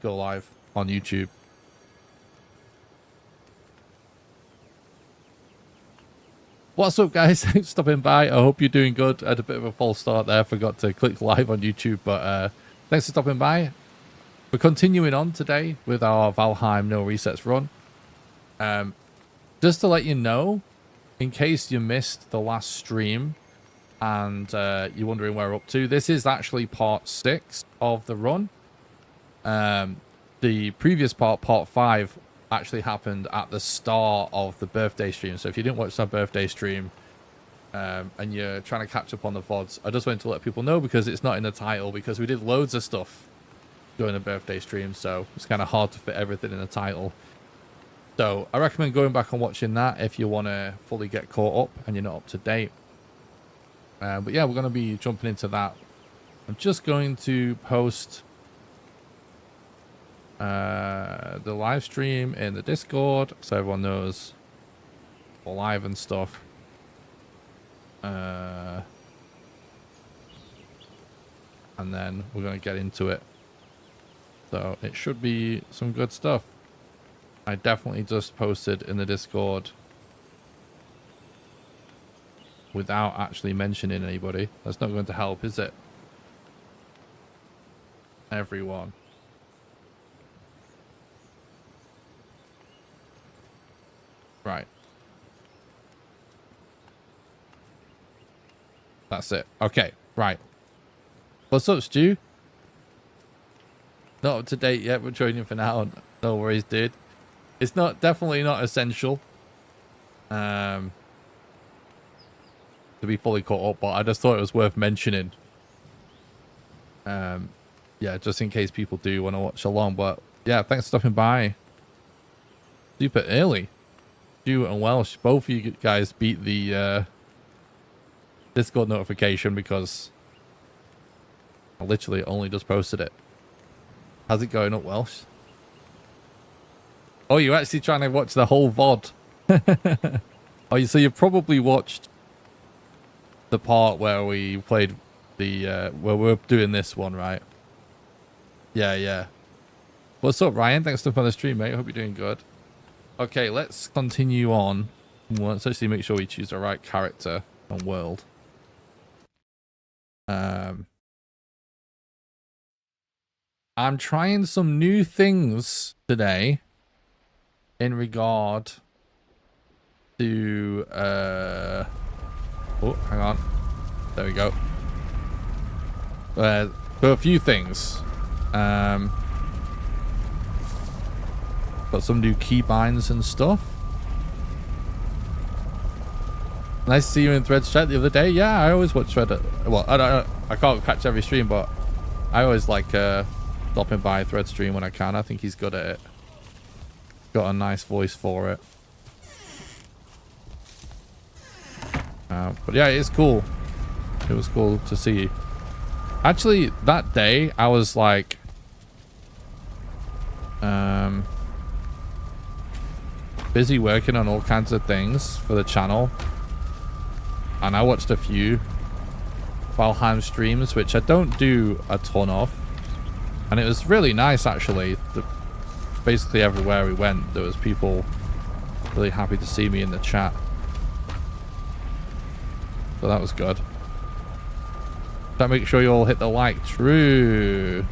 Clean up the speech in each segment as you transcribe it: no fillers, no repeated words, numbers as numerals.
go live on YouTube. What's up, guys? Thanks for stopping by. I hope you're doing good. I had a bit of a false start there. Forgot to click live on YouTube, but thanks for stopping by. We're continuing on today with our Valheim no resets run. Just to let you know, in case you missed the last stream and you're wondering where we're up to, this is actually part 6 of the run. The previous part 5, actually happened at the start of the birthday stream. So if you didn't watch that birthday stream and you're trying to catch up on the VODs, I just wanted to let people know because it's not in the title, because we did loads of stuff during the birthday stream, so it's kind of hard to fit everything in the title. So I recommend going back and watching that if you want to fully get caught up and you're not up to date. But yeah, we're going to be jumping into that. I'm just going to post the live stream in the Discord so everyone knows we're live and stuff. And then we're going to get into it. So it should be some good stuff. I definitely just posted in the Discord without actually mentioning anybody. That's not going to help, is it? Everyone. Right. That's it. Okay, right. What's up, Stu? Not up to date yet, but joining for now. No worries, dude. It's definitely not essential to be fully caught up, but I just thought it was worth mentioning. Yeah, just in case people do want to watch along. But yeah, thanks for stopping by. Super early. Stu and Welsh, both of you guys beat the Discord notification because I literally only just posted it. How's it going up, Welsh? Oh, you're actually trying to watch the whole VOD. Oh, so you've probably watched the part where we played the where we're doing this one, right? Yeah. What's up, Ryan? Thanks for stopping on the stream, mate. Hope you're doing good. Okay, let's continue on. Let's actually make sure we choose the right character and world. I'm trying some new things today in regard to oh, hang on. There we go. So a few things. Got some new keybinds and stuff. Nice to see you in Threads chat the other day. Yeah, I always watch Thread. Well, I can't catch every stream, but I always like stopping by Thread stream when I can. I think he's good at it. Got a nice voice for it. But yeah, it's cool. It was cool to see you. Actually, that day I was like, busy working on all kinds of things for the channel, and I watched a few Valheim streams, which I don't do a ton of, and it was really nice actually. Basically everywhere we went, there was people really happy to see me in the chat, so that was good. So make sure you all hit the like. True.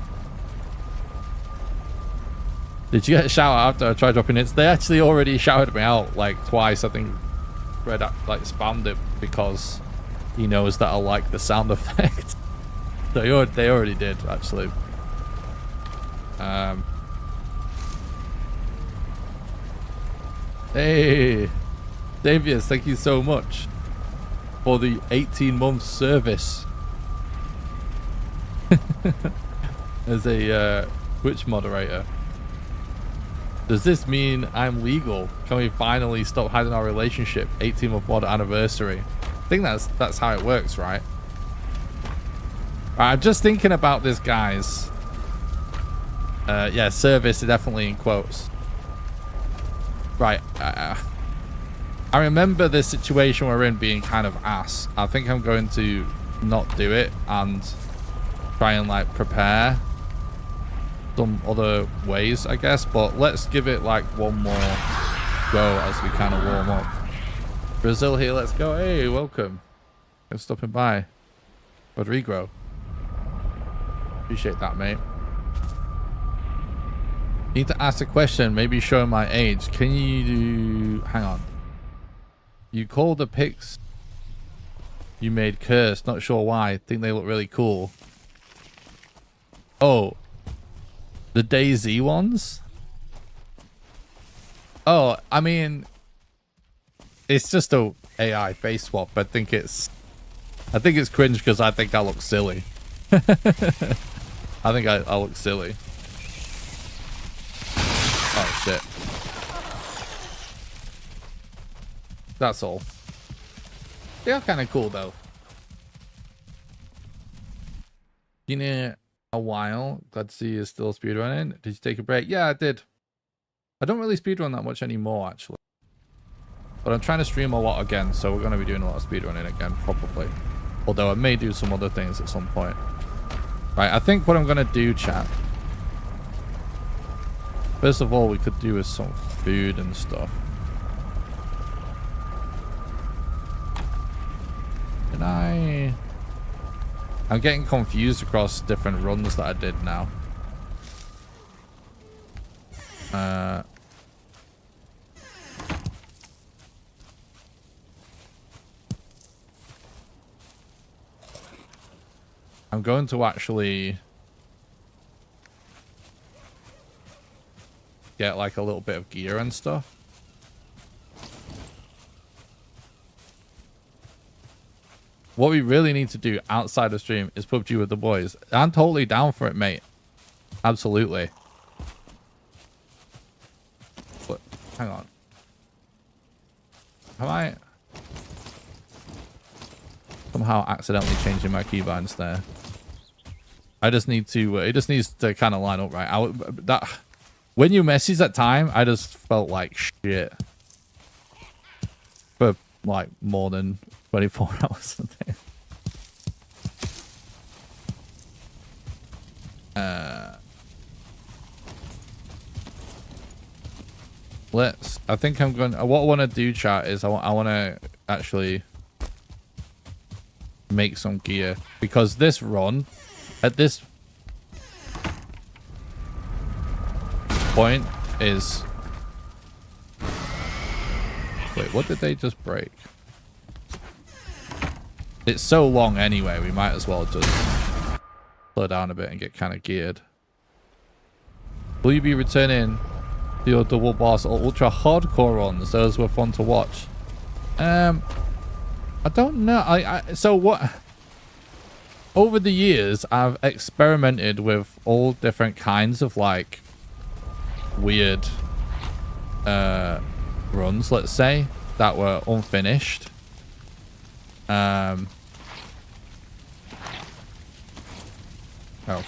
Did you get a shout out after I tried dropping it? They actually already shouted me out like twice. I think Red like spammed it because he knows that I like the sound effect. So they already did actually. Hey, Davius, thank you so much for the 18-month service as a Twitch moderator. Does this mean I'm legal? Can we finally stop hiding our relationship? 18-month mod anniversary. I think that's how it works, right? I'm just thinking about this, guys. Yeah, service definitely in quotes. Right. I remember this situation we're in being kind of ass. I think I'm going to not do it and try and like prepare some other ways, I guess. But let's give it like one more go as we kind of warm up. Brazil here, let's go. Hey, welcome. Thanks for stopping by. Rodrigo. Appreciate that, mate. Need to ask a question, maybe showing my age. Can you do... Hang on. You call the pics you made cursed. Not sure why. Think they look really cool. Oh. The DayZ ones? Oh, I mean... It's just a AI face swap. I think it's cringe because I think I look silly. I think I look silly. Oh shit. That's all. They are kind of cool though. Been here a while. Glad to see you still speedrunning. Did you take a break? Yeah, I did. I don't really speedrun that much anymore actually. But I'm trying to stream a lot again, so we're going to be doing a lot of speedrunning again, probably. Although I may do some other things at some point. Right, I think what I'm going to do, chat. First of all, we could do with some food and stuff. Can I... I'm getting confused across different runs that I did now. I'm going to actually get like a little bit of gear and stuff. What we really need to do outside of stream is PUBG with the boys. I'm totally down for it, mate. Absolutely. But, hang on. Am I somehow accidentally changing my keybinds there? I just need to, it just needs to kind of line up right. When you message that time, I just felt like shit. For like more than 24 hours a day. I think I'm going, what I want to do, chat, is I want to actually make some gear, because this run at this point is... Wait, what did they just break? It's so long anyway, we might as well just slow down a bit and get kind of geared. Will you be returning to your double boss or ultra hardcore runs? Those were fun to watch. I don't know. So what? Over the years, I've experimented with all different kinds of like weird runs, let's say, that were unfinished. Oh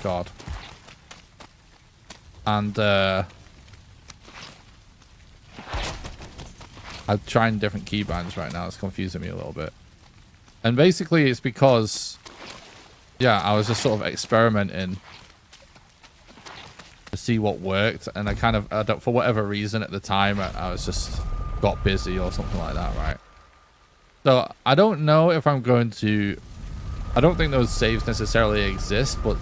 god. And I'm trying different keybinds right now. It's confusing me a little bit. And basically it's because, yeah, I was just sort of experimenting to see what worked. And I kind of, for whatever reason at the time, I was just got busy or something like that, right? So I don't know if I'm going to, I don't think those saves necessarily exist, but,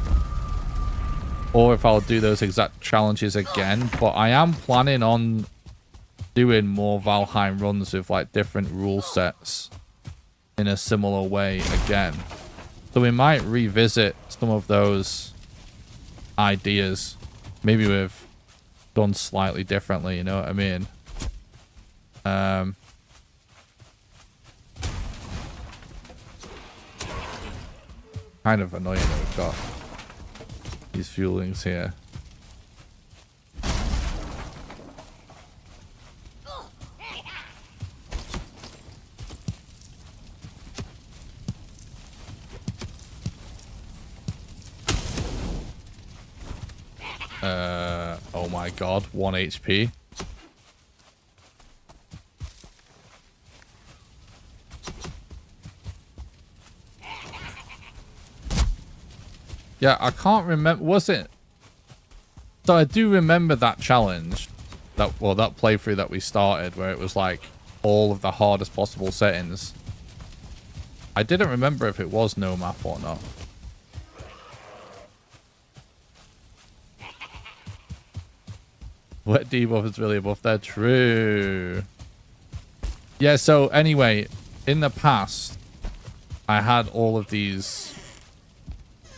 or if I'll do those exact challenges again, but I am planning on doing more Valheim runs with like different rule sets in a similar way again. So we might revisit some of those ideas. Maybe we've done slightly differently, you know what I mean? Kind of annoying that we've got these fuelings here. Oh my god, 1 HP. Yeah, I can't remember. Was it? So I do remember that challenge, that playthrough that we started, where it was like all of the hardest possible settings. I didn't remember if it was no map or not. Wet debuff is really a buff there. True. Yeah, so anyway, in the past, I had all of these,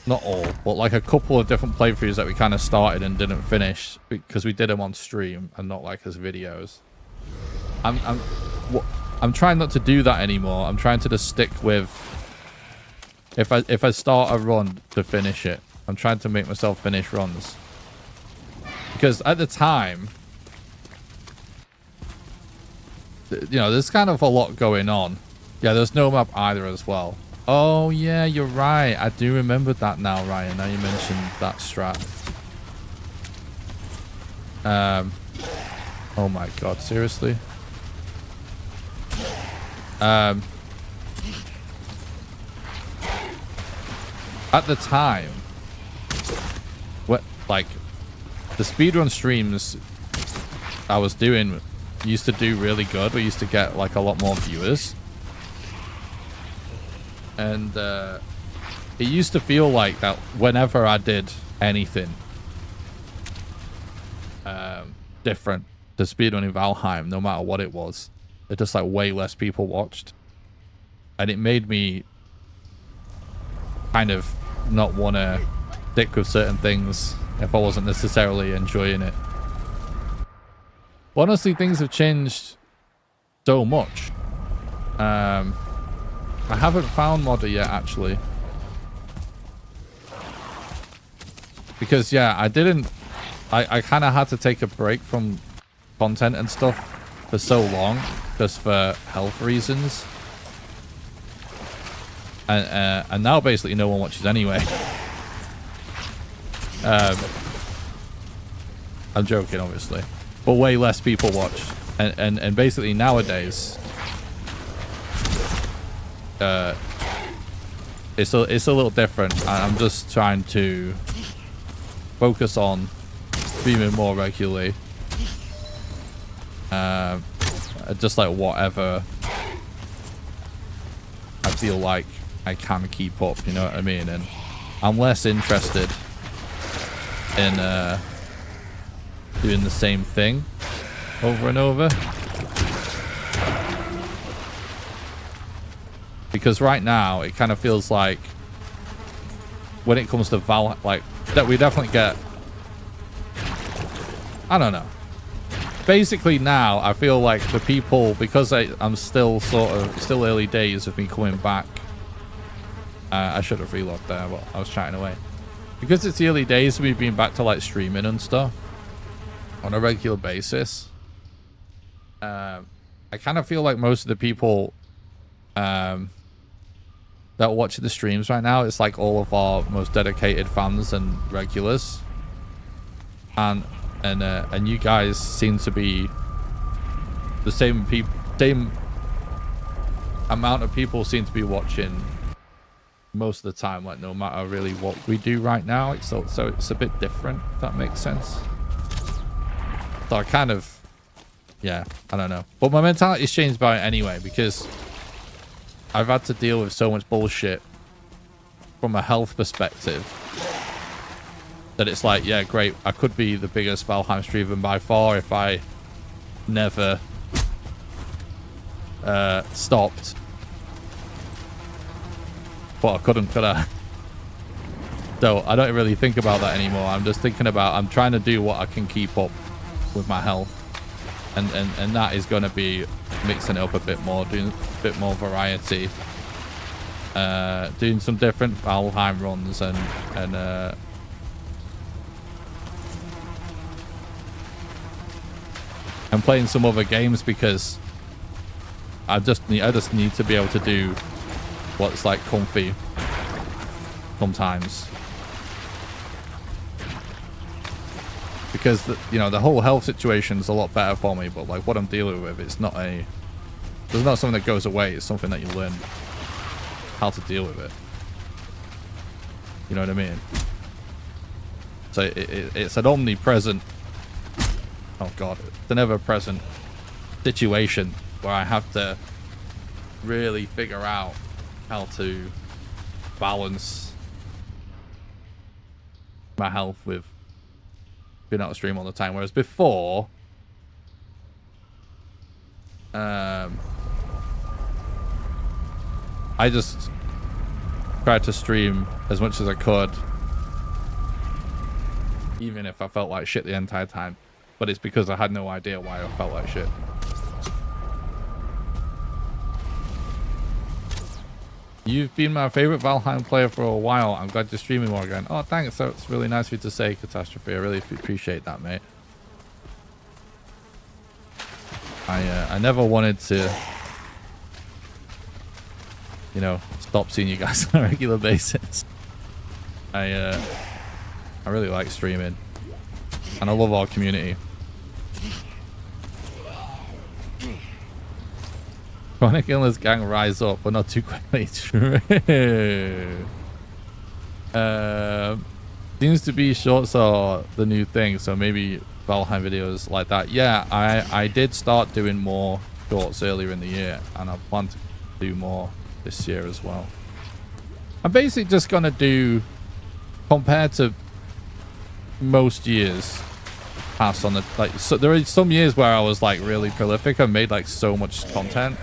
not all, but like a couple of different playthroughs that we kind of started and didn't finish because we did them on stream and not like as videos. I'm trying not to do that anymore. I'm trying to just stick with, if I start a run, to finish it. I'm trying to make myself finish runs. Because at the time, you know, there's kind of a lot going on. Yeah, there's no map either as well. Oh, yeah, you're right. I do remember that now, Ryan. Now you mentioned that strat. Oh my god, seriously? At the time, what, like, the speedrun streams I was doing used to do really good. We used to get like a lot more viewers. And it used to feel like that whenever I did anything different to Speedrunning Valheim, no matter what it was, it just like way less people watched. And it made me kind of not want to stick with certain things if I wasn't necessarily enjoying it. But honestly, things have changed so much. I haven't found Modder yet, actually. Because, yeah, I kind of had to take a break from content and stuff for so long, just for health reasons. And now basically no one watches anyway. I'm joking, obviously. But way less people watch. And basically nowadays, it's a little different. I'm just trying to focus on streaming more regularly. Just like whatever I feel like I can keep up, you know what I mean? And I'm less interested in doing the same thing over and over. Because right now, it kind of feels like when it comes to Valheim, like, that we definitely get, I don't know. Basically now, I feel like the people, because I'm still still early days of me coming back. I should have relogged there, but I was chatting away. Because it's the early days of me being back to like streaming and stuff on a regular basis. I kind of feel like most of the people that are watching the streams right now, it's like all of our most dedicated fans and regulars. And you guys seem to be the same amount of people seem to be watching most of the time, like no matter really what we do right now. It's so it's a bit different, if that makes sense. So I kind of, yeah, I don't know. But my mentality's changed by it anyway, because I've had to deal with so much bullshit from a health perspective that it's like, yeah, great, I could be the biggest Valheim streamer by far if I never stopped. But I couldn't, could I? So I don't really think about that anymore. I'm just thinking about, I'm trying to do what I can keep up with my health. And that is going to be mixing it up a bit more, doing a bit more variety. Doing some different Valheim runs and playing some other games, because I just need to be able to do what's like comfy sometimes, because the whole health situation is a lot better for me, but like what I'm dealing with, it's not something that goes away. It's something that you learn how to deal with it, you know what I mean? So it's an omnipresent, oh god, it's an ever-present situation where I have to really figure out how to balance my health with being out of stream all the time. Whereas before, I just tried to stream as much as I could, even if I felt like shit the entire time. But it's because I had no idea why I felt like shit. You've been my favorite Valheim player for a while. I'm glad you're streaming more again. Oh, thanks. That's really nice of you to say, Catastrophe. I really appreciate that, mate. I never wanted to, you know, stop seeing you guys on a regular basis. I really like streaming, and I love our community. Chronic Illness Gang rise up, but not too quickly. True. Seems to be shorts are the new thing, so maybe Valheim videos like that. Yeah, I did start doing more shorts earlier in the year, and I plan to do more this year as well. I'm basically just gonna do, compared to most years past on the, like, so there are some years where I was like really prolific and made like so much content,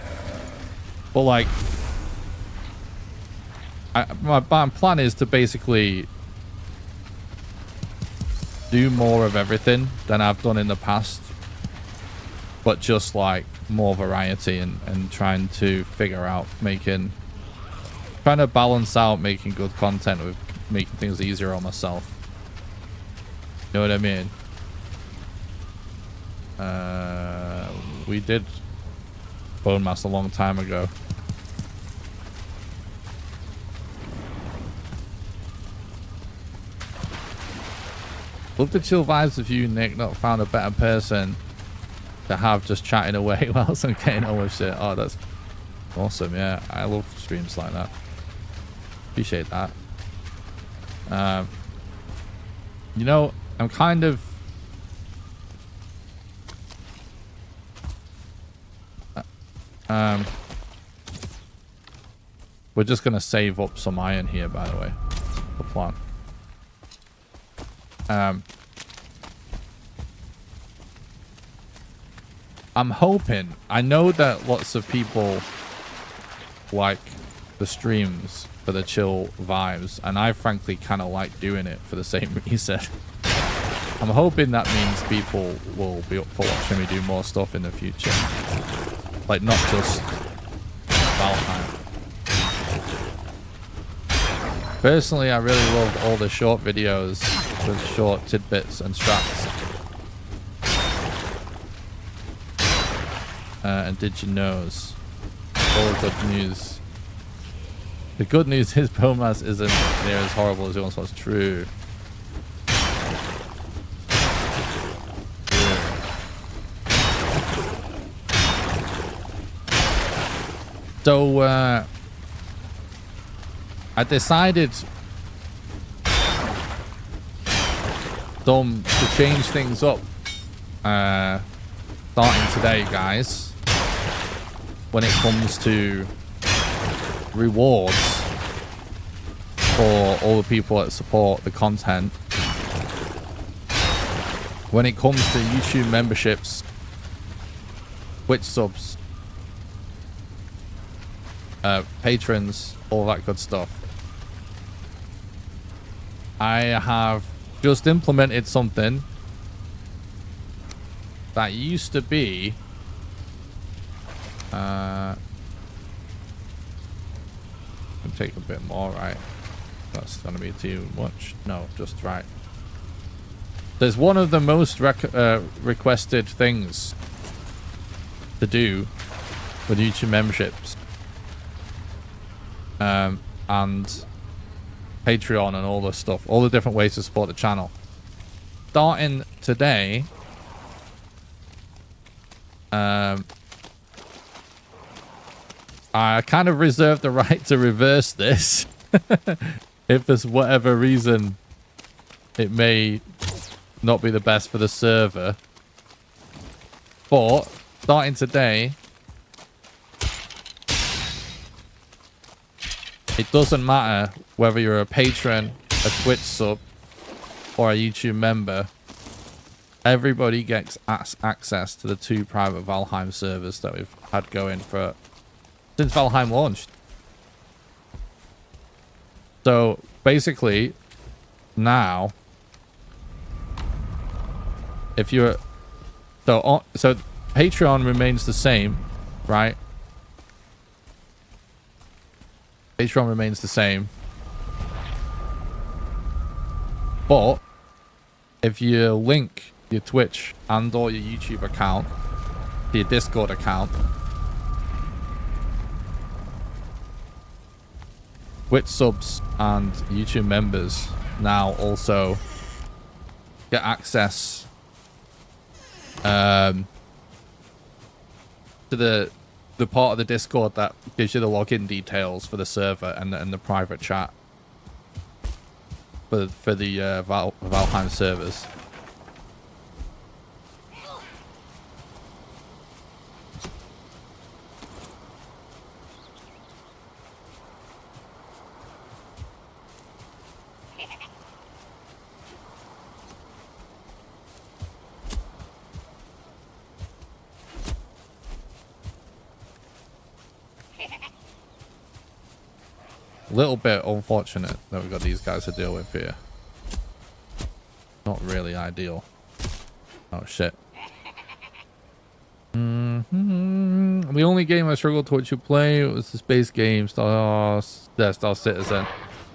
but like my plan is to basically do more of everything than I've done in the past, but just like more variety, and trying to figure out trying to balance out making good content with making things easier on myself. You know what I mean? We did Bone Mass a long time ago. Love the chill vibes of you, Nick. Not found a better person to have just chatting away whilst I'm getting on with shit. Oh, that's awesome. Yeah, I love streams like that. Appreciate that. You know, I'm kind of we're just gonna save up some iron here, by the way. The plan. I'm hoping, I know that lots of people like the streams for the chill vibes, and I frankly kind of like doing it for the same reason. I'm hoping that means people will be up for watching me do more stuff in the future, like not just Valheim. Personally, I really love all the short videos with short tidbits and strats. And did you knows? All good news. The good news is Pomas isn't near as horrible as it once was. True. So, I decided to change things up starting today, guys, when it comes to rewards for all the people that support the content. When it comes to YouTube memberships, Twitch subs, patrons, all that good stuff. I have just implemented something that used to be take a bit more, right? That's gonna be too much. No, just right. There's one of the most requested things to do with YouTube memberships and Patreon and all this stuff, all the different ways to support the channel. Starting today, I kind of reserve the right to reverse this if there's whatever reason it may not be the best for the server. But starting today, it doesn't matter whether you're a patron, a Twitch sub, or a YouTube member. Everybody gets access to the 2 private Valheim servers that we've had going for since Valheim launched. So basically, now, if you're so Patreon remains the same, right? Patreon remains the same, but if you link your Twitch and or your YouTube account to your Discord account, Twitch subs and YouTube members now also get access to the part of the Discord that gives you the login details for the server and the private chat for the Valheim servers. A little bit unfortunate that we've got these guys to deal with here. Not really ideal. Oh shit. The only game I struggled to watch you play was the space game Star Citizen.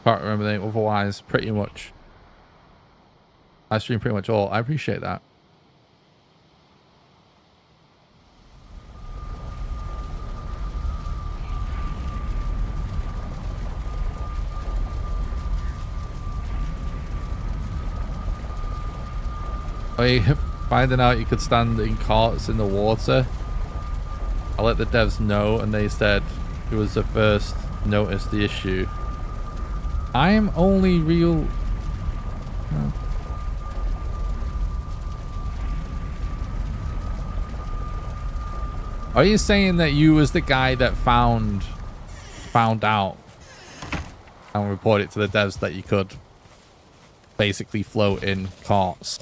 Can't remember the name. Otherwise, pretty much I stream pretty much all. I appreciate that. Finding out you could stand in carts in the water. I let the devs know and they said it was the first notice the issue. I'm only real... Are you saying that you was the guy that found out and reported it to the devs that you could basically float in carts?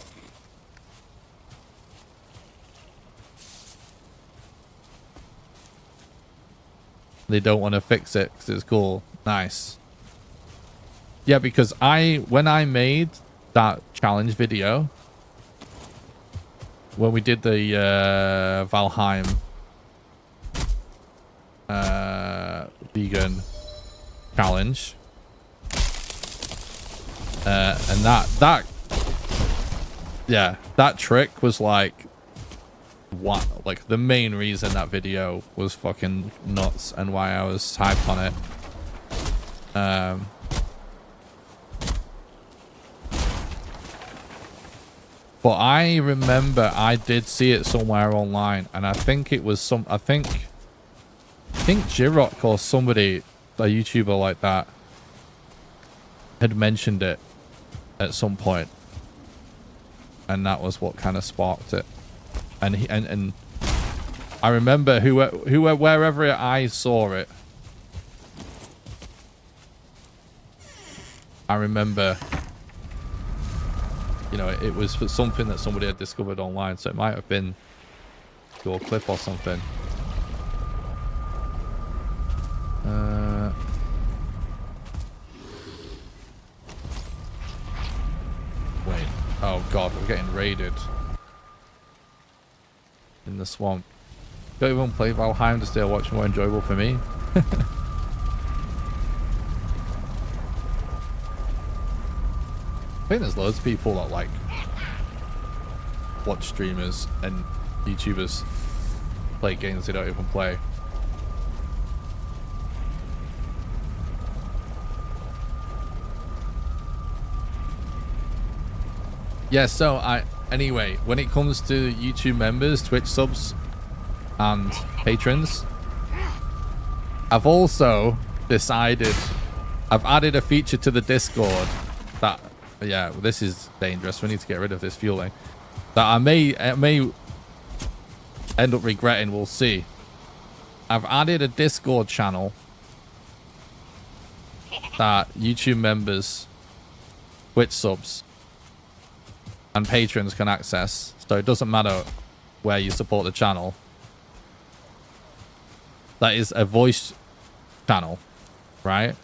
They don't want to fix it because it's cool. Nice. Yeah, because when I made that challenge video, when we did the Valheim vegan challenge, and that trick was like the main reason that video was fucking nuts and why I was hyped on it. But I remember I did see it somewhere online, and I think it was I think Jirok or somebody, a YouTuber like that, had mentioned it at some point, and that was what kind of sparked it. And I remember wherever I saw it, I remember, you know, it was something that somebody had discovered online, so it might have been your clip or something. Wait. Oh god, we're getting raided. In the swamp. Don't even play Valheim to stay watch more enjoyable for me. I think there's loads of people that like watch streamers and YouTubers play games they don't even play. Yeah, so anyway, when it comes to YouTube members, Twitch subs, and patrons, I've also decided, I've added a feature to the Discord that But yeah, this is dangerous. We need to get rid of this fueling. That I may end up regretting. We'll see. I've added a Discord channel that YouTube members, Twitch subs, and patrons can access. So it doesn't matter where you support the channel. That is a voice channel, right?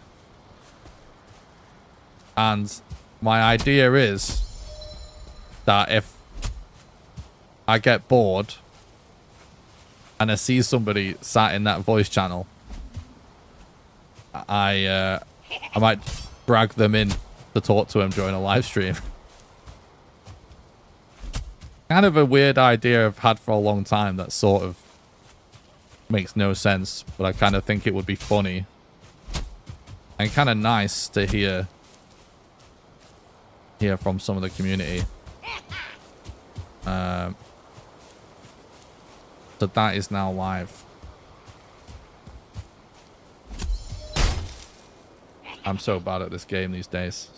And my idea is that if I get bored and I see somebody sat in that voice channel, I might drag them in to talk to them during a live stream. Kind of a weird idea I've had for a long time that sort of makes no sense, but I kind of think it would be funny and kind of nice to hear from some of the community. So that is now live. I'm so bad at this game these days.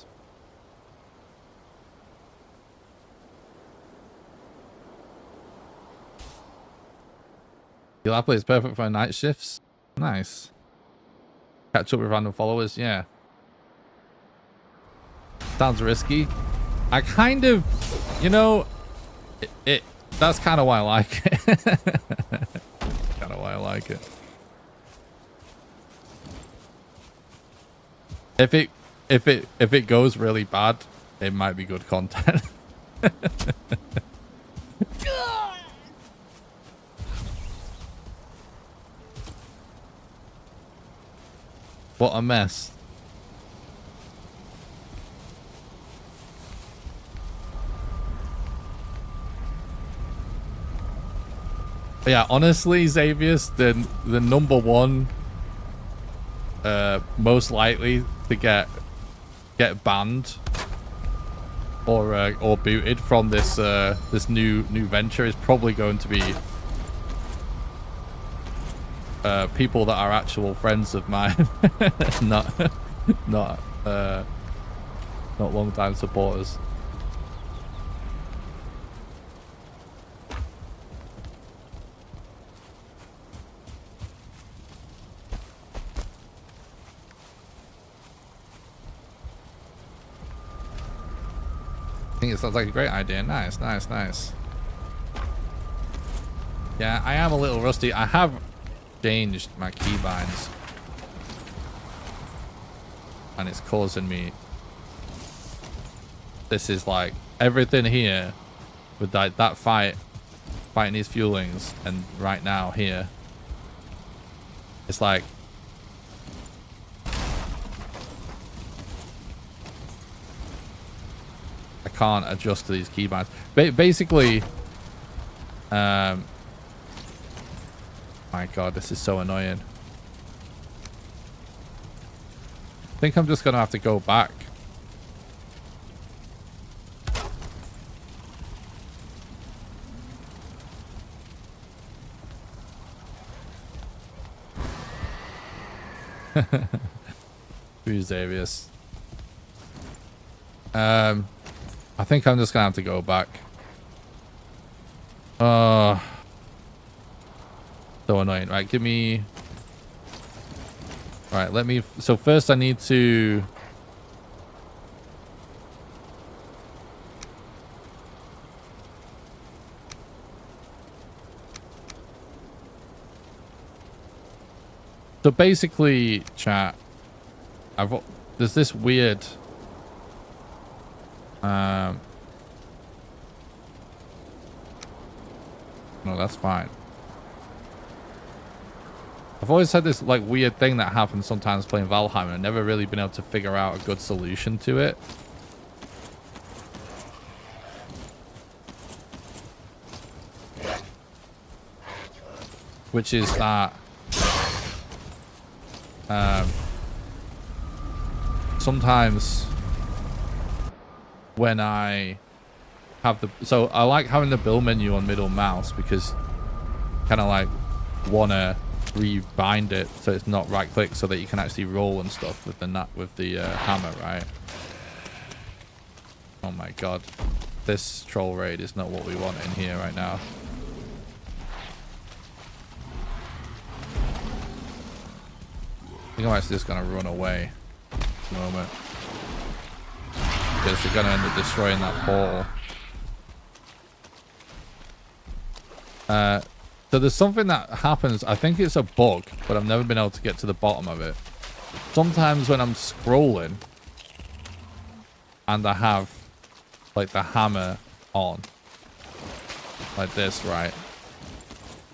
Your lap play is perfect for night shifts. Nice. Catch up with random followers. Yeah. Sounds risky. I kind of, you know, that's kind of why I like it. Kind of why I like it. If it goes really bad, it might be good content. What a mess. But yeah, honestly, Xavius, the number one most likely to get banned or booted from this this new venture is probably going to be people that are actual friends of mine, not long time supporters. I think it sounds like a great idea. Nice, nice, nice. Yeah, I am a little rusty. I have changed my keybinds, and it's causing me. This is like everything here with that fighting these fuelings, and right now here, it's like I can't adjust to these keybinds. Basically, my god, this is so annoying. I think I'm just gonna have to go back. Who's Xavius? I think I'm just gonna have to go back. So annoying. Right, give me. All right, let me. So first, I need to. So basically, chat. There's this weird. No, that's fine. I've always had this like weird thing that happens sometimes playing Valheim, and I've never really been able to figure out a good solution to it. Which is that sometimes when I have so I like having the build menu on middle mouse because kind of like wanna rebind it so it's not right click, so that you can actually roll and stuff with the hammer, right? Oh my god. This troll raid is not what we want in here right now. I think I'm actually just going to run away at the moment. Because they're going to end up destroying that portal. So there's something that happens. I think it's a bug, but I've never been able to get to the bottom of it. Sometimes when I'm scrolling and I have like the hammer on like this, right?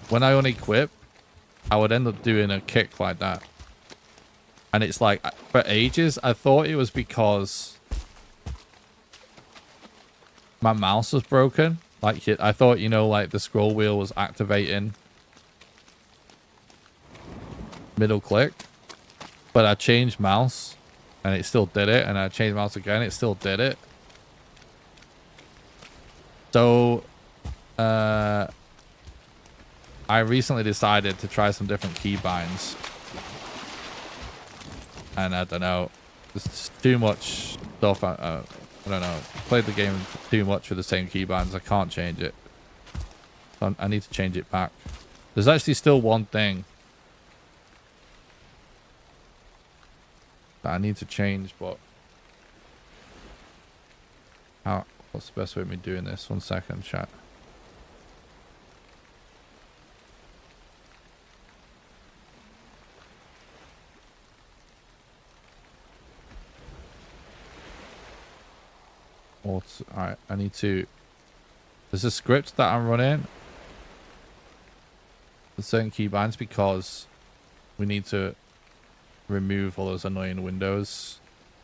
When I unequip, I would end up doing a kick like that. And it's like, for ages, I thought it was because my mouse was broken. Like, I thought, you know, like the scroll wheel was activating middle click. But I changed mouse and it still did it. And I changed mouse again, it still did it. So, I recently decided to try some different keybinds. And I don't know, there's too much stuff. I don't know. Played the game too much with the same keybinds. I can't change it. I need to change it back. There's actually still one thing that I need to change, but what's the best way of me doing this? 1 second, chat. Alright, I need to... There's a script that I'm running with certain keybinds because we need to remove all those annoying Windows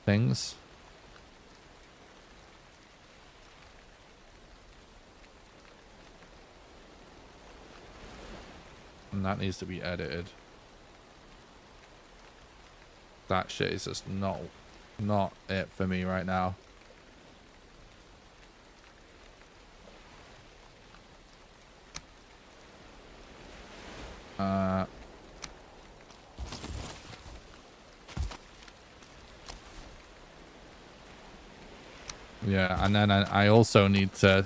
things. And that needs to be edited. That shit is just not it for me right now. Yeah, and then I also need to...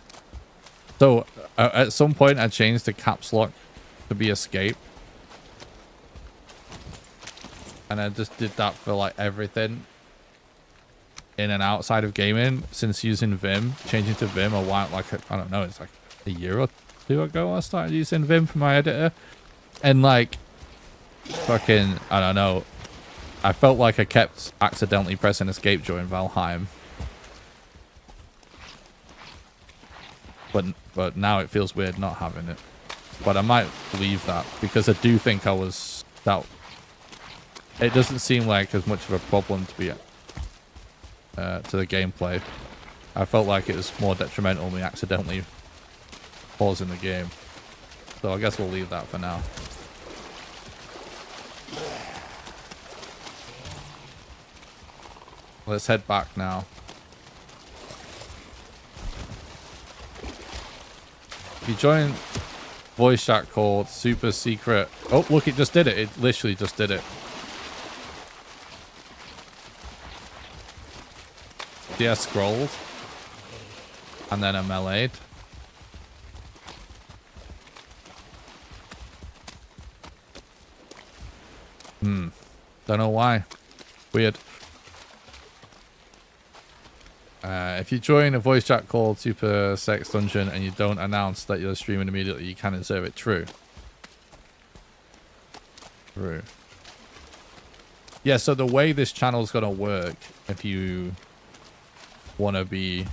So, at some point I changed the caps lock to be escape. And I just did that for like everything in and outside of gaming since using Vim. Changing to Vim a while, like, I don't know, it's like a year or two ago I started using Vim for my editor. And like, fucking, I don't know, I felt like I kept accidentally pressing escape during Valheim. But now it feels weird not having it. But I might leave that because I do think I was... that. It doesn't seem like as much of a problem to be to the gameplay. I felt like it was more detrimental me accidentally pausing the game. So I guess we'll leave that for now. Let's head back now. If you join voice chat called super secret... Oh, look, it just did it. It literally just did it. See, I scrolled. And then I meleeed. Don't know why. Weird. If you join a voice chat called Super Sex Dungeon and you don't announce that you're streaming immediately, you can observe it. True. True. Yeah, so the way this channel is going to work, if you want to be...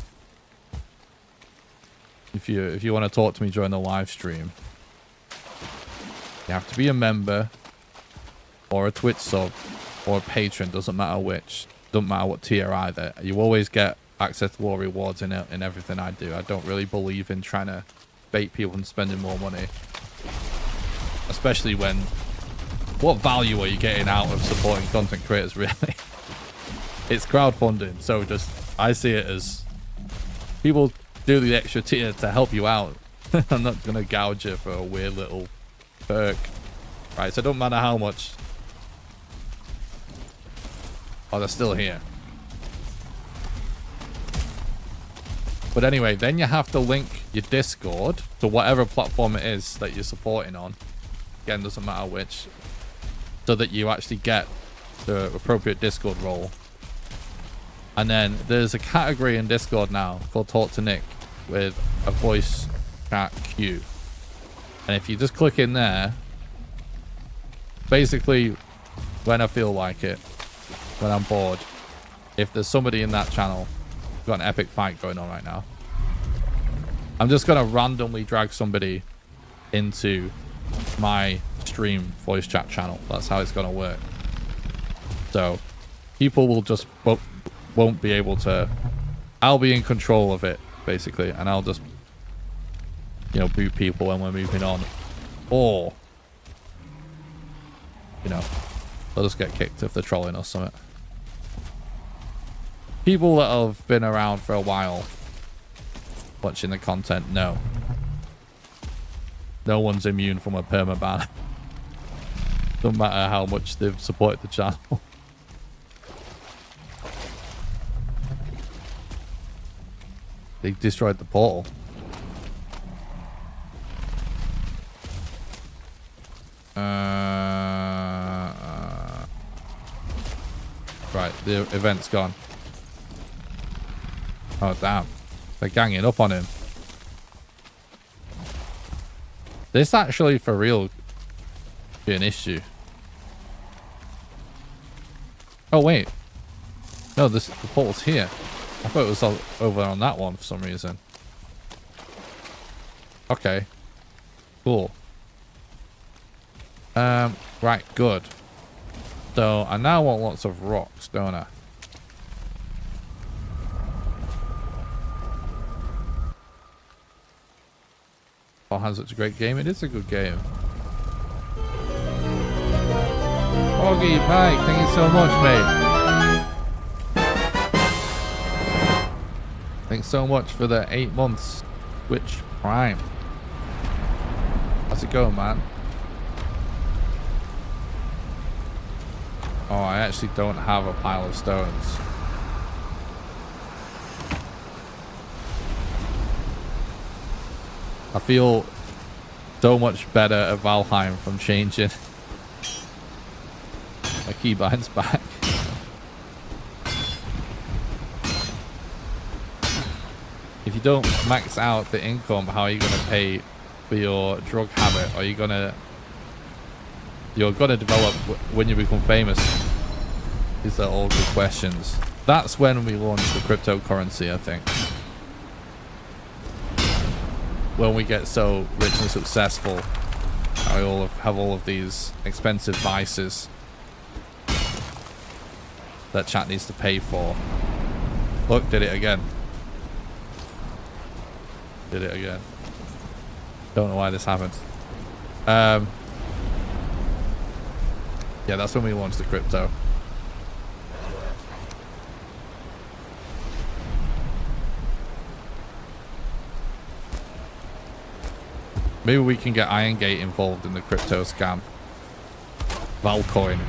If you want to talk to me during the live stream, you have to be a member or a Twitch sub or a patron. Doesn't matter which. Doesn't matter what tier either. You always get access to all rewards in everything I do. I don't really believe in trying to bait people into spending more money, especially when... What value are you getting out of supporting content creators, really? It's crowdfunding, so just... I see it as... People do the extra tier to help you out. I'm not going to gouge you for a weird little perk. Right, so it don't matter how much... Oh, they're still here. But anyway, then you have to link your Discord to whatever platform it is that you're supporting on. Again, doesn't matter which. So that you actually get the appropriate Discord role. And then there's a category in Discord now called Talk to Nick with a voice chat queue. And if you just click in there, basically when I feel like it, when I'm bored, if there's somebody in that channel, got an epic fight going on right now, I'm just going to randomly drag somebody into my stream voice chat channel. That's how it's going to work. So people will just won't be able to, I'll be in control of it basically, and I'll just, you know, boot people when we're moving on, or, you know, they'll just get kicked if they're trolling or something. People that have been around for a while watching the content know. No one's immune from a permaban. Don't matter how much they've supported the channel. They destroyed the portal. Right, the event's gone. Oh, damn. They're ganging up on him. This actually, for real, be an issue. Oh, wait. No, the portal's here. I thought it was over on that one for some reason. Okay. Cool. Right, good. So, I now want lots of rocks, don't I? Valheim's such a great game. It is a good game. Oggy, Mike, thank you so much, mate. Thanks so much for the 8 months Twitch Prime. How's it going, man? Oh, I actually don't have a pile of stones. I feel so much better at Valheim from changing my keybinds back. If you don't max out the income, how are you going to pay for your drug habit? Are you going to... You're going to develop when you become famous? These are all good questions. That's when we launch the cryptocurrency, I think. When we get so rich and successful, I have all of these expensive vices that chat needs to pay for. Look, did it again. Did it again. Don't know why this happened. Yeah, that's when we launch the crypto. Maybe we can get Iron Gate involved in the crypto scam. Valcoin.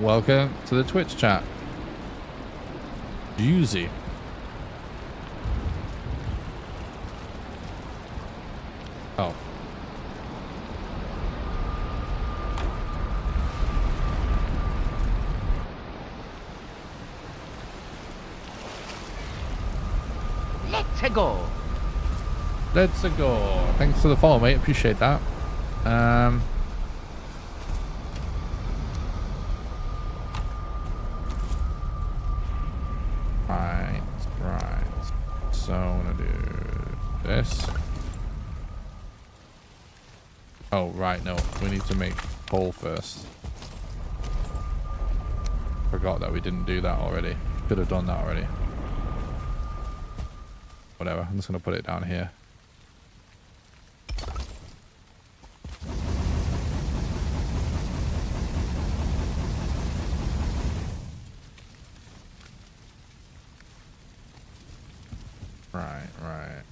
Welcome to the Twitch chat. Juicy. Oh. Let's go. Let's go. Thanks for the follow, mate. Appreciate that. Right. So I'm gonna do this. Oh, right, no. We need to make coal first. Forgot that we didn't do that already. Could have done that already. Whatever, I'm just gonna put it down here. Right, right.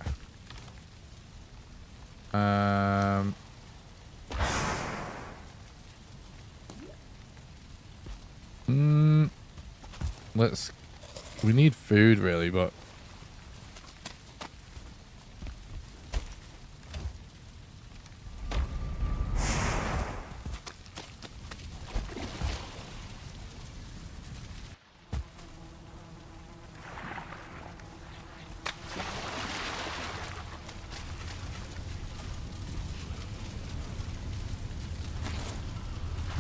Let's... We need food, really, but...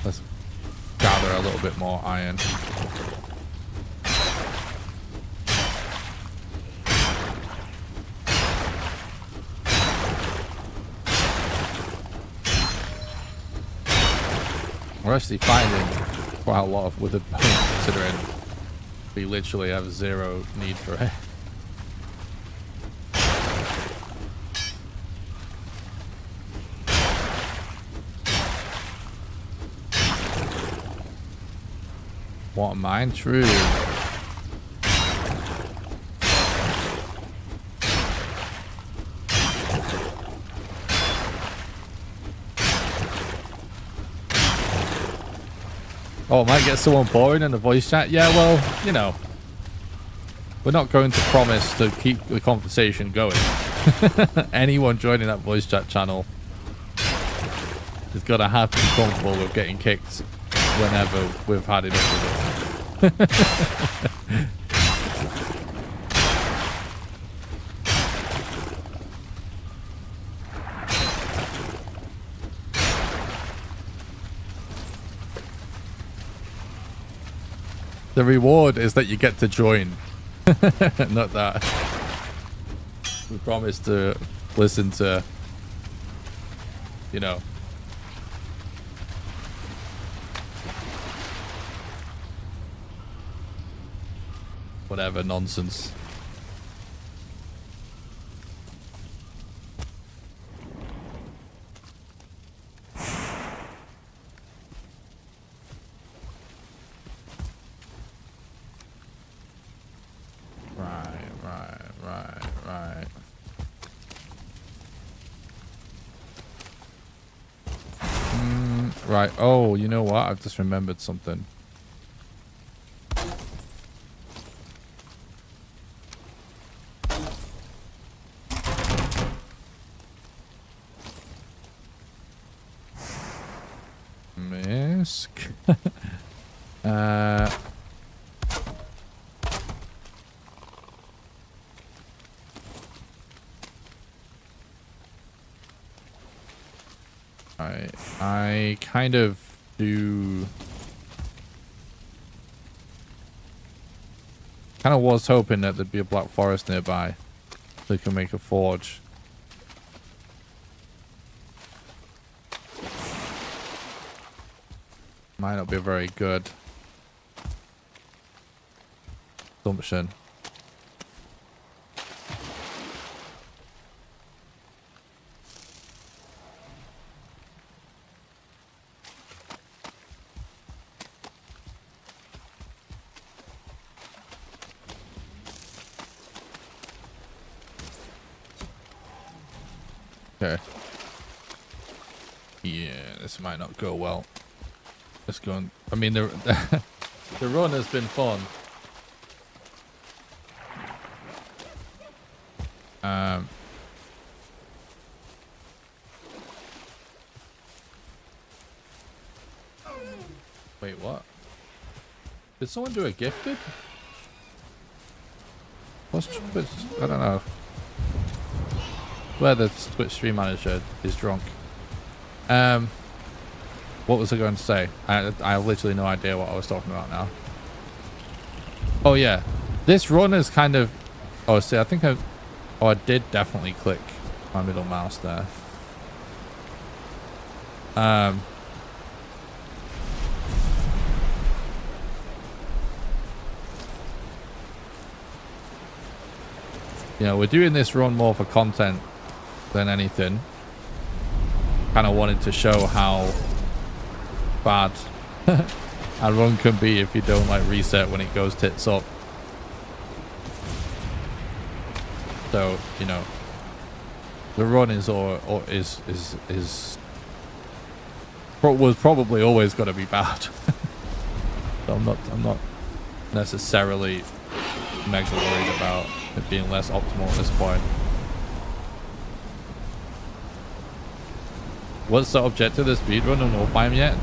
Let's gather a little bit more iron. We're actually finding quite a lot of withered bone, considering we literally have zero need for it. What mine? True. Oh, it might get someone boring in the voice chat. Yeah, well, you know, we're not going to promise to keep the conversation going. Anyone joining that voice chat channel is gonna have to be comfortable with getting kicked whenever we've had enough of it. The reward is that you get to join. Not that. We promise to listen to, you know, whatever nonsense. Right. Oh, you know what? I've just remembered something. Misk. I kind of do... Kind of was hoping that there'd be a black forest nearby so we can make a forge. Might not be a very good assumption. Okay. Yeah, this might not go well. Let's go on. I mean, the run has been fun. Wait, what? Did someone do a gifted? What's Twitch? I don't know. Where the Twitch stream manager is drunk. What was I going to say? I have literally no idea what I was talking about now. Oh yeah, this run is kind of... Oh, see, I think I... Oh, I did definitely click my middle mouse there. You know, we're doing this run more for content than anything. Kind of wanted to show how bad a run can be if you don't like reset when it goes tits up. So, you know, the run is was probably always going to be bad. So I'm not necessarily mega worried about it being less optimal at this point. What's the objective of the speedrun on Valheim yet?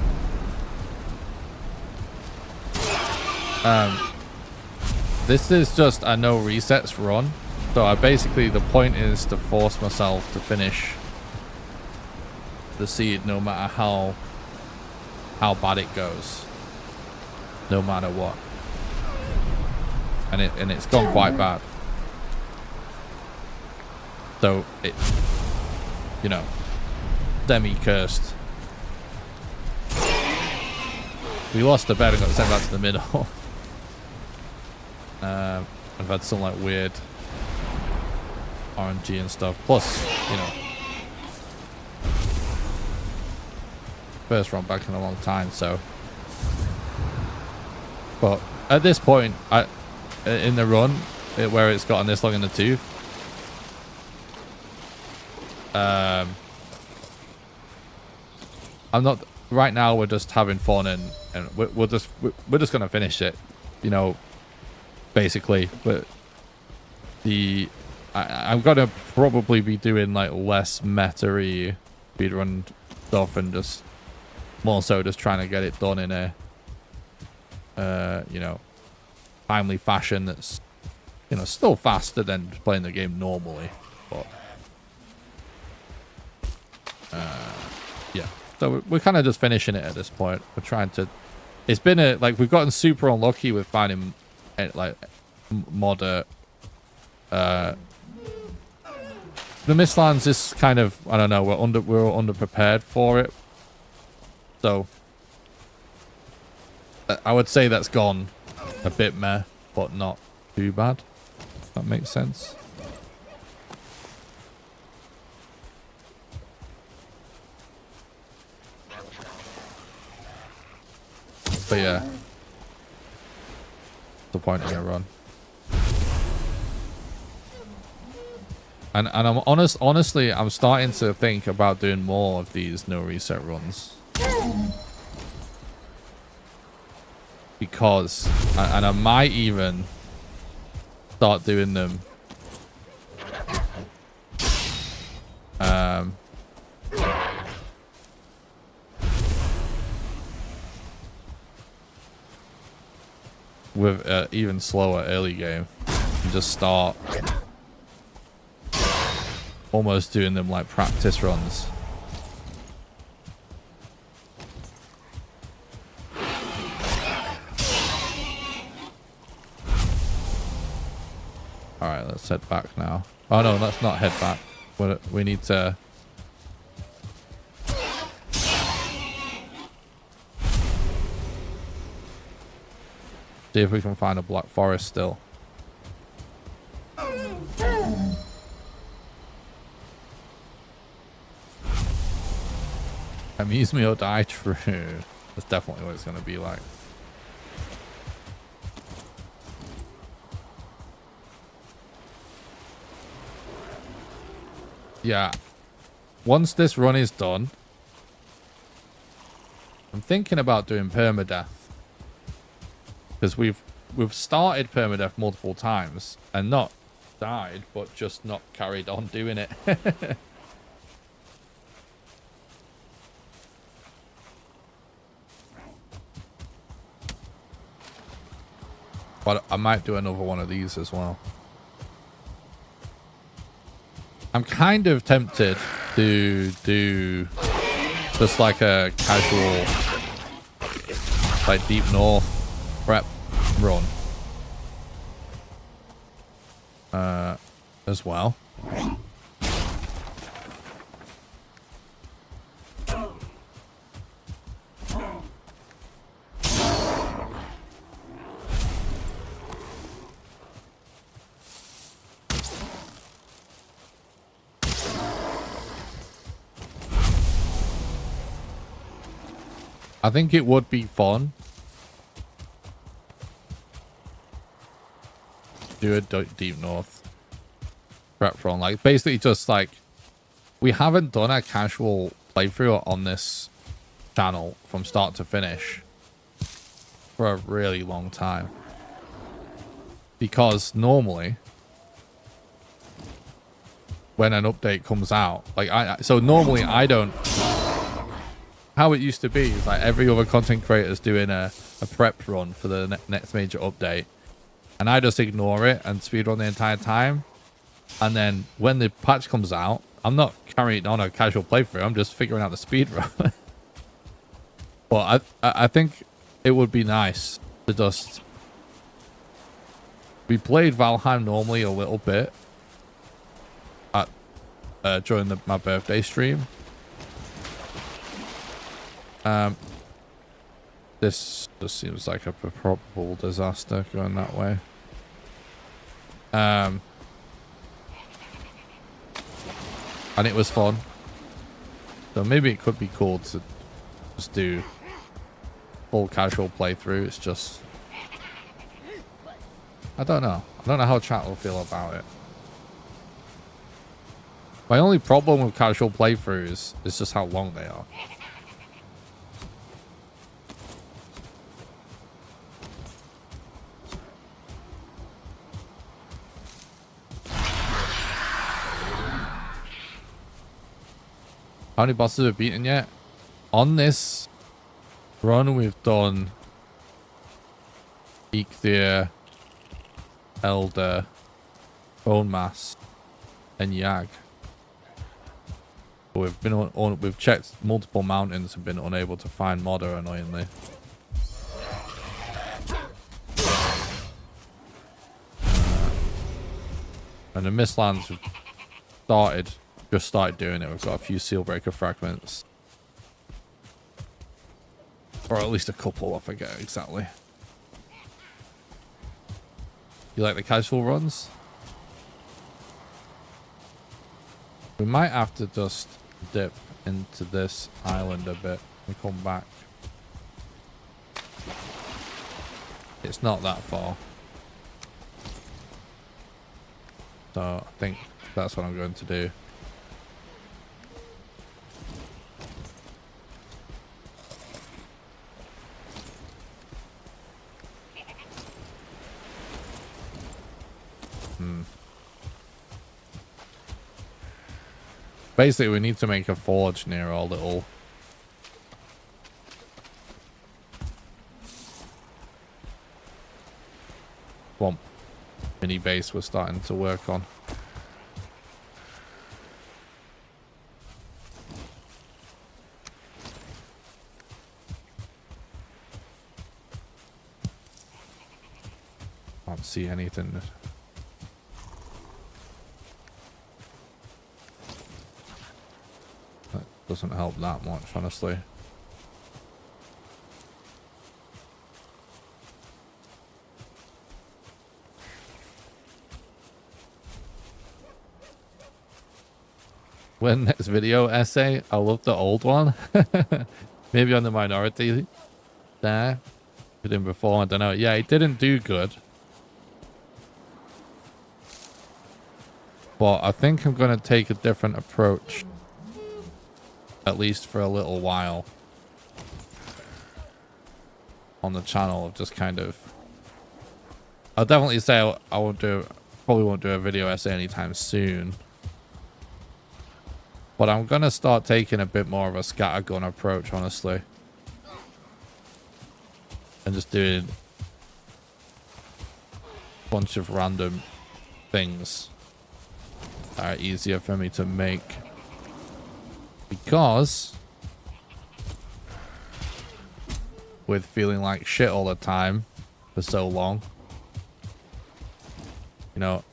This is just a no resets run. So I basically, the point is to force myself to finish the seed no matter how bad it goes. No matter what. And it's gone quite bad. So it, you know, semi-cursed. We lost the bed and got sent back to the middle. I've had some like weird RNG and stuff. Plus, you know, first run back in a long time, so. But at this point, in the run, where it's gotten this long in the tooth, I'm not. Right now, we're just having fun, and we're just gonna finish it, you know. Basically, but I'm gonna probably be doing like less meta-y speedrun stuff and just more so just trying to get it done in a you know, timely fashion that's, you know, still faster than playing the game normally, but yeah. So we're kind of just finishing it at this point. We're trying to. It's been like we've gotten super unlucky with finding like modder. The Mistlands is kind of, I don't know, we're underprepared for it. So I would say that's gone a bit meh, but not too bad. If that makes sense. But yeah, the point in a run. And I'm honestly, I'm starting to think about doing more of these no reset runs. Because, and I might even start doing them with an even slower early game. And just start almost doing them like practice runs. Alright, let's head back now. Oh no, let's not head back. We need to... see if we can find a black forest still. Amuse me or die, true. That's definitely what it's going to be like. Yeah. Once this run is done, I'm thinking about doing permadeath. Because we've started permadeath multiple times and not died, but just not carried on doing it. But I might do another one of these as well. I'm kind of tempted to do just like a casual, like Deep North prep run as well. I think it would be fun. Do a Deep North. prep run. Like, basically just like, we haven't done a casual playthrough on this channel from start to finish for a really long time. Because normally, when an update comes out, like so normally I don't, how it used to be is like every other content creator is doing a prep run for the next major update, and I just ignore it and speedrun the entire time. And then when the patch comes out, I'm not carrying on a casual playthrough, I'm just figuring out the speedrun. But I think it would be nice to just, we played Valheim normally a little bit at during my birthday stream. This just seems like a probable disaster going that way. And it was fun, so maybe it could be cool to just do full casual playthrough. It's just, I don't know how chat will feel about it. My only problem with casual playthroughs is just how long they are. How many bosses have we beaten yet? On this run, we've done Eikthyr, Elder, Bone Mass, and Yag. But we've been we've checked multiple mountains and been unable to find Modder, annoyingly. And the Mistlands we've just started doing it. We've got a few Sealbreaker fragments. Or at least a couple, I forget exactly. You like the casual runs? We might have to just dip into this island a bit and come back. It's not that far. So I think that's what I'm going to do. Basically, we need to make a forge near our little swamp mini base we're starting to work on. Can't see anything. Doesn't help that much, honestly. When next video essay? I love the old one. Maybe on the minority there. Did him before, I don't know. Yeah, it didn't do good. But I think I'm going to take a different approach. At least for a little while. On the channel of just kind of... I'll definitely say I won't do... Probably won't do a video essay anytime soon. But I'm going to start taking a bit more of a scattergun approach, honestly. And just doing a bunch of random things that are easier for me to make. Because with feeling like shit all the time for so long, you know,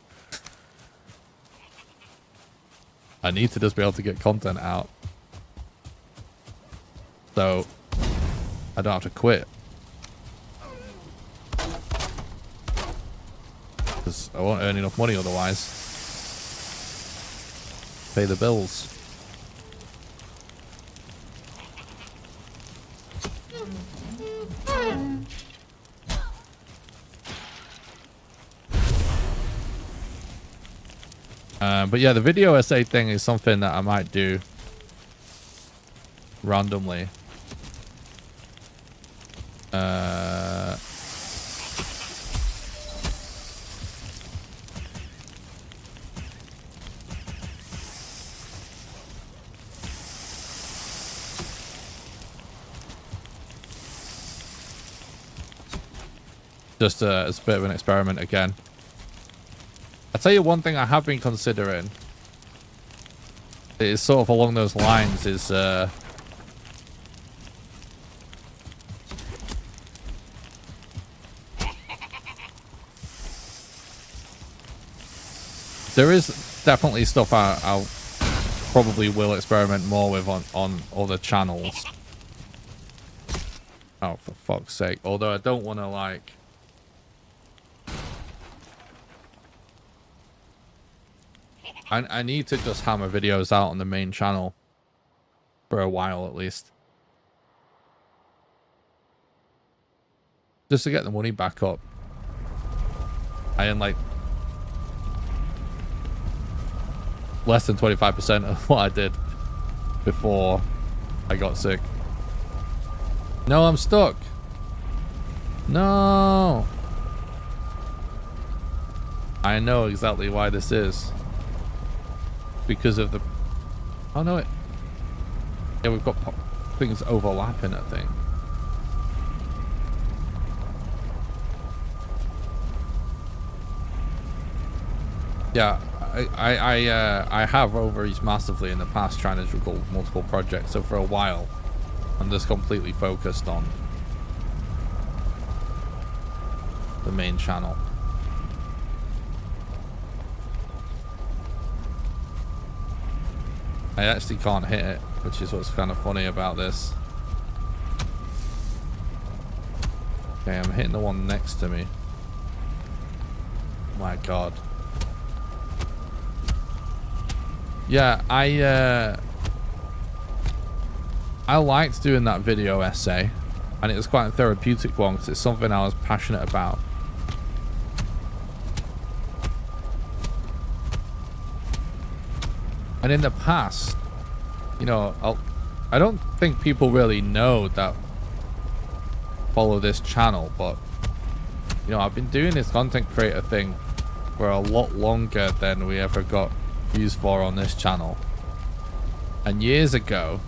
I need to just be able to get content out so I don't have to quit, because I won't earn enough money otherwise. Pay the bills. But yeah, the video essay thing is something that I might do randomly. Just as a bit of an experiment again. I'll tell you one thing I have been considering. It's sort of along those lines is there is definitely stuff I'll probably will experiment more with on other channels. Oh, for fuck's sake. Although I don't want to, like... I need to just hammer videos out on the main channel. For a while, at least. Just to get the money back up. I am, like... less than 25% of what I did before I got sick. No, I'm stuck. No. I know exactly why this is. Because of the... Oh, no. Yeah, we've got things overlapping, I think. Yeah, I have overreached massively in the past trying to juggle multiple projects. So for a while, I'm just completely focused on the main channel. I actually can't hit it, which is what's kind of funny about this. Okay, I'm hitting the one next to me. My God. Yeah, I liked doing that video essay, and it was quite a therapeutic one because it's something I was passionate about. And in the past, you know, I don't think people really know that follow this channel, but you know, I've been doing this content creator thing for a lot longer than we ever got used for on this channel. And years ago,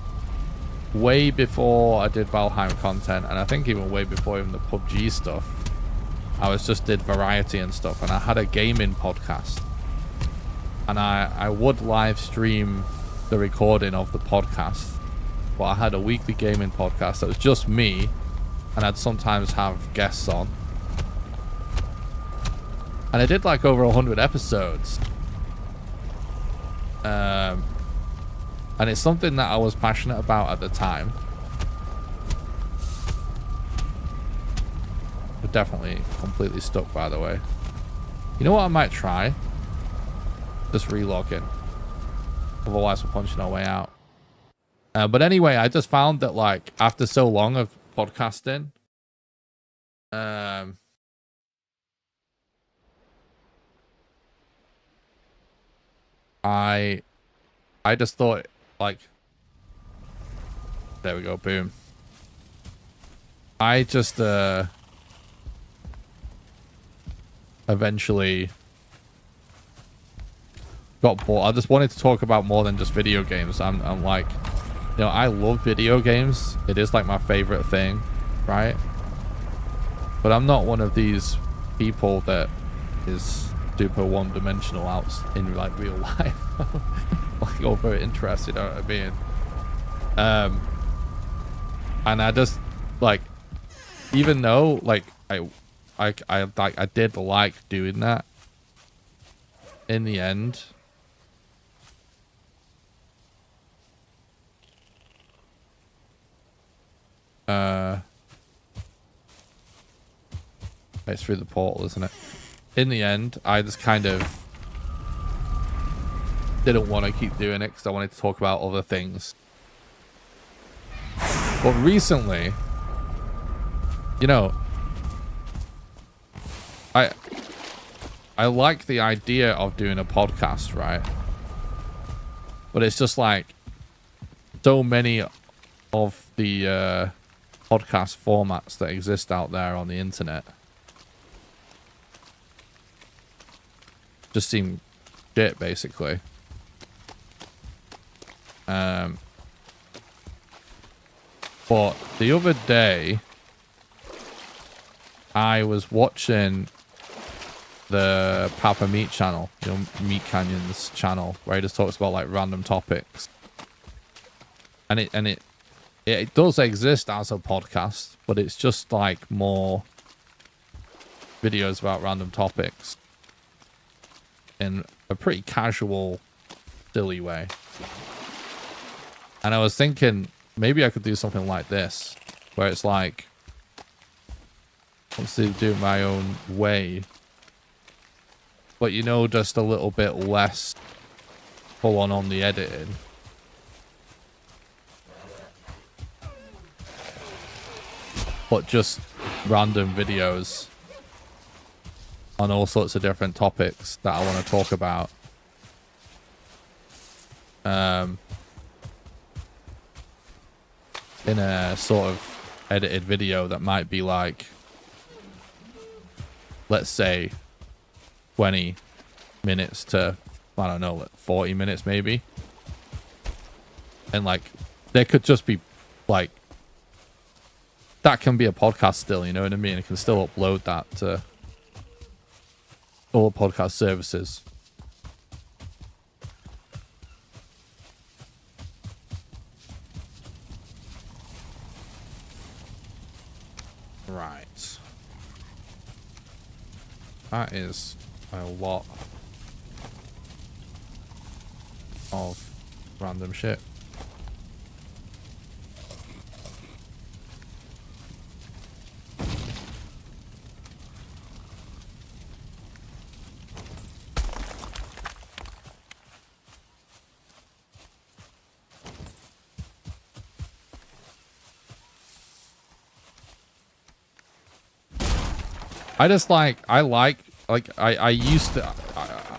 way before I did Valheim content, and I think even way before even the PUBG stuff, I was just did variety and stuff, and I had a gaming podcast. And I would live stream the recording of the podcast, but I had a weekly gaming podcast that was just me, and I'd sometimes have guests on. And I did like over 100 episodes. And it's something that I was passionate about at the time. But definitely completely stuck, by the way. You know what I might try? Just relog in. Otherwise we're punching our way out. But anyway, I just found that like after so long of podcasting, I just thought like, there we go, boom. I just eventually got bored. I just wanted to talk about more than just video games. I'm like, you know, I love video games. It is like my favorite thing, right? But I'm not one of these people that is super one-dimensional out in like real life. Like over interested, you know what I mean? And I just like, even though like I did like doing that, in the end, it's through the portal, isn't it? In the end, I just kind of didn't want to keep doing it because I wanted to talk about other things. But recently, you know, I like the idea of doing a podcast, right? But it's just like so many of the podcast formats that exist out there on the internet just seem shit, basically. But the other day, I was watching the Papa Meat channel, you know, Meat Canyon's channel, where he just talks about like random topics. And it does exist as a podcast, but it's just like more videos about random topics in a pretty casual, silly way. And I was thinking maybe I could do something like this, where it's like, obviously do it my own way, but you know, just a little bit less full on the editing. But just random videos on all sorts of different topics that I want to talk about. In a sort of edited video that might be like, let's say 20 minutes to, I don't know, like 40 minutes maybe. And like, there could just be like, that can be a podcast still, you know what I mean? I can still upload that to all podcast services. Right. That is a lot of random shit. I just like, I used to,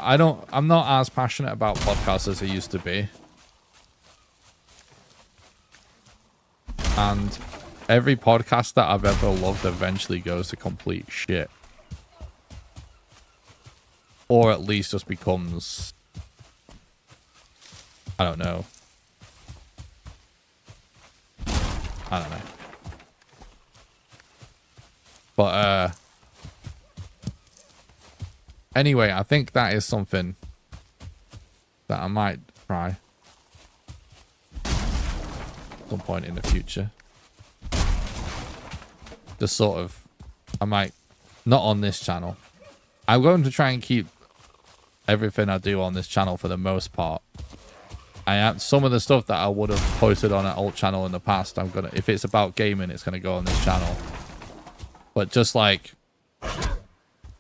I'm not as passionate about podcasts as I used to be. And every podcast that I've ever loved eventually goes to complete shit. Or at least just becomes, I don't know. I don't know. But, anyway, I think that is something that I might try at some point in the future. Just sort of, I might, not on this channel. I'm going to try and keep everything I do on this channel for the most part. I am, some of the stuff that I would have posted on an old channel in the past, I'm gonna, if it's about gaming, it's gonna go on this channel. But just like,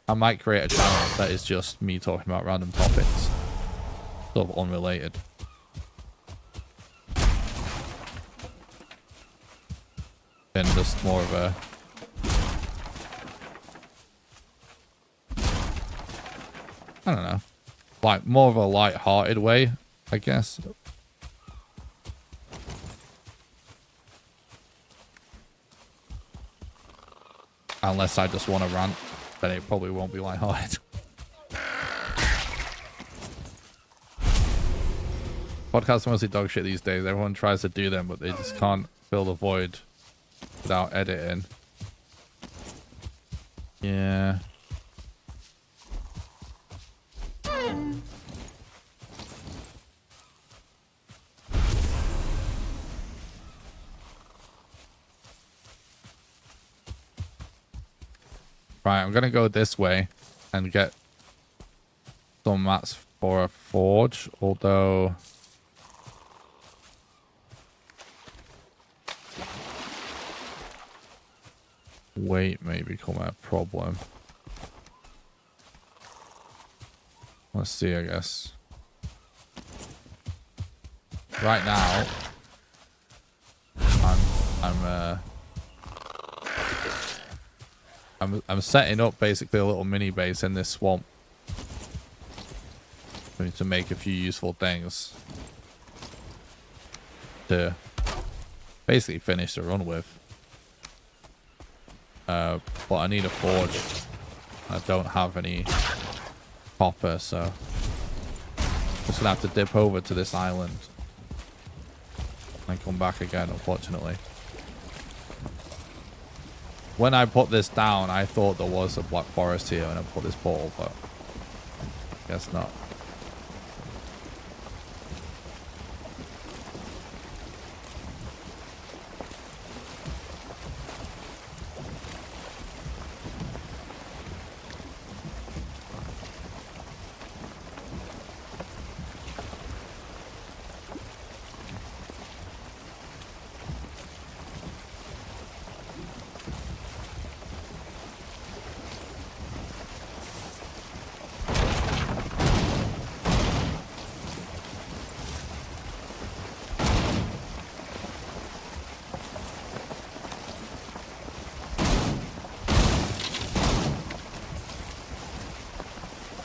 I might create a channel that is just me talking about random topics, sort of unrelated. Then just more of a, I don't know, like more of a light-hearted way, I guess. Unless I just want to rant, then it probably won't be light-hearted. Podcasts are mostly dog shit these days. Everyone tries to do them, but they just can't fill the void without editing. Yeah. Right, I'm gonna go this way and get some mats for a forge, although weight may become a problem. Let's see, I guess. Right now, I'm setting up basically a little mini base in this swamp. I need to make a few useful things. to basically finish the run with. But I need a forge. I don't have any copper, so just gonna have to dip over to this island and come back again, unfortunately. When I put this down, I thought there was a black forest here when I put this portal, but guess not.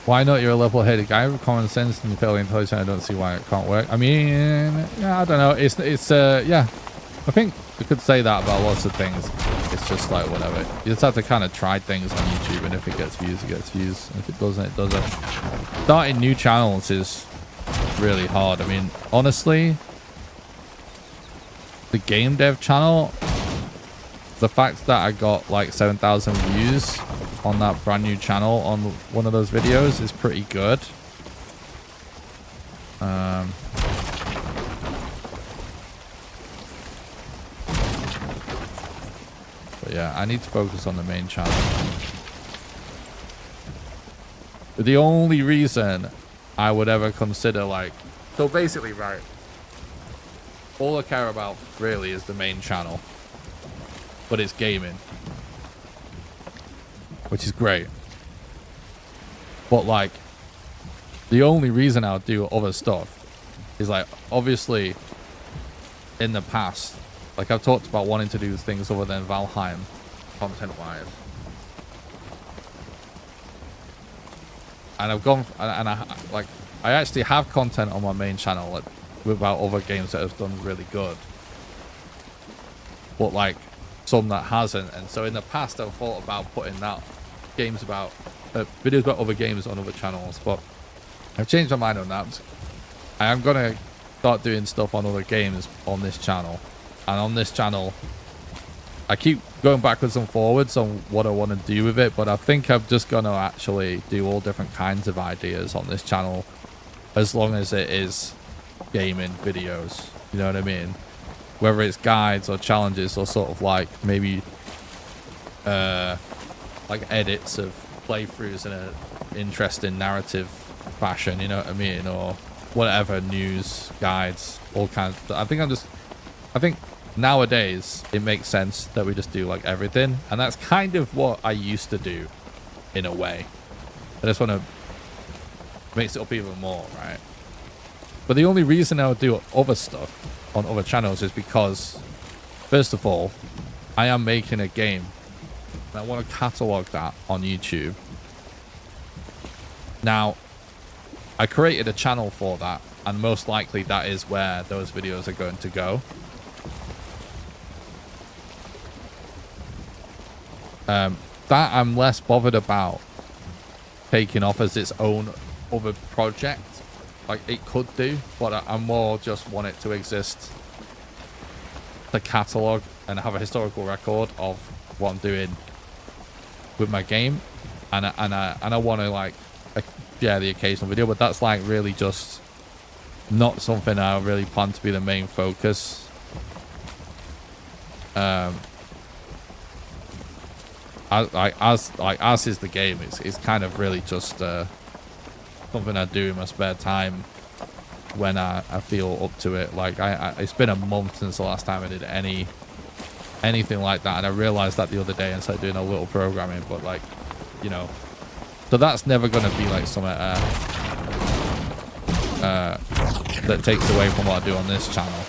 Why not? You're a level-headed guy with common sense and fairly intelligent. I don't see why it can't work. I mean, yeah, I don't know. It's yeah. I think you could say that about lots of things. It's just like whatever. You just have to kind of try things on YouTube, and if it gets views, it gets views. And if it doesn't, it doesn't. Starting new channels is really hard. I mean, honestly, the game dev channel, the fact that I got like 7,000 views on that brand new channel on one of those videos is pretty good. But yeah, I need to focus on the main channel. But the only reason I would ever consider like, so basically, right, all I care about really is the main channel, but it's gaming, which is great. But like, the only reason I'll do other stuff is like, obviously in the past, like I've talked about wanting to do things other than Valheim content wise, and I've gone and I actually have content on my main channel like about other games that have done really good, but like some that hasn't. And so in the past I've thought about putting that games about videos about other games on other channels, but I've changed my mind on that. I am gonna start doing stuff on other games on this channel, and on this channel I keep going backwards and forwards on what I want to do with it, but I think I'm just gonna actually do all different kinds of ideas on this channel, as long as it is gaming videos, you know what I mean? Whether it's guides or challenges or sort of like maybe like edits of playthroughs in an interesting narrative fashion, you know what I mean? Or whatever, news, guides, all kinds. I think nowadays it makes sense that we just do like everything, and that's kind of what I used to do in a way. I just want to mix it up even more, right? But the only reason I would do other stuff on other channels is because, first of all, I am making a game and I want to catalog that on YouTube. Now, I created a channel for that, and most likely that is where those videos are going to go. That I'm less bothered about taking off as its own other project. Like it could do, but I more just want it to exist to catalog and have a historical record of what I'm doing with my game, and I want to like share the occasional video, but that's like really just not something I really plan to be the main focus. As is the game, it's kind of really just something I do in my spare time when I feel up to it. Like it's been a month since the last time I did anything like that, and I realized that the other day and started doing a little programming. But like, you know, so that's never going to be like something that takes away from what I do on this channel.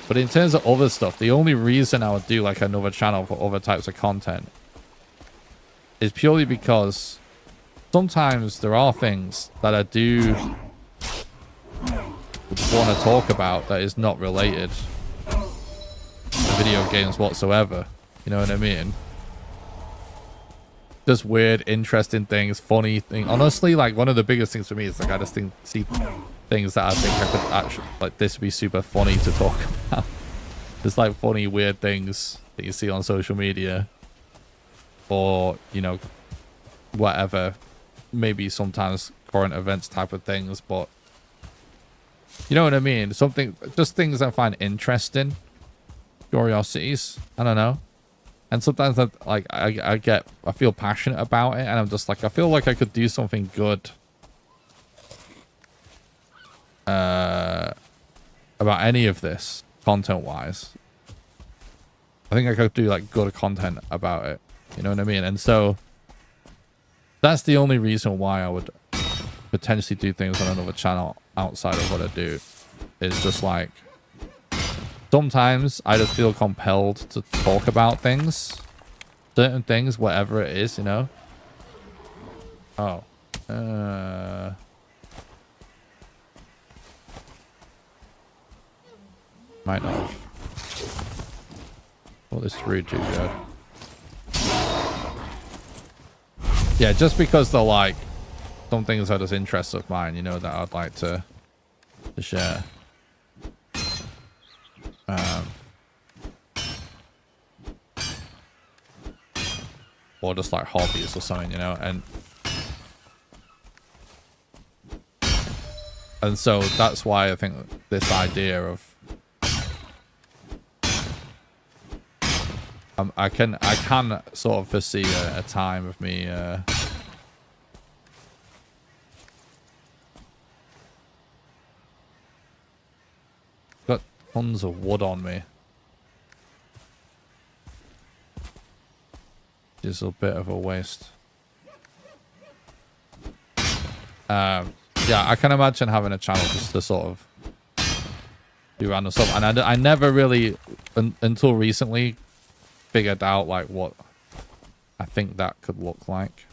But in terms of other stuff, the only reason I would do like another channel for other types of content is purely because sometimes there are things that I do want to talk about that is not related to video games whatsoever. You know what I mean? Just weird, interesting things, funny things. Honestly, like one of the biggest things for me is like I just see things that I think I could actually, like, this would be super funny to talk about. Just like funny, weird things that you see on social media, or, you know, whatever. Maybe sometimes current events type of things, but you know what I mean? Something, just things I find interesting, curiosities. I don't know. And sometimes I feel passionate about it, and I'm just like, I feel like I could do something good about any of this content-wise. I think I could do like good content about it. You know what I mean? And so that's the only reason why I would potentially do things on another channel outside of what I do. Is just like, sometimes I just feel compelled to talk about things. Certain things, whatever it is, you know? Oh. Might not have thought this through too good. Yeah, just because they're like, some things are just interests of mine, you know, that I'd like to share. Or just like hobbies or something, you know, and so that's why I think this idea of I can sort of foresee a time of me got tons of wood on me. Is a bit of a waste. Yeah, I can imagine having a channel just to sort of do random stuff, and I never really until recently figured out like what I think that could look like.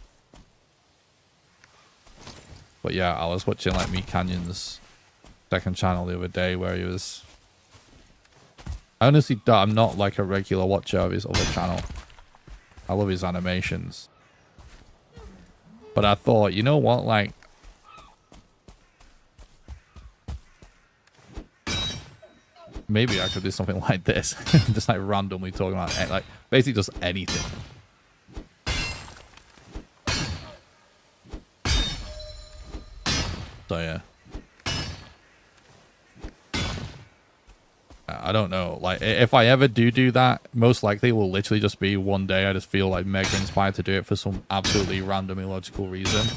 But yeah, I was watching like Meat Canyon's second channel the other day where he was, I honestly I'm not like a regular watcher of his other channel. I love his animations. But I thought, you know what, like, maybe I could do something like this. Just like randomly talking about it, like basically just anything. So yeah. I don't know, like if I ever do that, most likely it will literally just be one day I just feel like mega inspired to do it for some absolutely random illogical reason.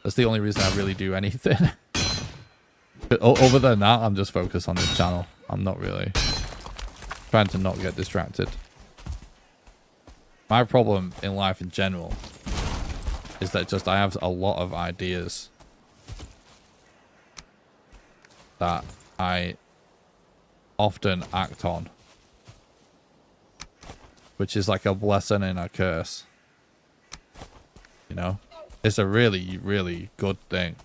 That's the only reason I really do anything. Other than that, I'm just focused on this channel. I'm not really trying to not get distracted. My problem in life in general is that just I have a lot of ideas that I often act on, which is like a blessing and a curse, you know. It's a really, really good thing,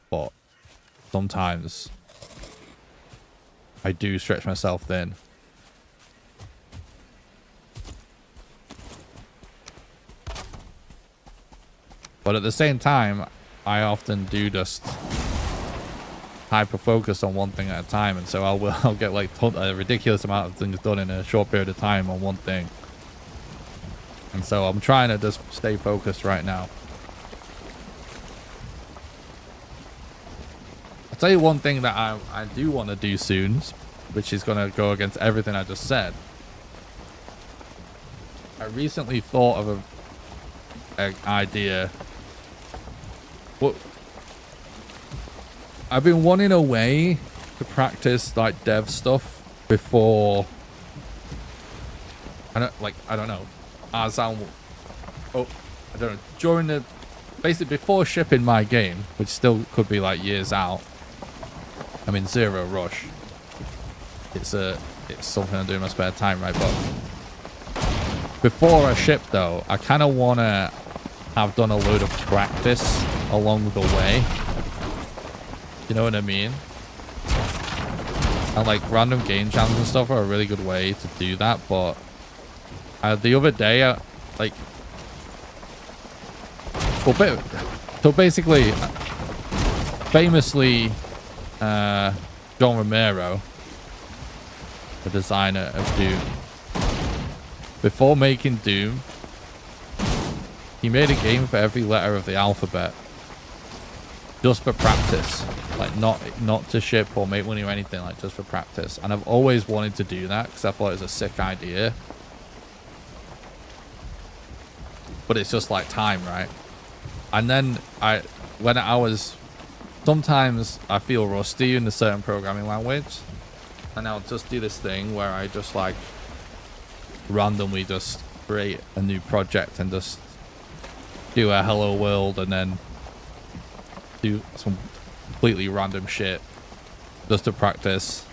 but sometimes I do stretch myself thin. But at the same time, I often do just hyper focus on one thing at a time, and so I'll get like a ridiculous amount of things done in a short period of time on one thing. And so I'm trying to just stay focused right now. I'll tell you one thing that I do want to do soon, which is going to go against everything I just said. I recently thought of an idea. Well, I've been wanting a way to practice like dev stuff before. I don't know. As I don't know. During the, basically before shipping my game, which still could be like years out. I'm in zero rush. It's something I do in my spare time, right? But before I ship though, I kind of want to have done a load of practice along the way. You know what I mean? And like random game jams and stuff are a really good way to do that. But the other day, like, well, so basically, famously, John Romero, the designer of Doom, before making Doom, he made a game for every letter of the alphabet, just for practice, like not to ship or make money or anything, like just for practice. And I've always wanted to do that because I thought it was a sick idea, but it's just like time, right? And then sometimes I feel rusty in a certain programming language, and I'll just do this thing where I just like randomly just create a new project and just do a hello world and then do some completely random shit just to practice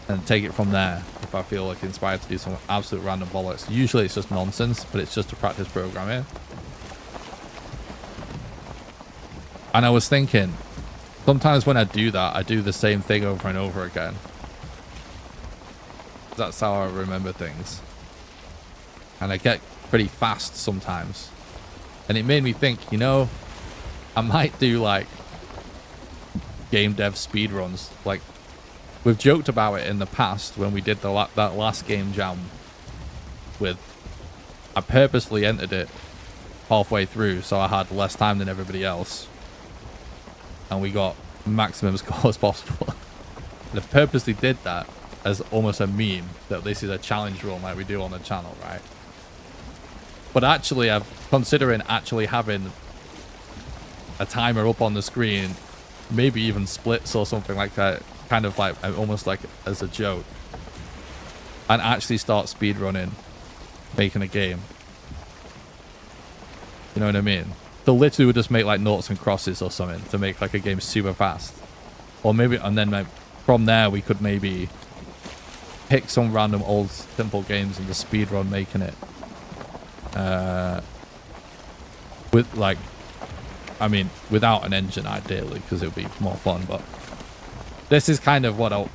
and take it from there if I feel like inspired to do some absolute random bollocks. Usually it's just nonsense, but it's just to practice programming. And I was thinking, sometimes when I do that, I do the same thing over and over again. That's how I remember things. And I get pretty fast sometimes. And it made me think, you know, I might do like game dev speedruns. Like, we've joked about it in the past when we did that last game jam with... I purposefully entered it halfway through so I had less time than everybody else. And we got maximum scores possible. And I purposely did that as almost a meme, that this is a challenge run like we do on the channel, right? But actually, I'm considering actually having a timer up on the screen, maybe even splits or something like that, kind of like almost like as a joke, and actually start speedrunning, making a game. You know what I mean? So literally would just make like noughts and crosses or something to make like a game super fast. Or maybe, and then like, from there we could maybe pick some random old simple games and just speedrun making it. With like, I mean, without an engine ideally, because it would be more fun, but this is kind of what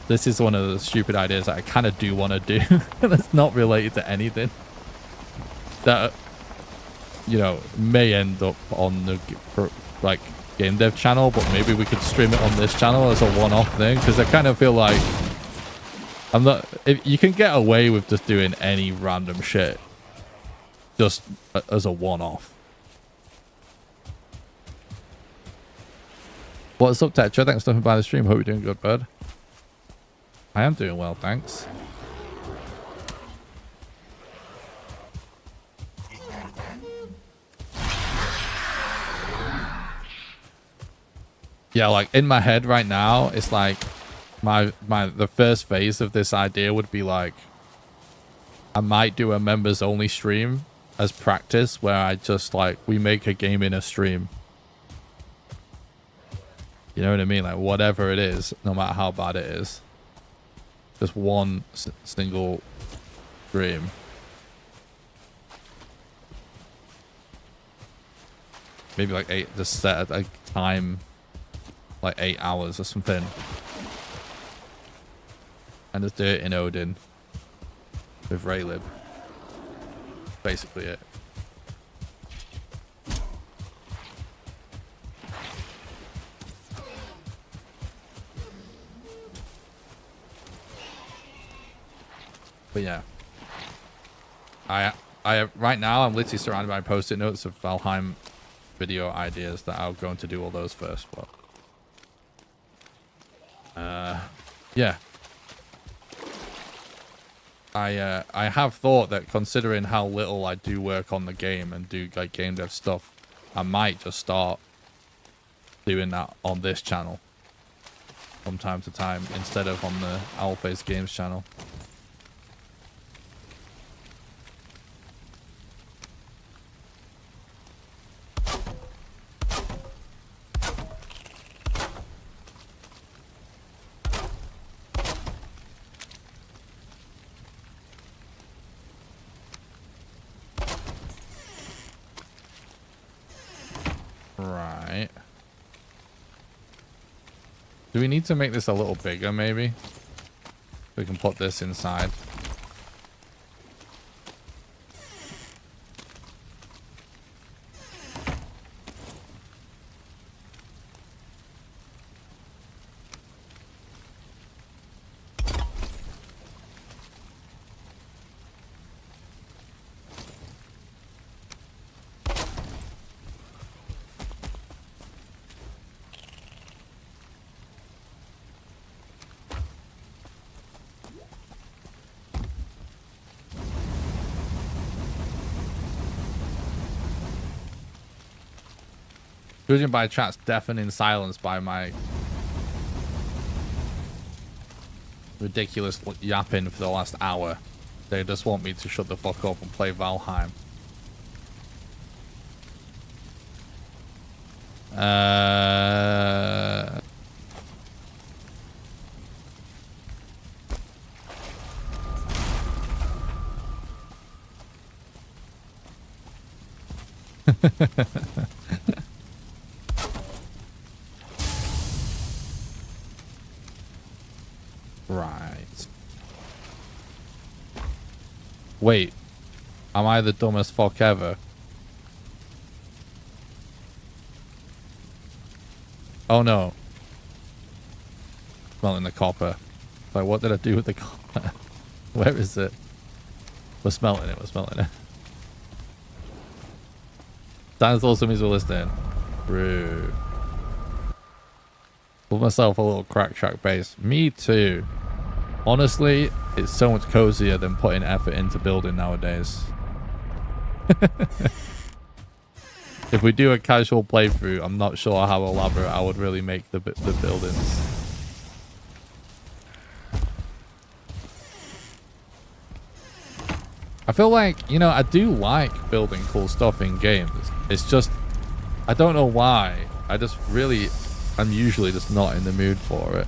this is one of the stupid ideas that I kind of do want to do. That's not related to anything. That, you know, may end up on the like game dev channel, but maybe we could stream it on this channel as a one-off thing, because I kind of feel like if you can get away with just doing any random shit just as a one-off. What's up, Tetra? Thanks for stopping by the stream. Hope you're doing good, bud. I am doing well, thanks. Yeah, like in my head right now, it's like the first phase of this idea would be like, I might do a members only stream as practice where I just like, we make a game in a stream. You know what I mean? Like whatever it is, no matter how bad it is. Just one single stream. Maybe like just set a time, like 8 hours or something. And just do it in Odin with Raylib. Basically it. But yeah, I right now I'm literally surrounded by post-it notes of Valheim video ideas that I'll go to do all those first. But yeah, I have thought that considering how little I do work on the game and do like game dev stuff, I might just start doing that on this channel from time to time instead of on the Owlface Games channel. Right. Do we need to make this a little bigger, maybe? We can put this inside. Judging by chat's deafening silence by my ridiculous yapping for the last hour, they just want me to shut the fuck up and play Valheim. Right. Wait. Am I the dumbest fuck ever? Oh no. Smelting the copper. Like, what did I do with the copper? Where is it? We're smelting it, we're smelting it. Dan's also means we're listening. Rude. Put myself a little crack shack base. Me too. Honestly, it's so much cozier than putting effort into building nowadays. If we do a casual playthrough, I'm not sure how elaborate I would really make the buildings. I feel like, you know, I do like building cool stuff in games. It's just, I don't know why. I'm usually just not in the mood for it.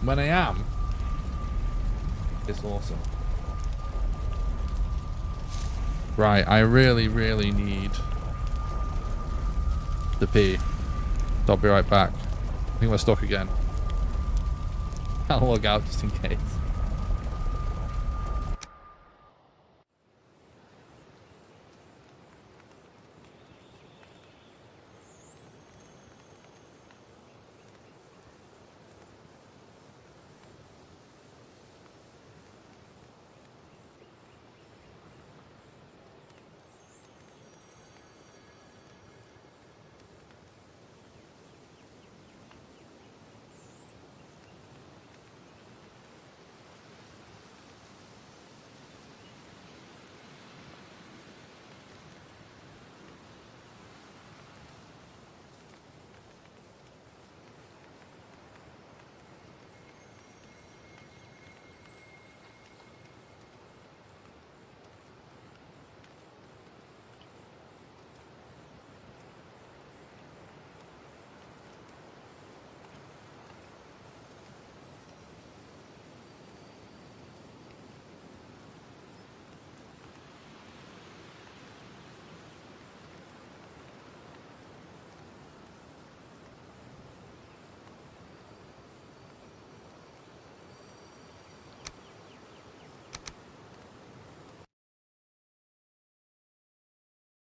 When I am, it's awesome. Right, I really, really need to pee. So I'll be right back. I think we're stuck again. I'll log out just in case.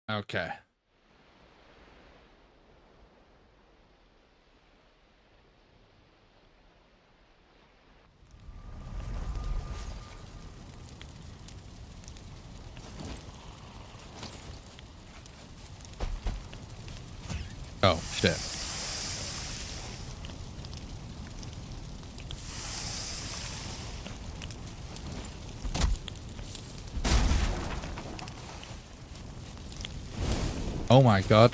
Okay. Oh, shit. Oh my god.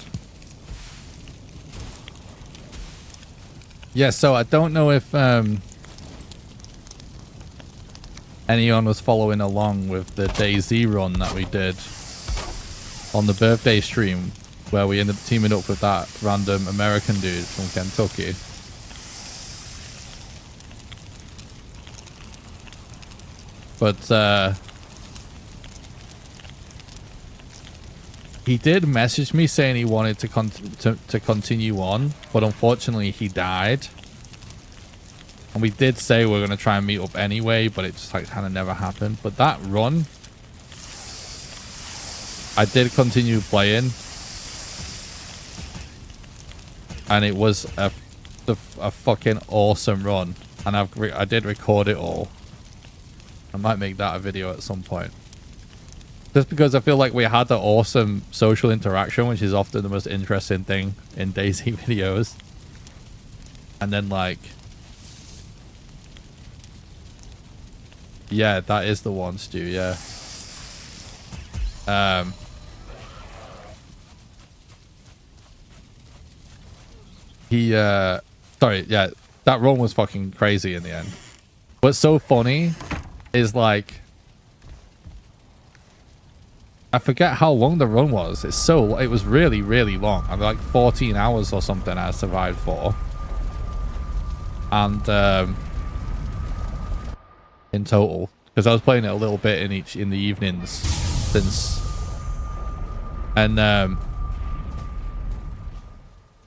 Yeah, so I don't know if anyone was following along with the DayZ run that we did on the birthday stream, where we ended up teaming up with that random American dude from Kentucky. But He did message me saying he wanted to continue on, but unfortunately he died. And we did say we are going to try and meet up anyway, but it just like kind of never happened. But that run, I did continue playing. And it was a fucking awesome run. And I did record it all. I might make that a video at some point. Just because I feel like we had an awesome social interaction, which is often the most interesting thing in DayZ videos. And then like... Yeah, that is the one, Stu, yeah. Sorry, yeah, that run was fucking crazy in the end. What's so funny is like... I forget how long the run was. It was really, really long. I mean, like 14 hours or something I survived for. And, in total, because I was playing it a little bit in the evenings since, and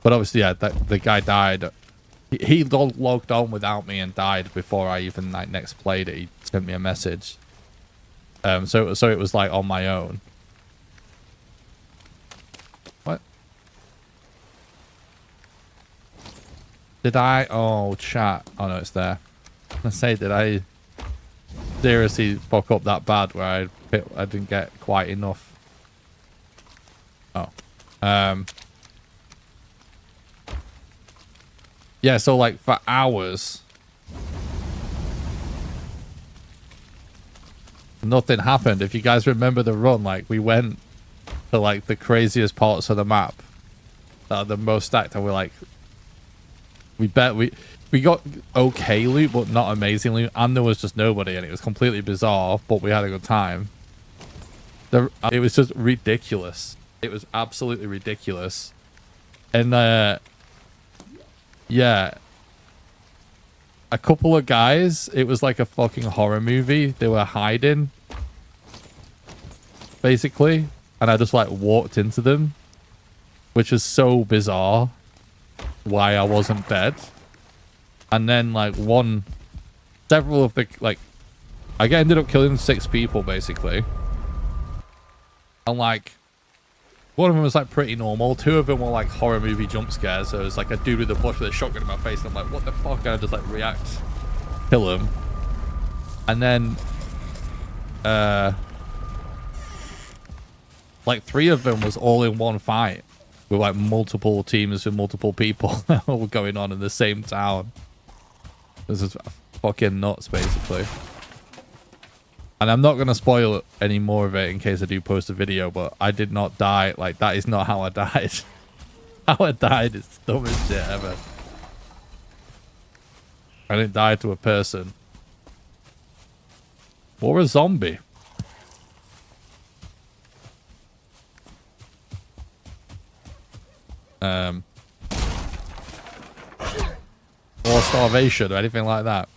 but obviously, yeah, the guy died. He logged on without me and died before I even like next played it. He sent me a message. So it was like on my own. What? Did I? Oh, chat. Oh no, it's there. I say, did I seriously fuck up that bad where I didn't get quite enough? Oh. Yeah, so like for hours nothing happened. If you guys remember the run, like we went to like the craziest parts of the map that are the most stacked, and we're like, we got okay loot, but not amazing loot, and there was just nobody, and it was completely bizarre, but we had a good time. It was just ridiculous. It was absolutely ridiculous. And yeah, a couple of guys, it was like a fucking horror movie. They were hiding, basically, and I just like walked into them, which was so bizarre why I wasn't dead. And then like several of the, like, I ended up killing 6 people basically, and like one of them was like pretty normal, 2 of them were like horror movie jump scares. So it was like a dude with a bush with a shotgun in my face, and I'm like, what the fuck? And I just like react, kill him. And then like 3 of them was all in one fight with like multiple teams with multiple people all going on in the same town. This is fucking nuts, basically. And I'm not going to spoil any more of it in case I do post a video, but I did not die. Like, that is not how I died. How I died is the dumbest shit ever. I didn't die to a person. Or a zombie. Or starvation or anything like that.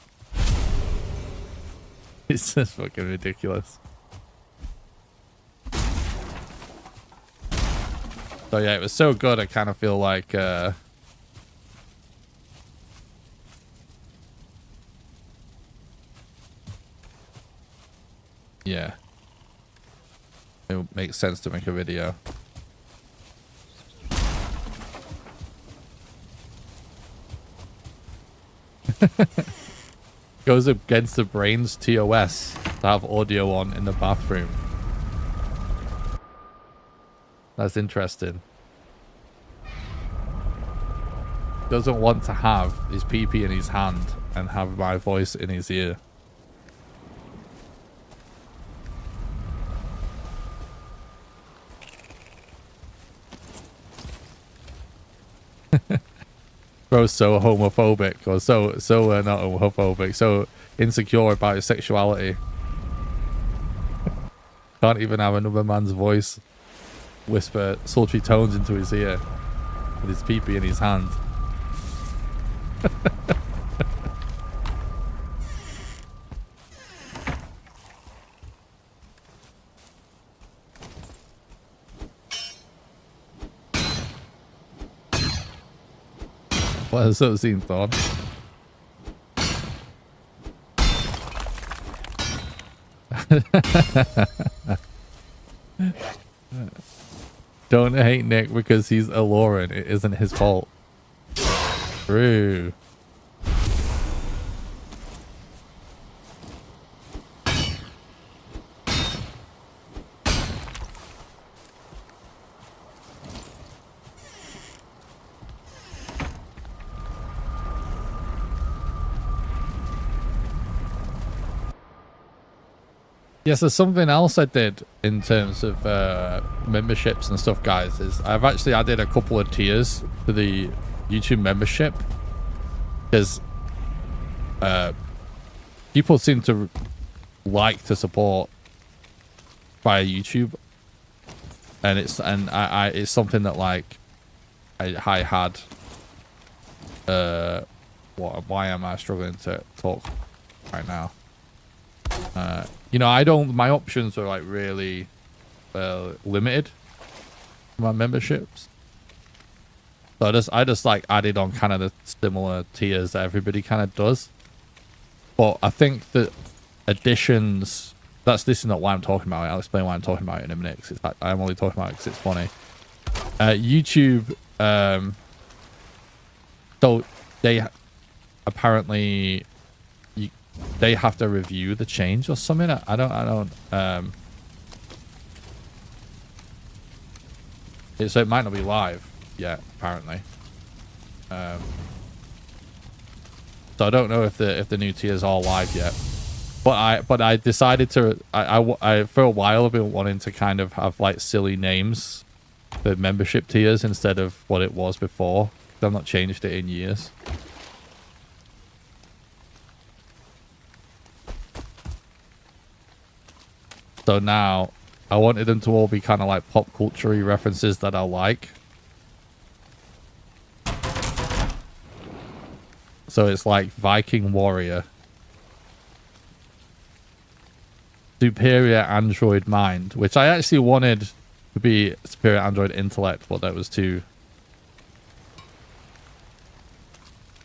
It's just fucking ridiculous. So yeah, it was so good. I kind of feel like yeah, it makes sense to make a video. Goes against the brain's TOS to have audio on in the bathroom. That's interesting. Doesn't want to have his pee-pee in his hand and have my voice in his ear. Bro's so homophobic, or so not homophobic, so insecure about his sexuality. Can't even have another man's voice whisper sultry tones into his ear with his pee-pee in his hand. What has that scene thought? Don't hate Nick because he's a Lauren. It isn't his fault. True. Yes, there's something else I did in terms of memberships and stuff, guys. Is I've actually added a couple of tiers to the YouTube membership because people seem to like to support via YouTube, and it's something that like I had. Why am I struggling to talk right now? You know, my options are like really limited for my memberships. So I just like added on kind of the similar tiers that everybody kind of does. But I think that additions, this is not why I'm talking about it. I'll explain why I'm talking about it in a minute. Cause I'm only talking about it because it's funny. YouTube, so they apparently, they have to review the change or something. I don't so it might not be live yet, apparently. So I don't know if the new tiers are live yet. But I decided to I for a while I've been wanting to kind of have like silly names for membership tiers instead of what it was before. I've not changed it in years. So now, I wanted them to all be kind of like pop culture-y references that I like. So it's like Viking Warrior. Superior Android Mind, which I actually wanted to be Superior Android Intellect, but that was too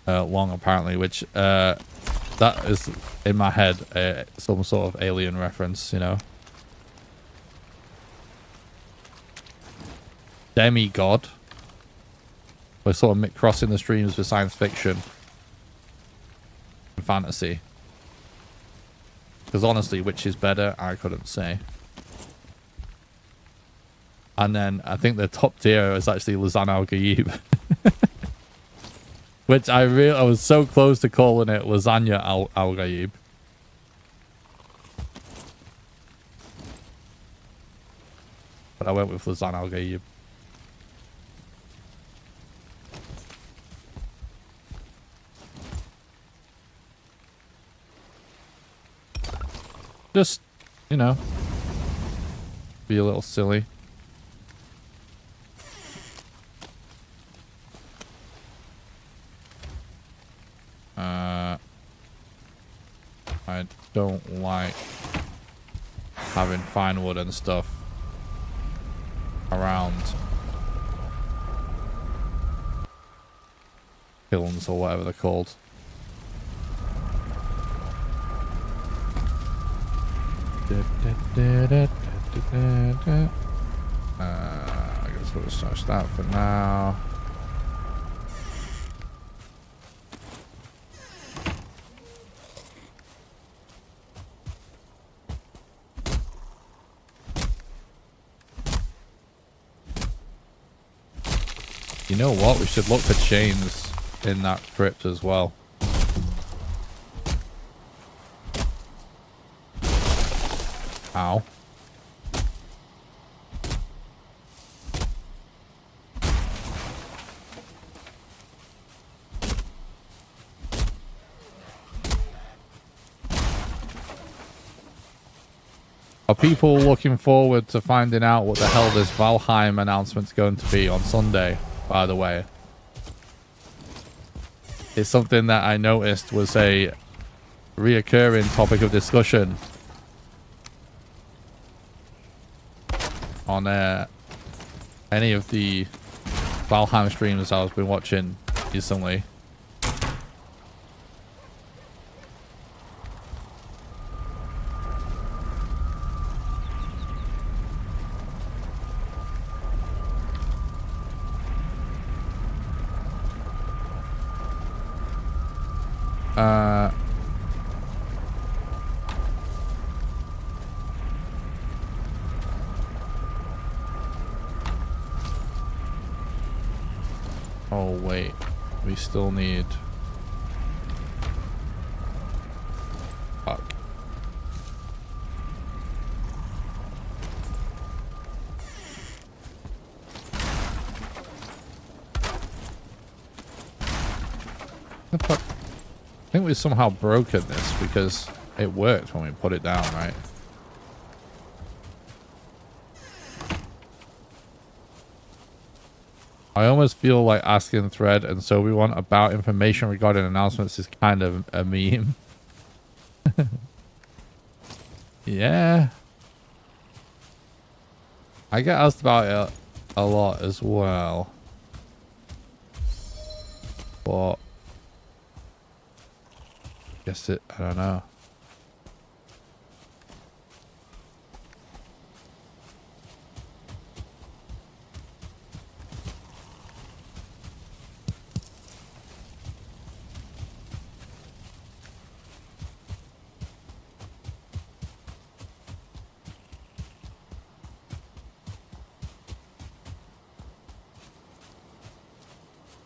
long apparently, which that is in my head some sort of alien reference, you know. Demigod. We're sort of crossing the streams with science fiction and fantasy. Because honestly, which is better, I couldn't say. And then I think the top tier is actually Lasagna Al Gaib. Which I was so close to calling it Lasagna Al Gaib. But I went with Lasagna Al Gaib. Just, you know, be a little silly. I don't like having fine wood and stuff around kilns or whatever they're called. I guess we'll search that for now. You know what? We should look for chains in that crypt as well. Ow. Are people looking forward to finding out what the hell this Valheim announcement's going to be on Sunday, by the way? It's something that I noticed was a reoccurring topic of discussion on any of the Valheim streams I've been watching recently. Oh wait, we still need. Fuck. The fuck? I think we somehow broken this because it worked when we put it down, right? I almost feel like asking Thread and so we want about information regarding announcements is kind of a meme. Yeah. I get asked about it a lot as well. But guess it, I don't know.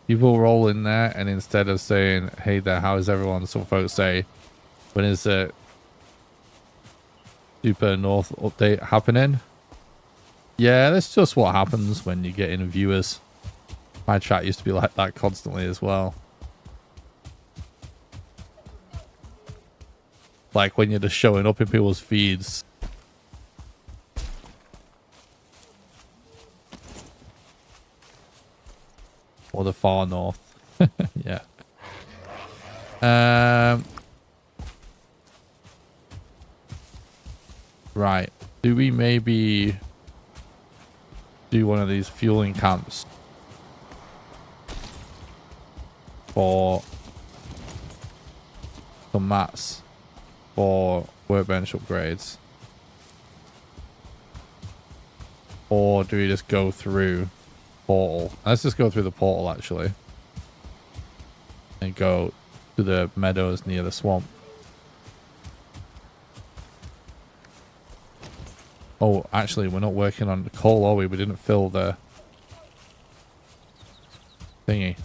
People roll in there and instead of saying, hey there, how is everyone? Some folks say, when is the Super North update happening? Yeah, that's just what happens when you get in viewers. My chat used to be like that constantly as well. Like when you're just showing up in people's feeds. Or the far north. Yeah. Right. Do we maybe do one of these fueling camps for some mats for workbench upgrades? Or do we just go through portal? Let's just go through the portal actually. And go to the meadows near the swamp. Oh, actually, we're not working on the coal, are we? We didn't fill the thingy.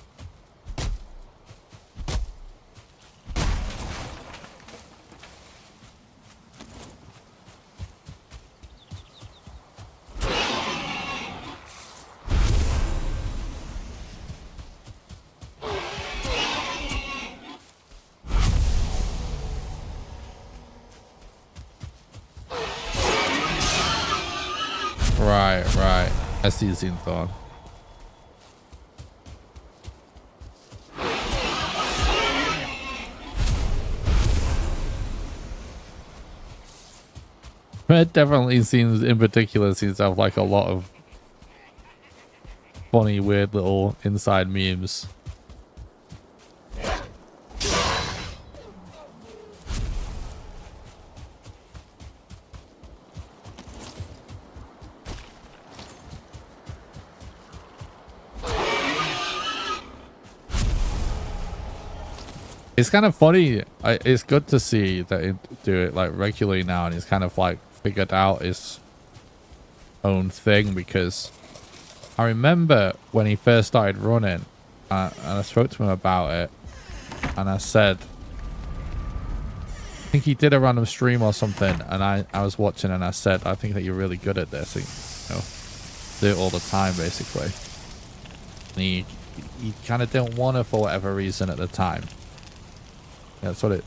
Right. I see Zinthorn. It definitely seems, in particular, seems to have like a lot of funny, weird little inside memes. It's kind of funny. It's good to see that he do it like regularly now, and he's kind of like figured out his own thing. Because I remember when he first started running, and I spoke to him about it, and I said, I think he did a random stream or something, and I was watching, and I said, I think that you're really good at this. And, you know, do it all the time, basically. And he kind of didn't want to for whatever reason at the time. Yeah, that's what it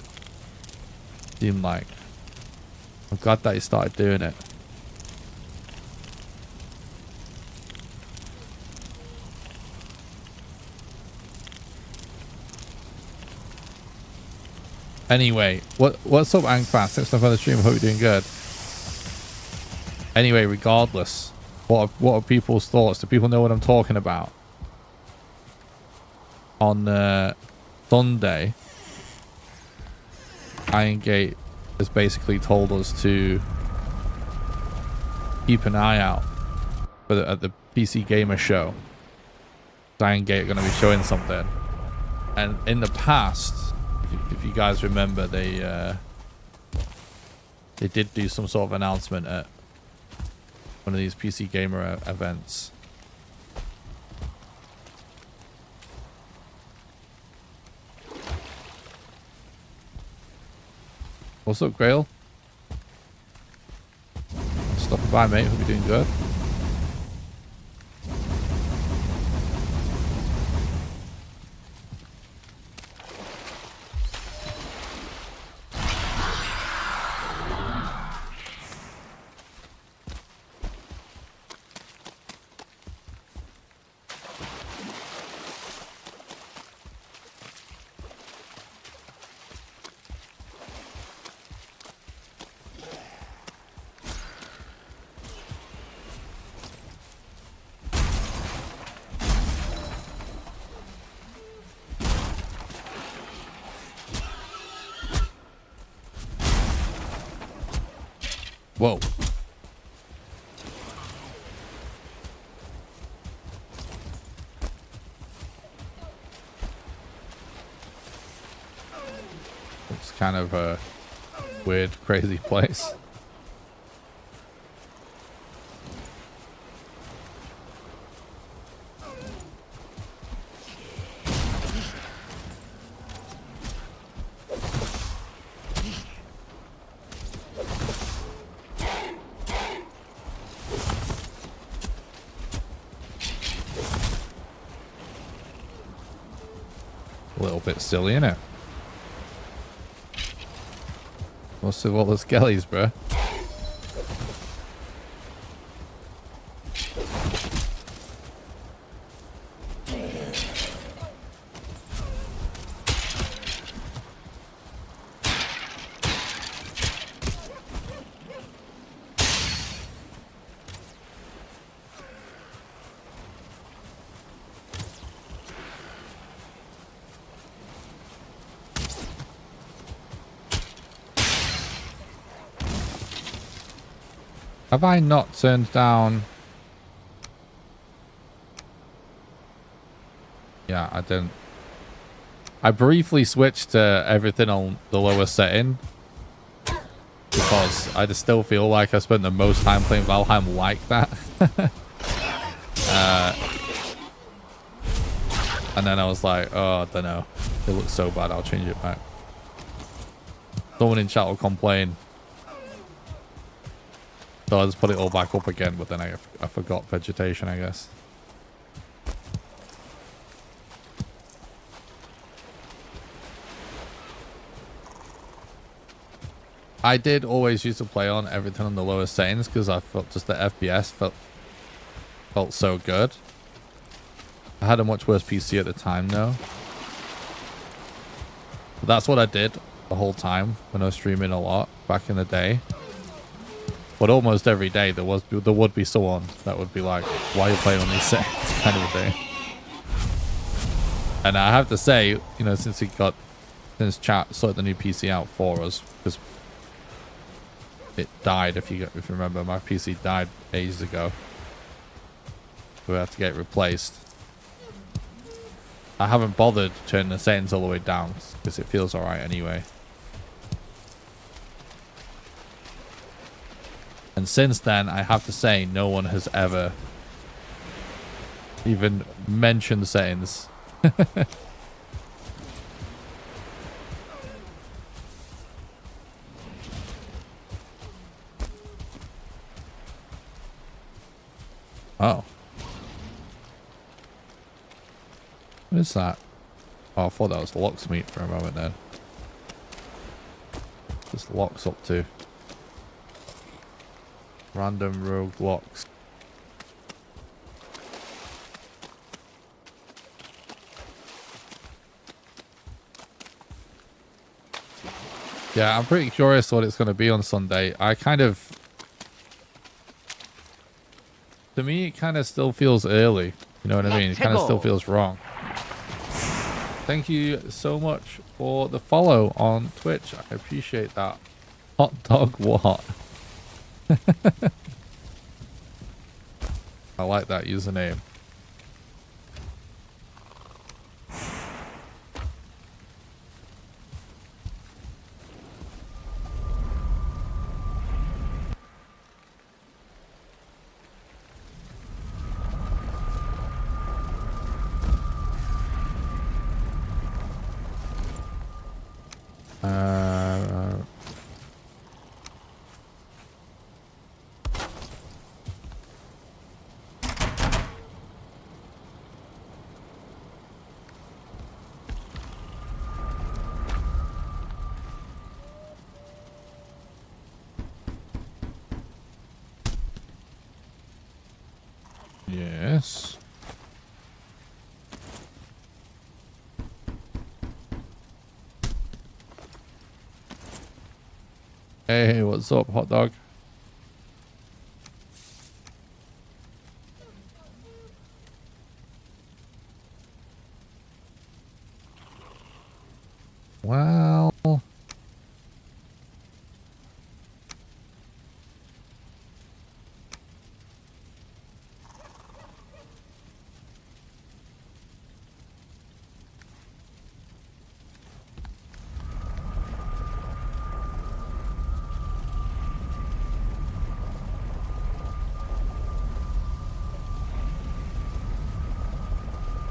seemed like. I'm glad that he started doing it. Anyway, what's up, Angfast? Thanks for the stream. Hope you're doing good. Anyway, regardless, what are people's thoughts? Do people know what I'm talking about? On Sunday, Iron Gate has basically told us to keep an eye out for at the PC Gamer show. Iron Gate are going to be showing something, and in the past, if you guys remember, they did do some sort of announcement at one of these PC Gamer events. What's up, Grail? Stopping by, mate. Hope you're doing good. Whoa. It's kind of a weird, crazy place. A little bit silly, innit? What's with all the skellies, bro? Have I not turned down? Yeah, I didn't. I briefly switched to everything on the lower setting because I just still feel like I spent the most time playing Valheim like that. And then I was like, oh, I don't know. It looks so bad, I'll change it back. Someone in chat will complain. So I just put it all back up again, but then I forgot vegetation, I guess. I did always used to play on everything on the lowest settings because I felt just the FPS felt so good. I had a much worse PC at the time though. But that's what I did the whole time when I was streaming a lot back in the day. But almost every day there would be someone that would be like, why are you playing on these settings, kind of a thing. And I have to say, you know, since chat sorted the new PC out for us, because it died, if you remember, my PC died ages ago. We had to get it replaced. I haven't bothered turning the settings all the way down because it feels alright anyway. And since then, I have to say, no one has ever even mentioned settings. Oh. What is that? Oh, I thought that was locksmith for a moment then. Just locks up to. Random rogue locks. Yeah, I'm pretty curious what it's going to be on Sunday. To me, it kind of still feels early. You know what I mean? It kind of still feels wrong. Thank you so much for the follow on Twitch. I appreciate that. Hot dog what? I like that username. Hey, what's up, hot dog? Well,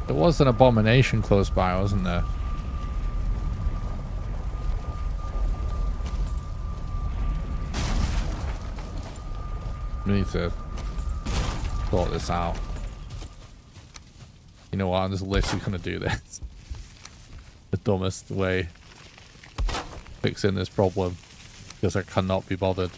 there was an abomination close by, wasn't there? We need to sort this out. You know what? I'm just literally gonna do this. The dumbest way fixing this problem, because I cannot be bothered.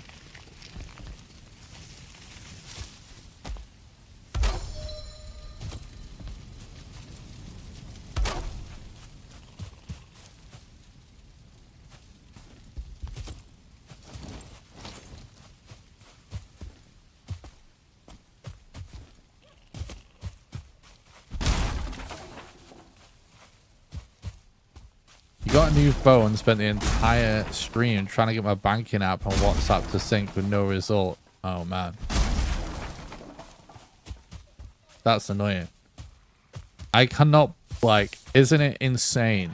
Got a new phone, spent the entire stream trying to get my banking app on WhatsApp to sync with no result. Oh man. That's annoying. I cannot, like, isn't it insane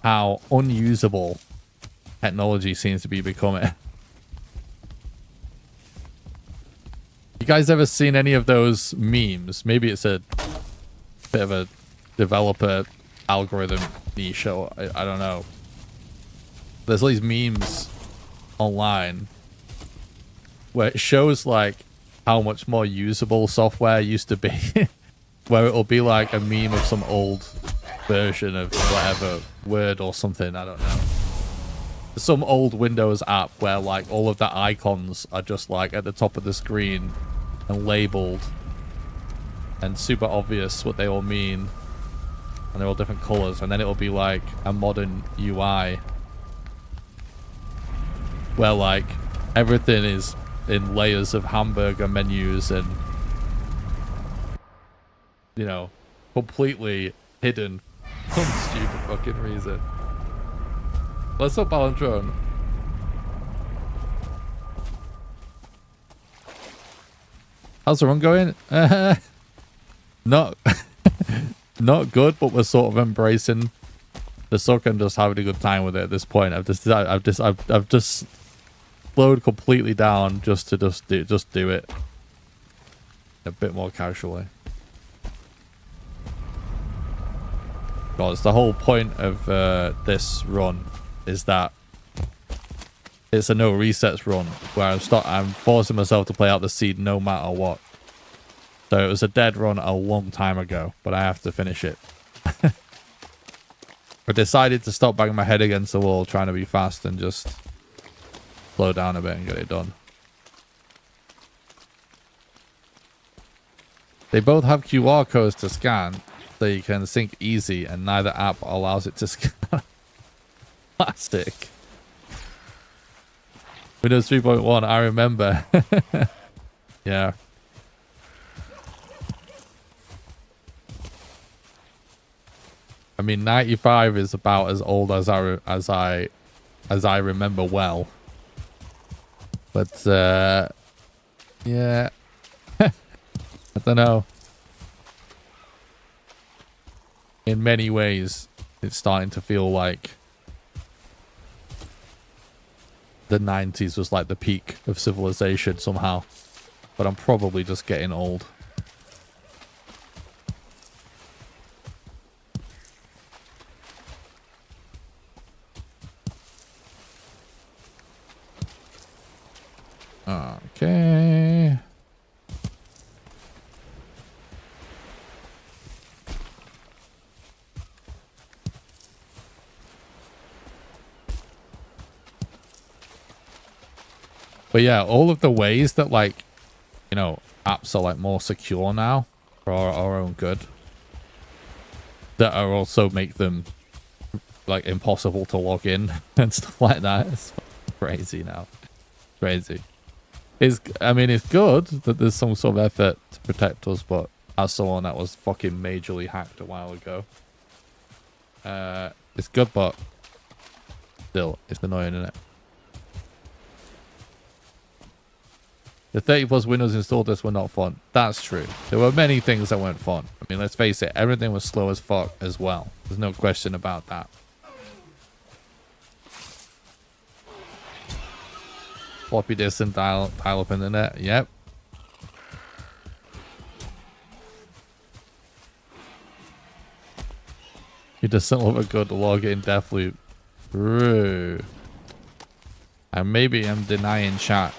how unusable technology seems to be becoming? You guys ever seen any of those memes? Maybe it's a bit of a developer algorithm niche, or I don't know. There's all these memes online where it shows like how much more usable software used to be. Where it'll be like a meme of some old version of whatever, Word or something, I don't know. Some old Windows app where like all of the icons are just like at the top of the screen and labeled and super obvious what they all mean. And they're all different colors, and then it'll be like a modern UI where like everything is in layers of hamburger menus and, you know, completely hidden for some stupid fucking reason. What's up, Ballandrone? How's the run going? Not not good, but we're sort of embracing the suck and just having a good time with it at this point. I've just slowed completely down just to do it a bit more casually. Because the whole point of this run is that it's a no resets run where I'm forcing myself to play out the seed no matter what. So it was a dead run a long time ago, but I have to finish it. I decided to stop banging my head against the wall trying to be fast and just slow down a bit and get it done. They both have QR codes to scan, so you can sync easy, and neither app allows it to scan. Plastic. Windows 3.1, I remember. Yeah. I mean, 95 is about as old as I remember well. But yeah. I don't know. In many ways, it's starting to feel like the 90s was like the peak of civilization somehow. But I'm probably just getting old. Okay. But yeah, all of the ways that, like, you know, apps are like more secure now for our own good, that are also make them like impossible to log in and stuff like that. It's Crazy now. Crazy. I mean, it's good that there's some sort of effort to protect us, but as someone that was fucking majorly hacked a while ago, it's good, but still, it's annoying, isn't it? The 30 plus Windows install disks were not fun. That's true. There were many things that weren't fun. I mean, let's face it, everything was slow as fuck as well. There's no question about that. Floppy disk and dial up internet. Yep. You just love a good login death loop. True. And maybe I'm denying chat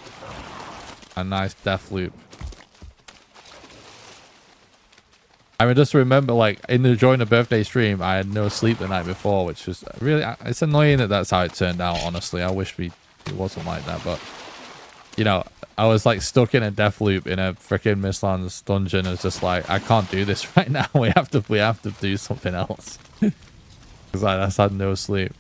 a nice death loop. I mean, just remember, like, during the birthday stream, I had no sleep the night before, which was really, it's annoying that that's how it turned out, honestly. I wish it wasn't like that, but, you know, I was, like, stuck in a death loop in a freaking Mistlands dungeon. It's just like, I can't do this right now. We have to do something else. Because I just had no sleep.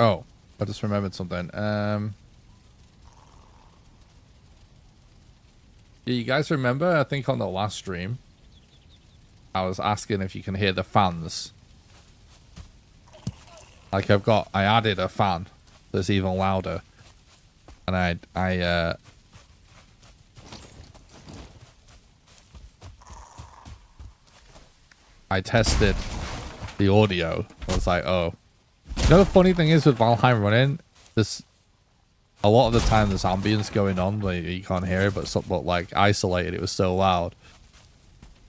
Oh, I just remembered something. Yeah, you guys remember, I think on the last stream, I was asking if you can hear the fans. Like I added a fan that's even louder. And I tested the audio. I was like, oh. You know, the funny thing is with Valheim running, there's a lot of the time there's ambience going on, like you can't hear it, but like isolated, it was so loud.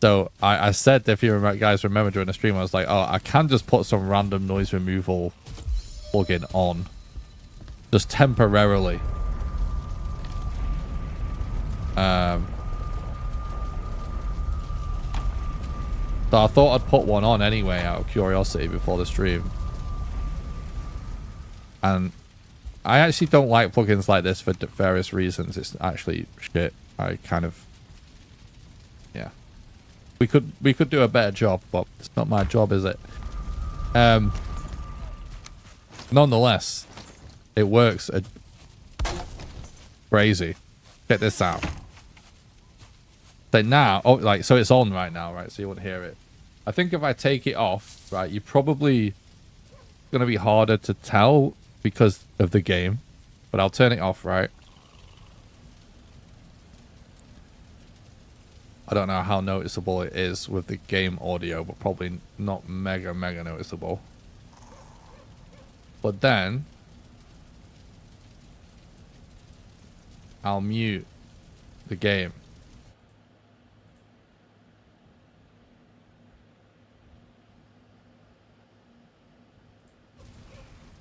So I said, if you guys remember during the stream, I was like, oh, I can just put some random noise removal plugin on, just temporarily. So I thought I'd put one on anyway out of curiosity before the stream. And I actually don't like plugins like this for various reasons. It's actually shit. I kind of, yeah. We could do a better job, but it's not my job, is it? Nonetheless, it works. Crazy. Check this out. So now, oh, like, so it's on right now, right? So you wouldn't hear it. I think if I take it off, right, you're probably gonna be harder to tell because of the game, but I'll turn it off, right? I don't know how noticeable it is with the game audio, but probably not mega noticeable. But then I'll mute the game.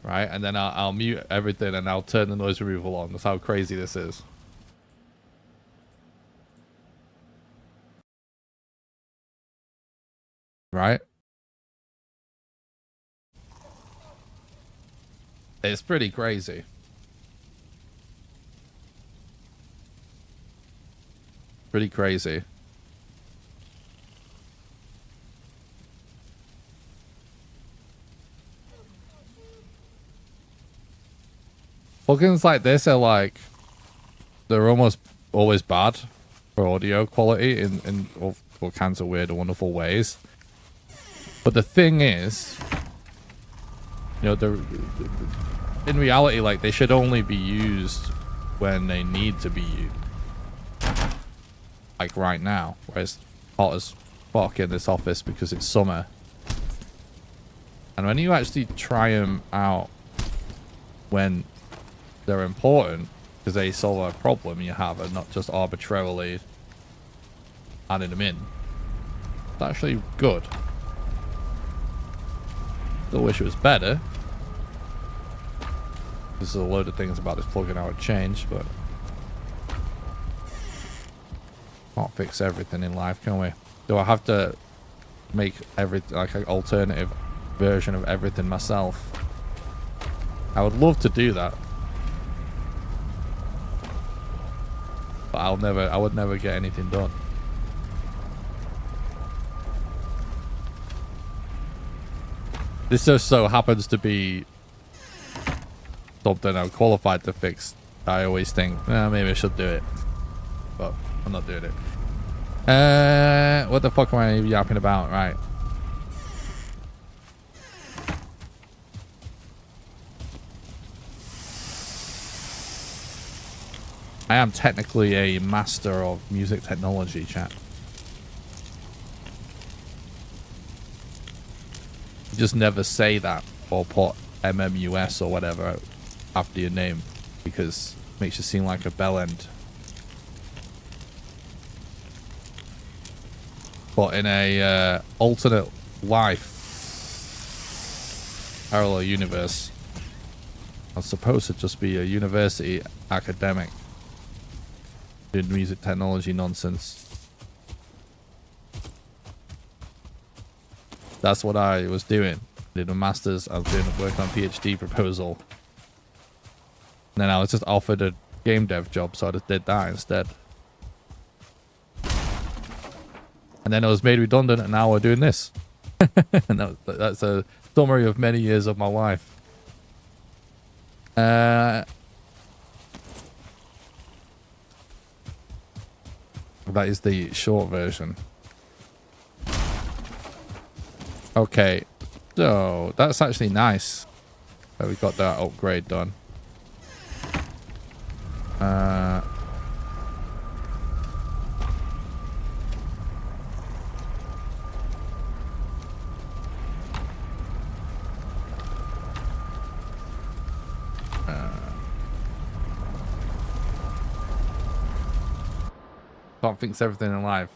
Right, and then I'll mute everything and I'll turn the noise removal on. That's how crazy this is. Right? It's pretty crazy. Pretty crazy. Plugins like this are like, they're almost always bad for audio quality in all kinds of weird and wonderful ways. But the thing is, you know, in reality, like, they should only be used when they need to be used. Like right now, where it's hot as fuck in this office because it's summer. And when you actually try them out when they're important, because they solve a problem you have and not just arbitrarily adding them in, it's actually good. Still wish it was better. There's a load of things about this plugin I would change, but can't fix everything in life, can we? Do I have to make like an alternative version of everything myself? I would love to do that, but I would never get anything done. This just so happens to be something I'm qualified to fix. I always think, maybe I should do it, but I'm not doing it. What the fuck am I yapping about? Right. I am technically a master of music technology, chat. You just never say that or put MMUS or whatever after your name because it makes you seem like a bellend. But in a alternate life, parallel universe, I'm supposed to just be a university academic doing music technology nonsense. That's what I was doing. Did a master's. I was working on a PhD proposal. And then I was just offered a game dev job, so I just did that instead. And then I was made redundant, and now we're doing this. And that's a summary of many years of my life. That is the short version. Okay, so that's actually nice that we got that upgrade done. Can't fix everything in life.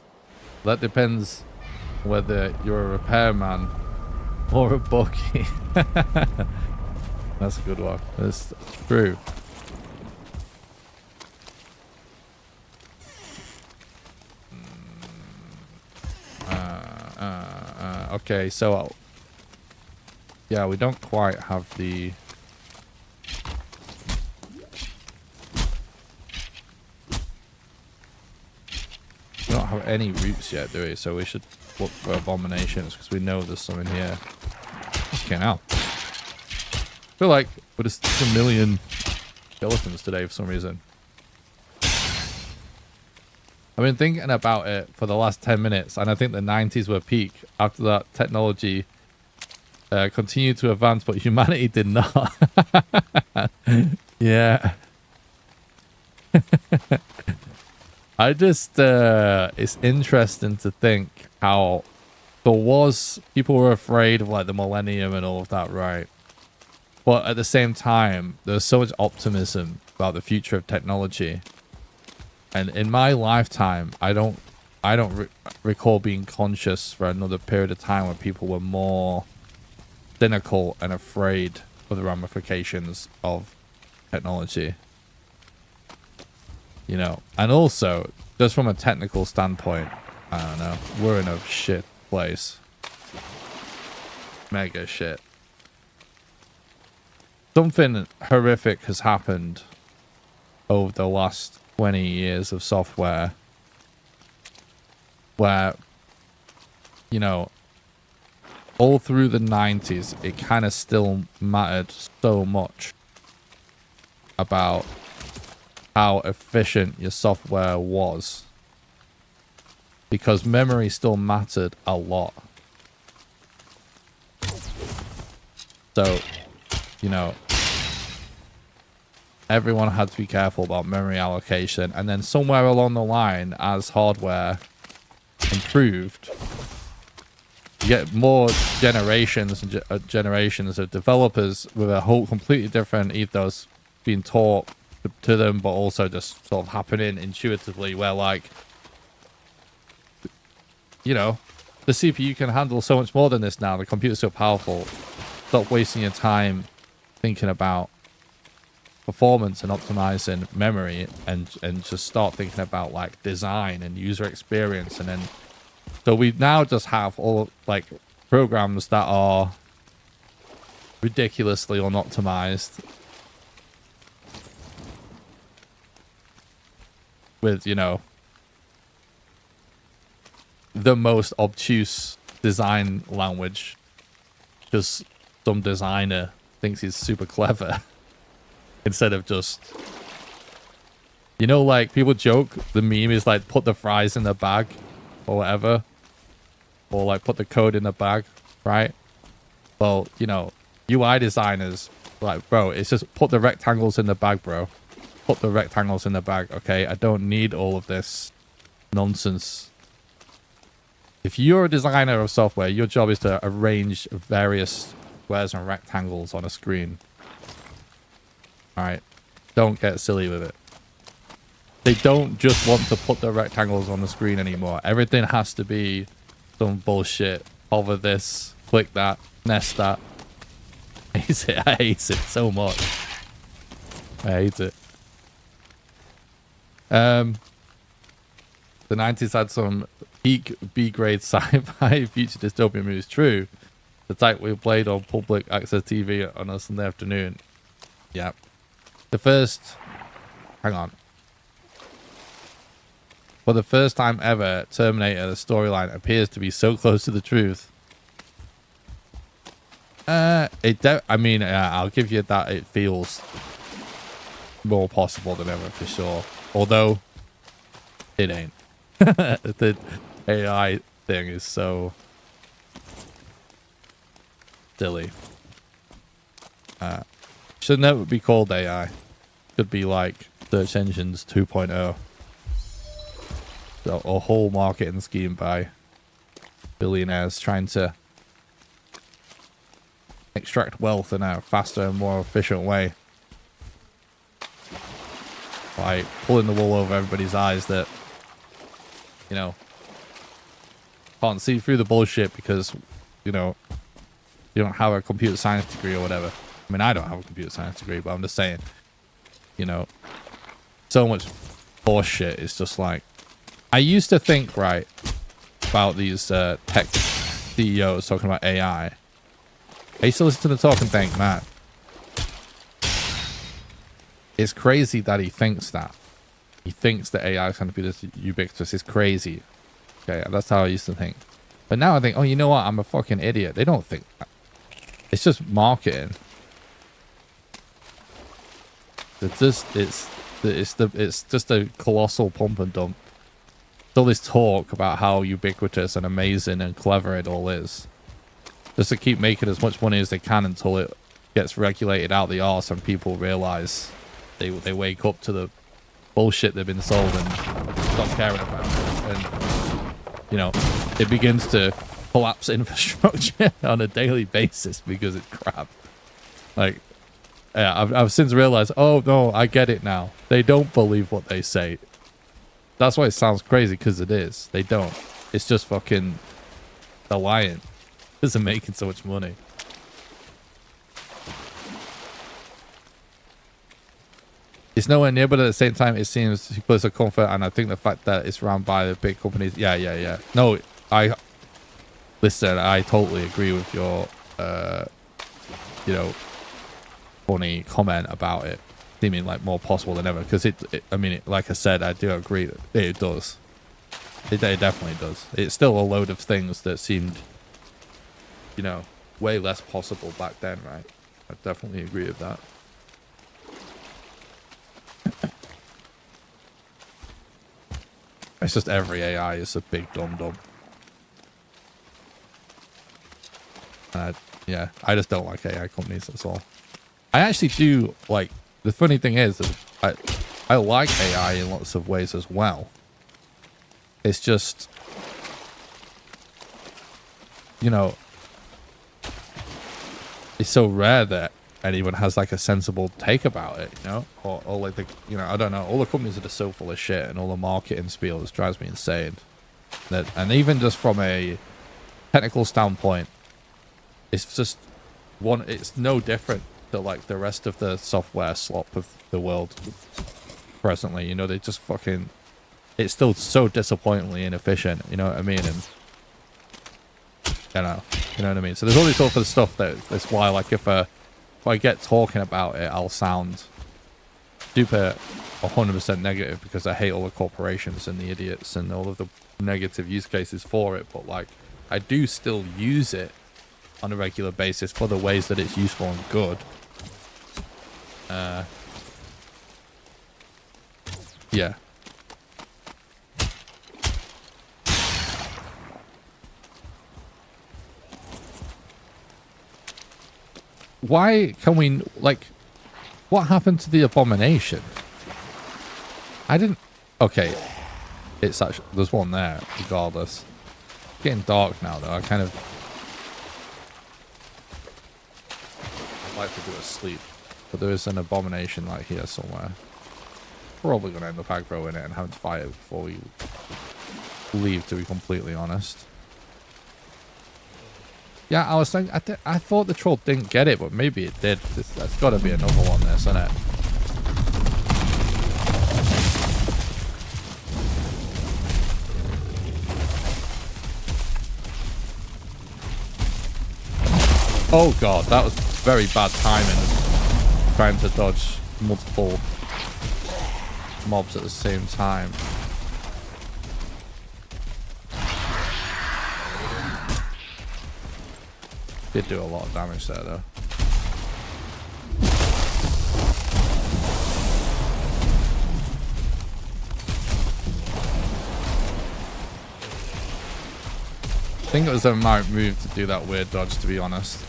That depends whether you're a repairman or a bookie. That's a good one. That's true. Okay, so yeah, we don't quite have the we don't have any routes yet, do we? So we should look for abominations because we know there's some in here. Okay, now I feel like we're just a million skeletons today for some reason. I've been thinking about it for the last 10 minutes, and I think the 90s were peak. After that, technology continued to advance, but humanity did not. Yeah. I just, it's interesting to think how people were afraid of like the millennium and all of that, right? But at the same time, there's so much optimism about the future of technology. And in my lifetime, I don't recall being conscious for another period of time where people were more cynical and afraid of the ramifications of technology. You know, and also, just from a technical standpoint, I don't know, we're in a shit place. Mega shit. Something horrific has happened over the last 20 years of software where, you know, all through the 90s, it kind of still mattered so much about how efficient your software was, because memory still mattered a lot. So, you know, everyone had to be careful about memory allocation, and then somewhere along the line, as hardware improved, you get more generations and generations of developers with a whole completely different ethos being taught to them, but also just sort of happening intuitively, where, like, you know, the CPU can handle so much more than this now. The computer's so powerful. Stop wasting your time thinking about performance and optimizing memory and just start thinking about like design and user experience. And then so we now just have all like programs that are ridiculously unoptimized with, you know, the most obtuse design language because some designer thinks he's super clever instead of just, you know, like people joke the meme is like put the fries in the bag or whatever, or like put the code in the bag, right? Well, you know, UI designers like, bro, it's just put the rectangles in the bag, bro. Put the rectangles in the bag, okay? I don't need all of this nonsense. If you're a designer of software, your job is to arrange various squares and rectangles on a screen. All right, don't get silly with it. They don't just want to put the rectangles on the screen anymore. Everything has to be some bullshit. Hover this, click that, nest that. I hate it. I hate it so much. I hate it. The 90s had some peak B-grade sci-fi future dystopian movies. True. The type we played on public access TV on a Sunday afternoon. Yeah. The first... Hang on. For the first time ever, Terminator, the storyline appears to be so close to the truth. I mean, I'll give you that. It feels more possible than ever for sure. Although, it ain't. The AI thing is so silly. Should never be called AI. Should be like search engines 2.0. So, a whole marketing scheme by billionaires trying to extract wealth in a faster and more efficient way. By pulling the wool over everybody's eyes that, you know, can't see through the bullshit because, you know, you don't have a computer science degree or whatever. I mean, I don't have a computer science degree, but I'm just saying, you know, so much bullshit. It's just like, I used to think, right, about these tech CEOs talking about AI. I used to listen to the talk and think, man, it's crazy that he thinks that. He thinks that AI is going to be this ubiquitous. It's crazy. Okay, that's how I used to think. But now I think, oh, you know what? I'm a fucking idiot. They don't think that. It's just marketing. It's just a colossal pump and dump. All this talk about how ubiquitous and amazing and clever it all is. Just to keep making as much money as they can until it gets regulated out the arse and people realize they wake up to the bullshit they've been sold and stop caring about it. And, you know, it begins to collapse infrastructure on a daily basis because it's crap. Like, yeah, I've since realized, oh no, I get it now. They don't believe what they say. That's why it sounds crazy, because it is. They don't. It's just fucking they're lying. Because they're making so much money. It's nowhere near, but at the same time, it seems too close to comfort, and I think the fact that it's run by the big companies. Yeah. No, listen, I totally agree with your, you know, funny comment about it seeming like more possible than ever, because I mean, like I said, I do agree that it does. It definitely does. It's still a load of things that seemed, you know, way less possible back then, right? I definitely agree with that. It's just every AI is a big dum-dum. Yeah, I just don't like AI companies, that's all. I actually do, like, the funny thing is that I like AI in lots of ways as well. It's just, you know, it's so rare that anyone has like a sensible take about it, you know, or like the, you know, I don't know, all the companies are just so full of shit, and all the marketing spiel just drives me insane. And even just from a technical standpoint, it's just it's no different to like the rest of the software slop of the world presently. You know, they just fucking, it's still so disappointingly inefficient, you know what I mean? And you know what I mean? So there's all this sort of stuff that's why, like, if I get talking about it, I'll sound super 100% negative because I hate all the corporations and the idiots and all of the negative use cases for it. But like, I do still use it on a regular basis for the ways that it's useful and good. Yeah. Why can we, like, what happened to the abomination? I didn't, okay, it's actually, there's one there, regardless. It's getting dark now, though. I kind of, I'd like to do a sleep, but there is an abomination, like, here somewhere. Probably going to end up aggroing it and having to fight it before we leave, to be completely honest. Yeah, I was thinking, I thought the troll didn't get it, but maybe it did. There's got to be another one there, isn't it? Oh god, that was very bad timing. Trying to dodge multiple mobs at the same time. Did do a lot of damage there, though. I think it was a smart move to do that weird dodge, to be honest.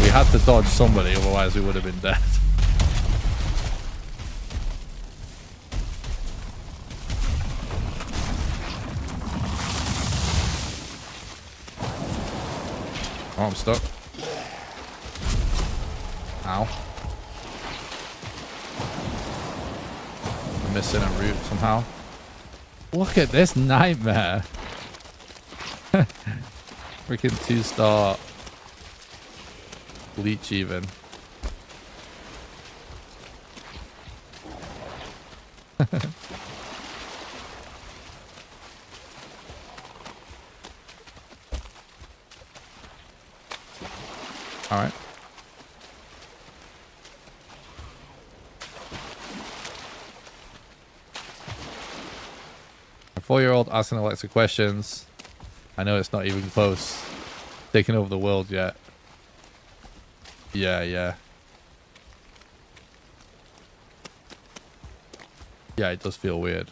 We had to dodge somebody, otherwise we would have been dead. Oh, I'm stuck. Ow. I'm missing a route somehow. Look at this nightmare. Freaking 2-star leech even. All right. A 4-year-old asking Alexa questions. I know it's not even close. Taking over the world yet. Yeah, yeah. Yeah, it does feel weird.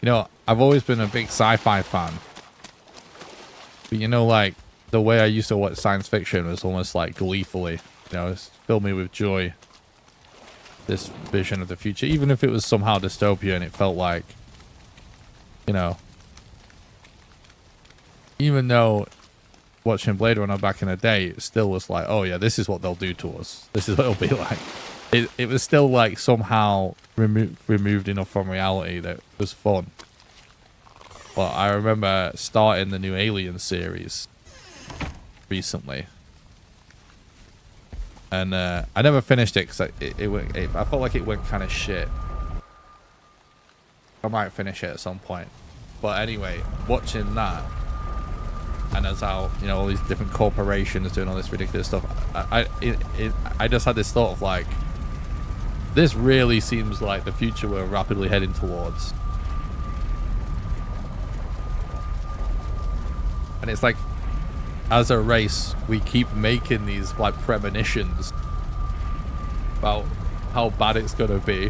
You know, I've always been a big sci-fi fan. But you know, like, the way I used to watch science fiction was almost like gleefully. You know, it filled me with joy. This vision of the future. Even if it was somehow dystopian, it felt like, you know, even though watching Blade Runner back in the day, it still was like, oh yeah, this is what they'll do to us. This is what it'll be like. It was still like somehow removed enough from reality that it was fun. But I remember starting the new Alien series recently, and I never finished it because I felt like it went kind of shit. I might finish it at some point, but anyway, watching that, and as how, you know, all these different corporations doing all this ridiculous stuff, I just had this thought of like, this really seems like the future we're rapidly heading towards. And it's like, as a race, we keep making these like premonitions about how bad it's gonna be.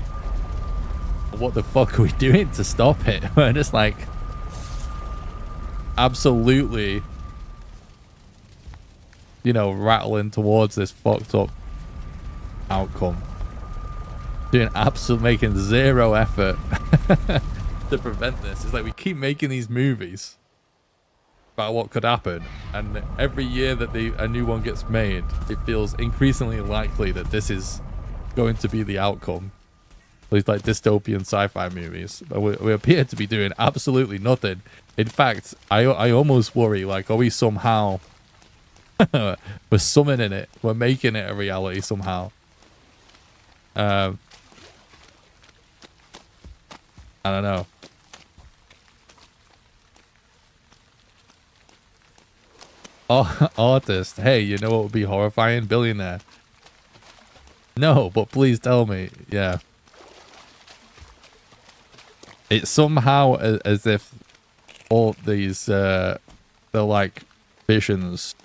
What the fuck are we doing to stop it? We're just like absolutely, you know, rattling towards this fucked up outcome. Making zero effort to prevent this. It's like we keep making these movies about what could happen, and every year that a new one gets made, it feels increasingly likely that this is going to be the outcome. These like dystopian sci-fi movies, but we appear to be doing absolutely nothing In fact, I almost worry, like, are we somehow... we're summoning it. We're making it a reality somehow. I don't know. Oh, artist. Hey, you know what would be horrifying? Billionaire. No, but please tell me. Yeah. It's somehow as if all these, they're like visions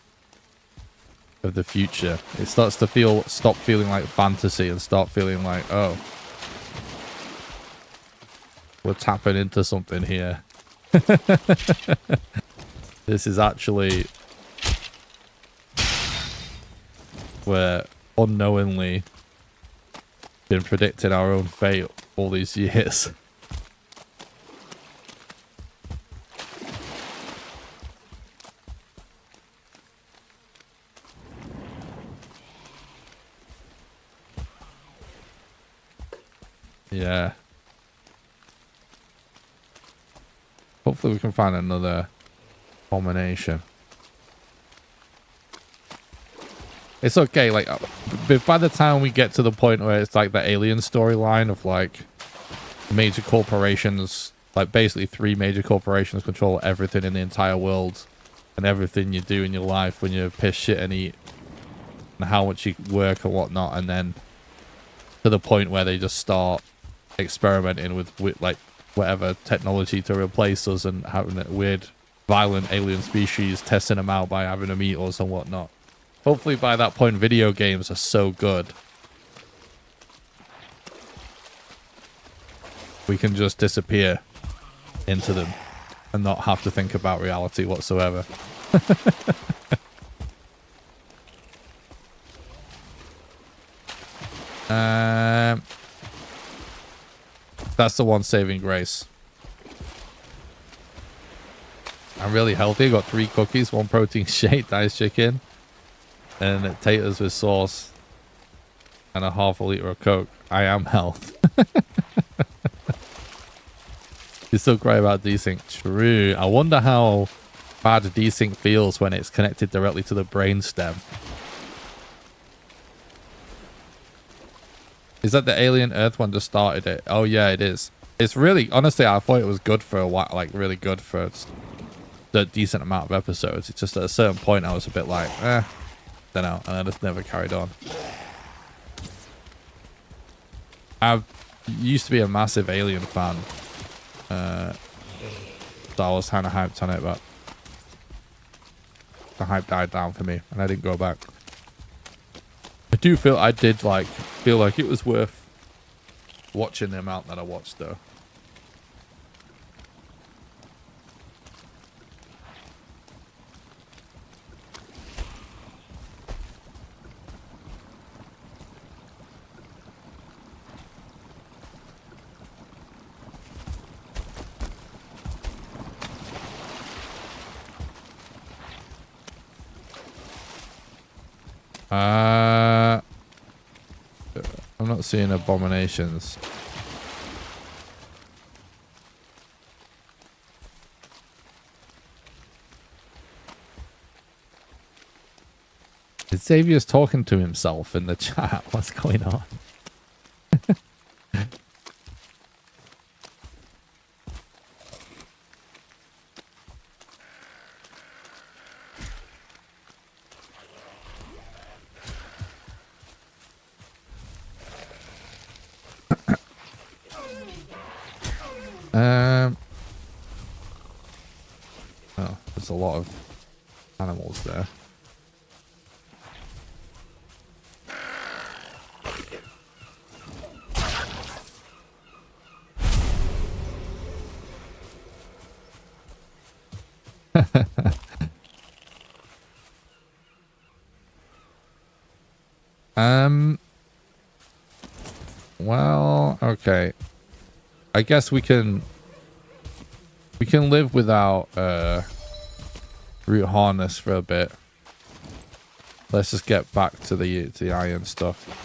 of the future. It starts to stop feeling like fantasy and start feeling like, oh, we're tapping into something here. This is actually we're unknowingly been predicting our own fate all these years. Yeah. Hopefully we can find another combination. It's okay, like, by the time we get to the point where it's like the alien storyline of like major corporations, like basically 3 major corporations control everything in the entire world and everything you do in your life when you piss, shit and eat and how much you work and whatnot, and then to the point where they just start experimenting with like whatever technology to replace us and having a weird violent alien species, testing them out by having them eat us and whatnot. Hopefully by that point video games are so good we can just disappear into them and not have to think about reality whatsoever. That's the one saving grace. I'm really healthy. Got 3 cookies, 1 protein shake, diced chicken, and taters with sauce, and a half a liter of Coke. I am health. You still cry about desync. True. I wonder how bad desync feels when it's connected directly to the brainstem. Is that the Alien Earth one just started it? Oh yeah, it is. It's really, honestly, I thought it was good for a while, like really good for the decent amount of episodes. It's just at a certain point I was a bit like, don't know, and I just never carried on. I used to be a massive Alien fan. So I was kind of hyped on it, but the hype died down for me and I didn't go back. I did feel like it was worth watching the amount that I watched though. I'm not seeing abominations. Xavier's talking to himself in the chat. What's going on? Oh, there's a lot of animals there. Well, okay. I guess we can live without root harness for a bit. Let's just get back to the iron stuff.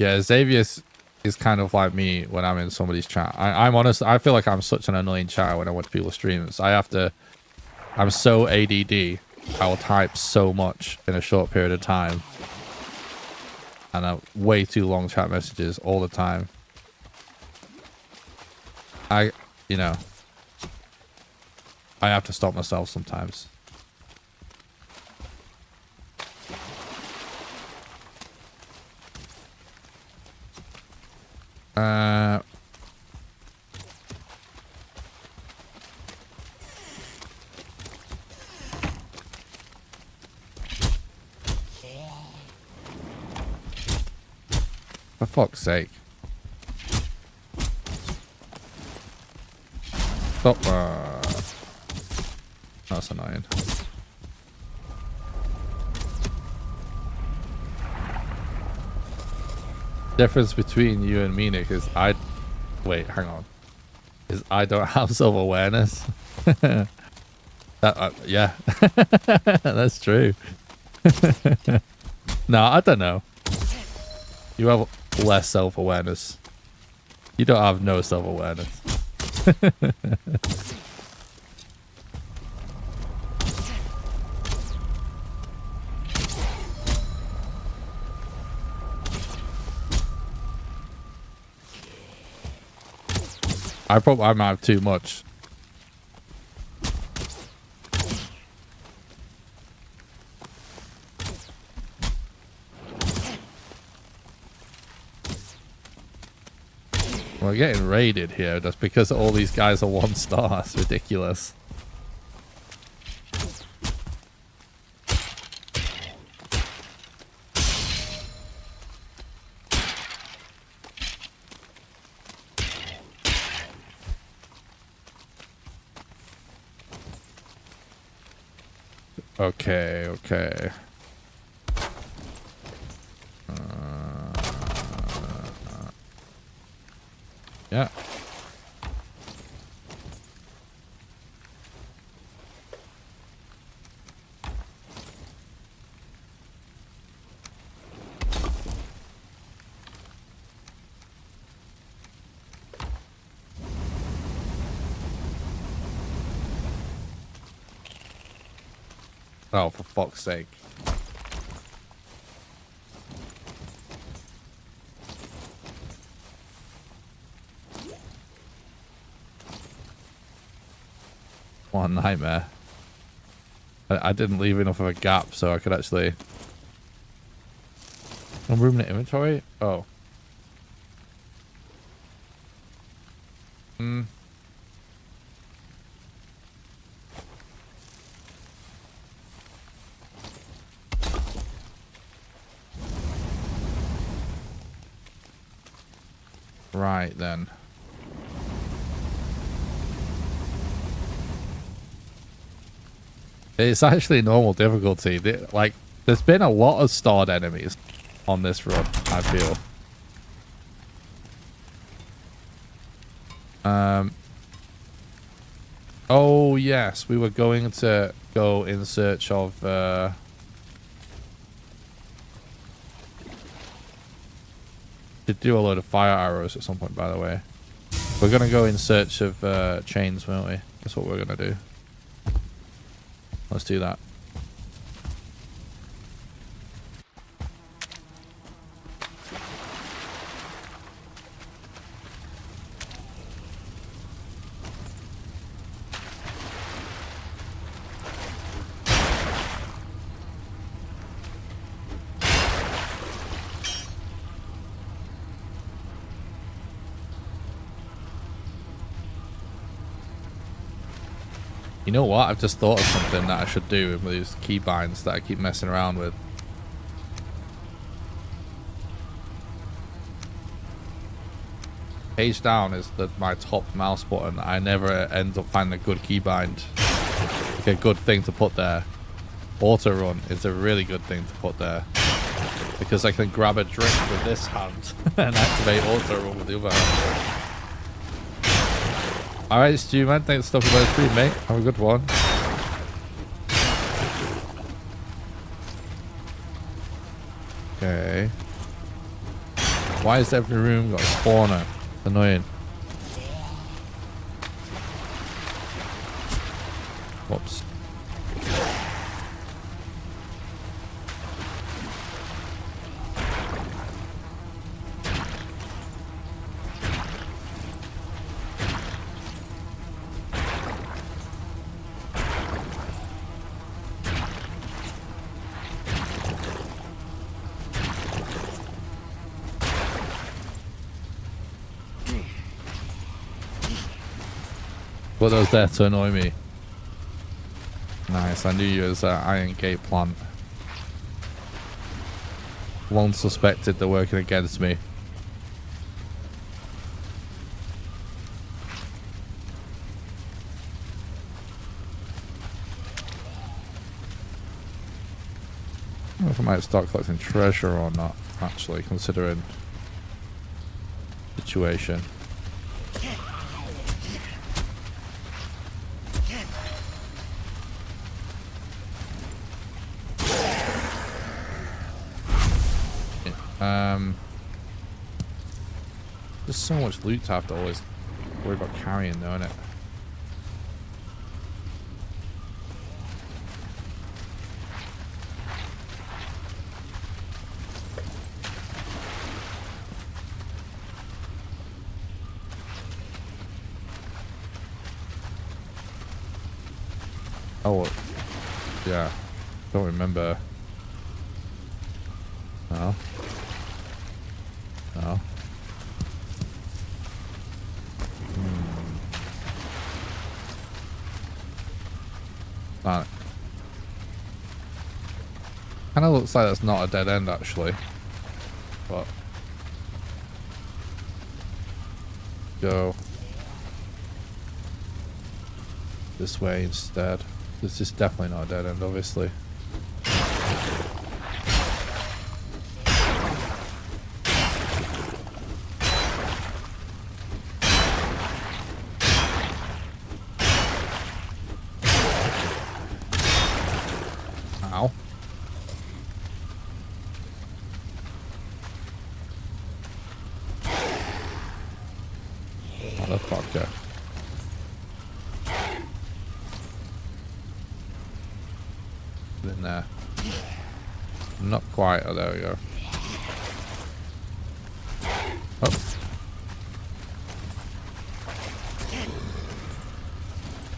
Yeah, Xavier is kind of like me when I'm in somebody's chat. I'm honest. I feel like I'm such an annoying chatter when I watch people's streams. I'm so ADD. I will type so much in a short period of time. And way too long chat messages all the time. You know, I have to stop myself sometimes. For fuck's sake. Stop. That's annoying. Difference between you and me, Nick, is wait, hang on. Is I don't have self-awareness. Yeah. That's true. No, I don't know. You have less self-awareness. You don't have no self-awareness. I might have too much. We're getting raided here just because all these guys are 1 star. It's ridiculous. Okay, okay. Yeah. Oh, for fuck's sake. What a nightmare. I didn't leave enough of a gap so I could actually... No room in the inventory? Oh. Right then. It's actually normal difficulty. Like, there's been a lot of starred enemies on this run, I feel. Oh, yes. We were going to go in search of... Should do a load of fire arrows at some point, by the way. We're going to go in search of chains, won't we? That's what we're going to do. Let's do that. You know what? I've just thought of something that I should do with these keybinds that I keep messing around with. Page down is my top mouse button. I never end up finding a good keybind. Like a good thing to put there. Auto run is a really good thing to put there. Because I can grab a drink with this hand and activate auto run with the other hand. Alright, Stu, man. Thanks for stopping by the stream, mate. Have a good one. Okay. Why has every room got a spawner? Annoying. Whoops. What was there to annoy me? Nice, I knew you as an Iron Gate plant. Long suspected they're working against me. I don't know if I might start collecting treasure or not, actually, considering the situation. There's so much loot to have to always worry about carrying, though, innit? Oh, yeah. Don't remember. No. No. That kind of looks like that's not a dead end, actually. But go this way instead. This is definitely not a dead end, obviously. Ow. Motherfucker. In there. Not quite. Oh, there we go. Oh.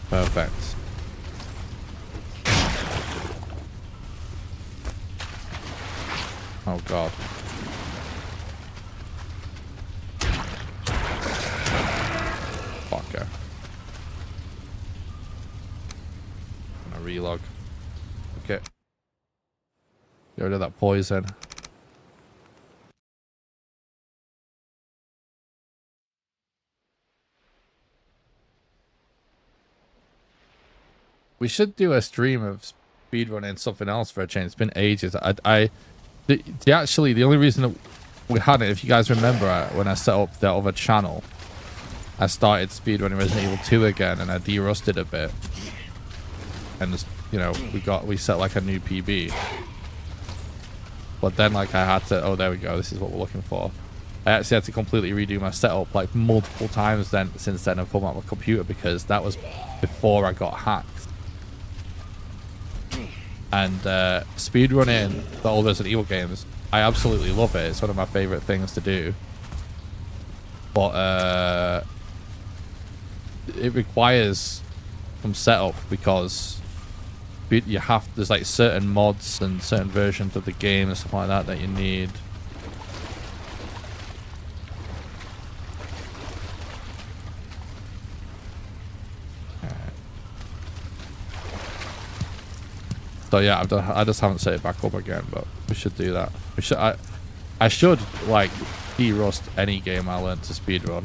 Perfect. Oh god. Fucker. I'm gonna relog. Okay. Get rid of that poison. We should do a stream of speedrunning something else for a change. It's been ages. Actually, the only reason that we had it, if you guys remember, when I set up the other channel, I started speedrunning Resident Evil 2 again, and I de-rusted a bit. And this, you know, we set like a new PB. But then, like, I had to, oh, there we go, this is what we're looking for. I actually had to completely redo my setup like multiple times since then and format my computer, because that was before I got hacked. And speedrunning the old Resident Evil games, I absolutely love it. It's one of my favorite things to do. But it requires some setup, because there's like certain mods and certain versions of the game and stuff like that you need. So yeah, I just haven't set it back up again, but we should do that. I should like de-rust any game I learn to speedrun,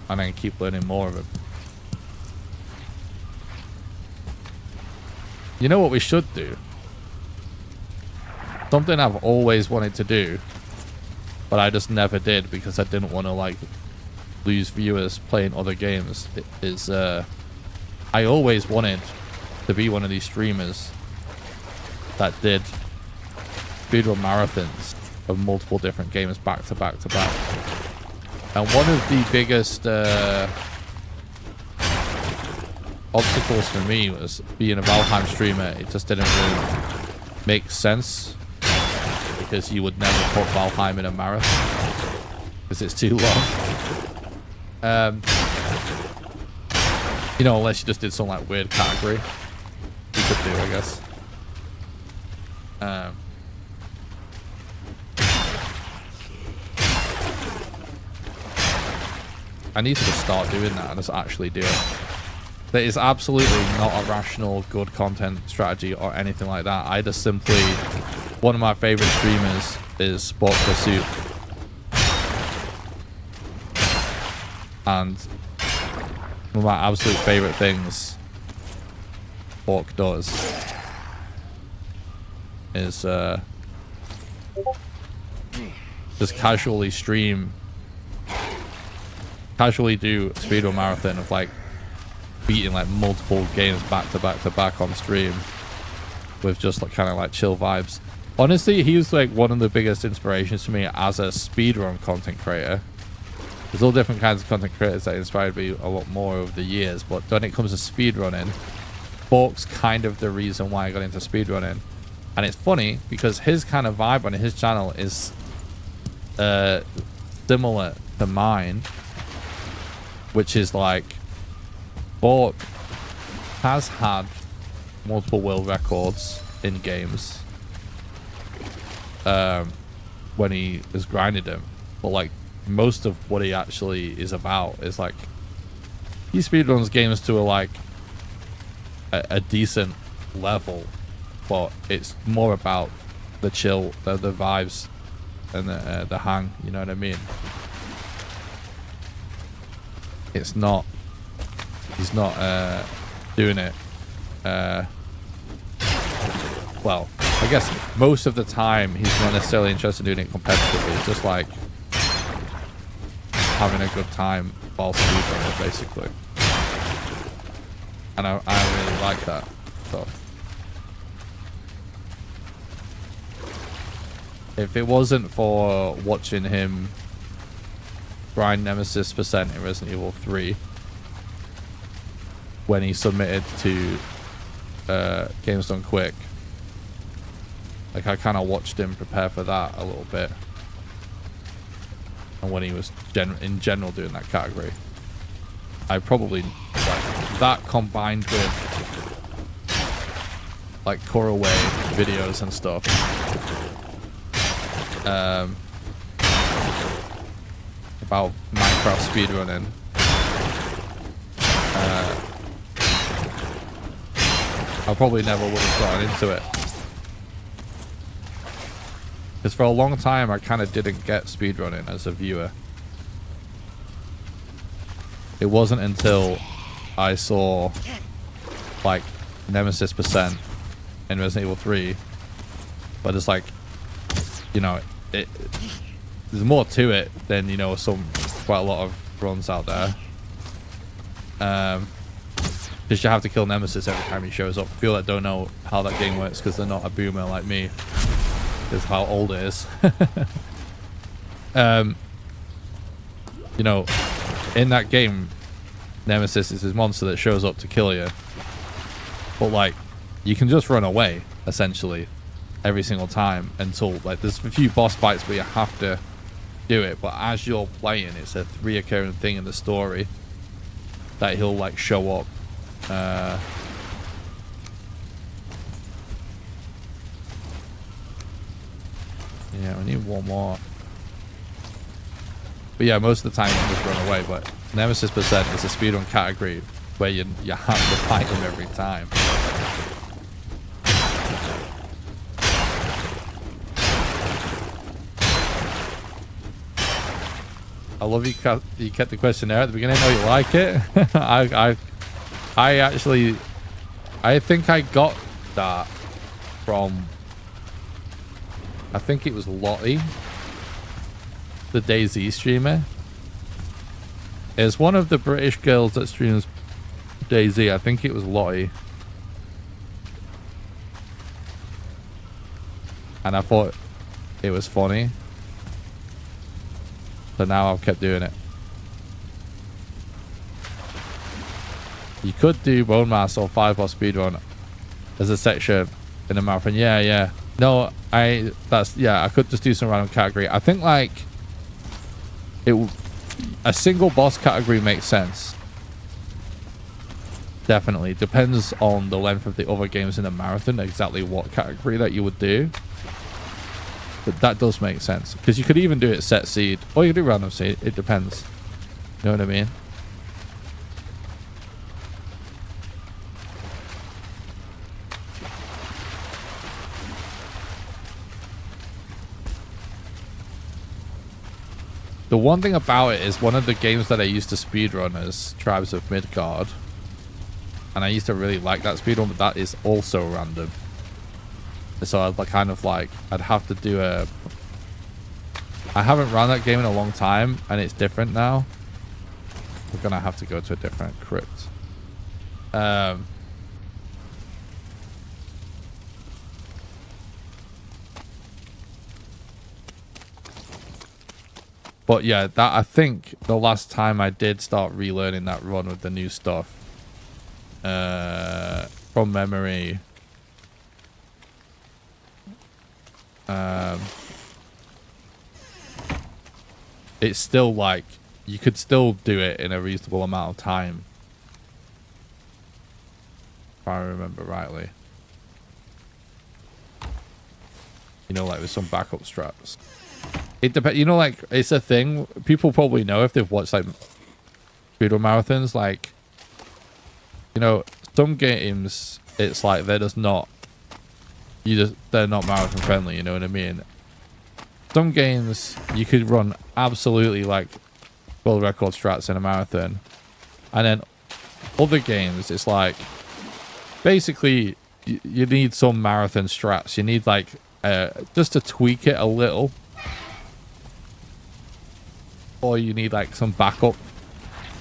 and then keep learning more of it. You know what we should do? Something I've always wanted to do, but I just never did because I didn't want to like lose viewers playing other games. I always wanted to be one of these streamers that did speedrun marathons of multiple different games back to back to back. And one of the biggest obstacles for me was being a Valheim streamer. It just didn't really make sense because you would never put Valheim in a marathon because it's too long. You know, unless you just did some like weird category, you could do, I guess. I need to just start doing that and just actually do it. That is absolutely not a rational, good content strategy or anything like that. I just simply, one of my favorite streamers is Sport Pursuit. And one of my absolute favorite things Hawk does is just casually do a speedrun marathon of like beating like multiple games back to back to back on stream with just like kind of like chill vibes. Honestly, he was like one of the biggest inspirations to me as a speedrun content creator. There's all different kinds of content creators that inspired me a lot more over the years, but when it comes to speedrunning, Hawk's kind of the reason why I got into speedrunning. And it's funny because his kind of vibe on his channel is similar to mine, which is like Hawk has had multiple world records in games when he has grinded them, but like most of what he actually is about is like he speedruns games to a decent level, but it's more about the chill, the vibes, and the hang. You know what I mean? It's not. He's not doing it. Well, I guess most of the time he's not necessarily interested in doing it competitively. It's just like having a good time while speedrunning, basically. And I really like that. So if it wasn't for watching him grind Nemesis percent in Resident Evil 3 when he submitted to Games Done Quick, like I kind of watched him prepare for that a little bit, and when he was in general doing that category, I probably like that combined with like Coraway videos and stuff, about Minecraft speedrunning, I probably never would have gotten into it. Because for a long time I kind of didn't get speedrunning as a viewer. It wasn't until I saw like Nemesis percent in Resident Evil 3, but it's like, you know, there's more to it than, you know, quite a lot of runs out there. Because you have to kill Nemesis every time he shows up. For people that don't know how that game works because they're not a boomer like me, is how old it is. You know, in that game, Nemesis is this monster that shows up to kill you. But like, you can just run away, essentially, every single time until, like, there's a few boss fights where you have to do it. But as you're playing, it's a reoccurring thing in the story that he'll, like, show up. Yeah, we need one more. But yeah, most of the time you can just run away. But Nemesis percent is a speedrun category where you have to fight him every time. I love you kept the question there at the beginning. Oh, you like it? I think I got that from, I think it was Lottie, the DayZ streamer. It's one of the British girls that streams DayZ. I think it was Lottie. And I thought it was funny. So now I've kept doing it. You could do Bone Mass or 5-boss speedrun as a section in a marathon. Yeah, yeah. No, I could just do some random category. I think like a single boss category makes sense. Definitely. Depends on the length of the other games in the marathon, exactly what category that you would do. But that does make sense. Because you could even do it set seed. Or you could do random seed. It depends. You know what I mean? The one thing about it is one of the games that I used to speedrun is Tribes of Midgard. And I used to really like that speedrun, but that is also random. So I'd kind of like, I'd have to do a... I haven't run that game in a long time, and it's different now. We're going to have to go to a different crypt. But yeah, that I think the last time I did start relearning that run with the new stuff, from memory, it's still like you could still do it in a reasonable amount of time, if I remember rightly. You know, like with some backup strats. It depends. You know, like it's a thing people probably know if they've watched like speedrun marathons. Like, you know, some games it's like they're just not. They're not marathon friendly. You know what I mean? Some games you could run absolutely like world record strats in a marathon, and then other games it's like basically you need some marathon strats. You need like just to tweak it a little. Or you need like some backup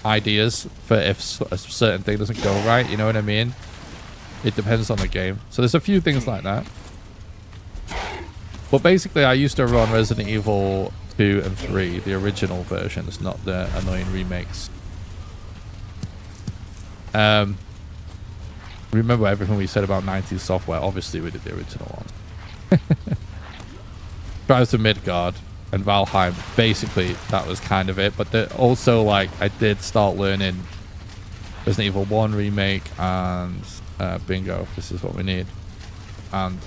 ideas for if a certain thing doesn't go right. You know what I mean? It depends on the game. So there's a few things like that. But basically, I used to run Resident Evil 2 and 3, the original versions, not the annoying remakes. Remember everything we said about 90s software. Obviously, we did the original one. Tribes of Midgard and Valheim, basically that was kind of it. But also like I did start learning Resident Evil 1 remake and bingo, this is what we need, and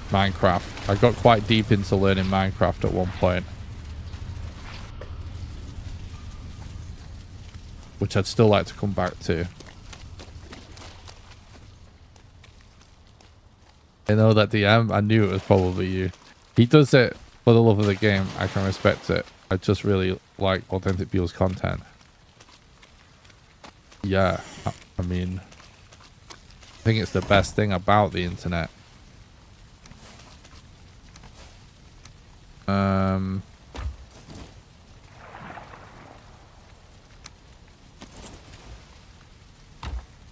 Minecraft. I got quite deep into learning Minecraft at one point, which I'd still like to come back to. I know that DM, I knew it was probably you. He does it for the love of the game. I can respect it. I just really like authentic people's content. Yeah, I mean, I think it's the best thing about the internet.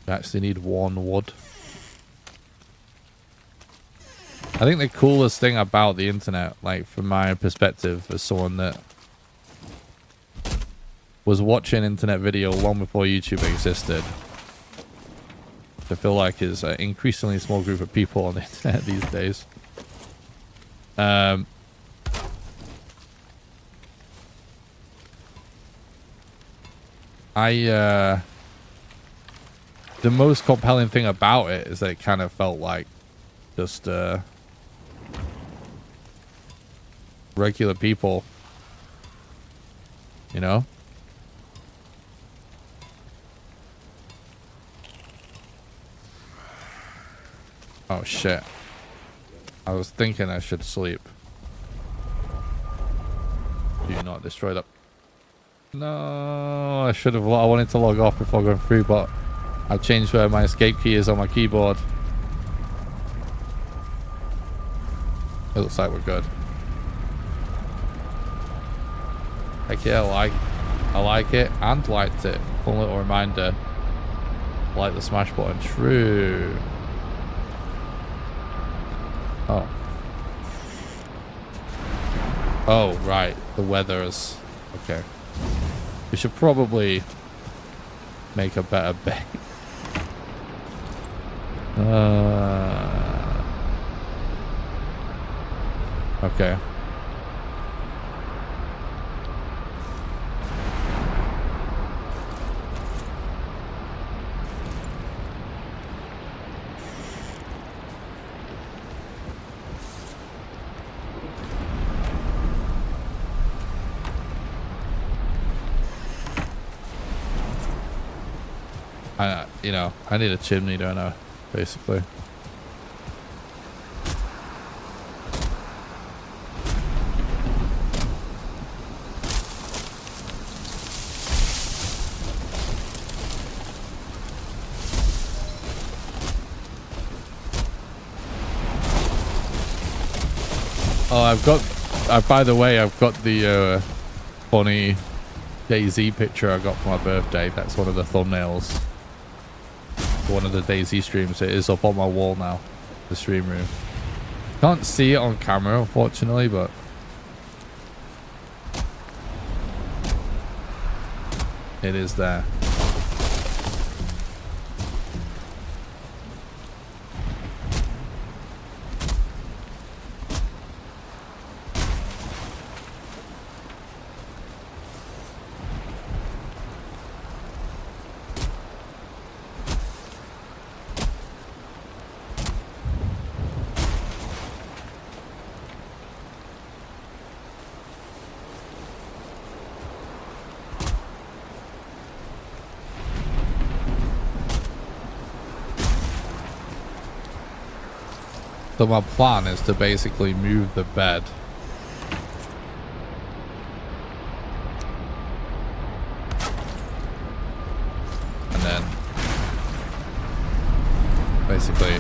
You actually need one wood. I think the coolest thing about the internet, like from my perspective as someone that was watching internet video long before YouTube existed, I feel like is an increasingly small group of people on the internet these days. The most compelling thing about it is that it kind of felt like just regular people, you know? Oh shit, I was thinking I should sleep. Do not destroy that. No, I should have. I wanted to log off before going through, but I've changed where my escape key is on my keyboard. It looks like we're good. Heck yeah, I like it and liked it. Fun little reminder like the smash button. True. Oh. Oh, right. The weather is... Okay. We should probably make a better bait. Okay. You know, I need a chimney, don't I? Basically. Oh, I've got... by the way, I've got the funny DayZ picture I got for my birthday. That's one of the thumbnails. One of the DayZ streams. It is up on my wall now. The stream room. Can't see it on camera, unfortunately, but... it is there. So my plan is to basically move the bed. And then basically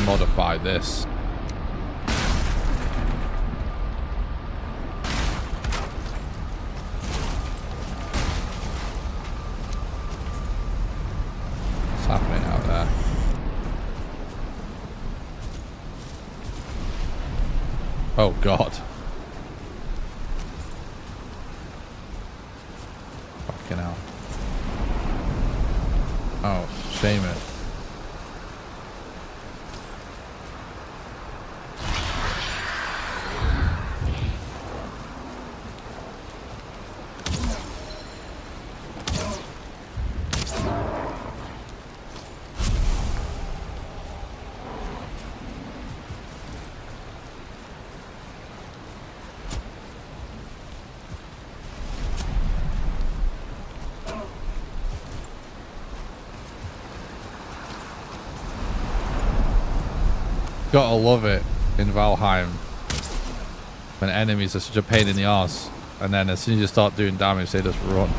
modify this. What's happening out there? Oh God. Fucking hell. Oh, shame it. Gotta love it in Valheim when enemies are such a pain in the arse, and then as soon as you start doing damage they just run.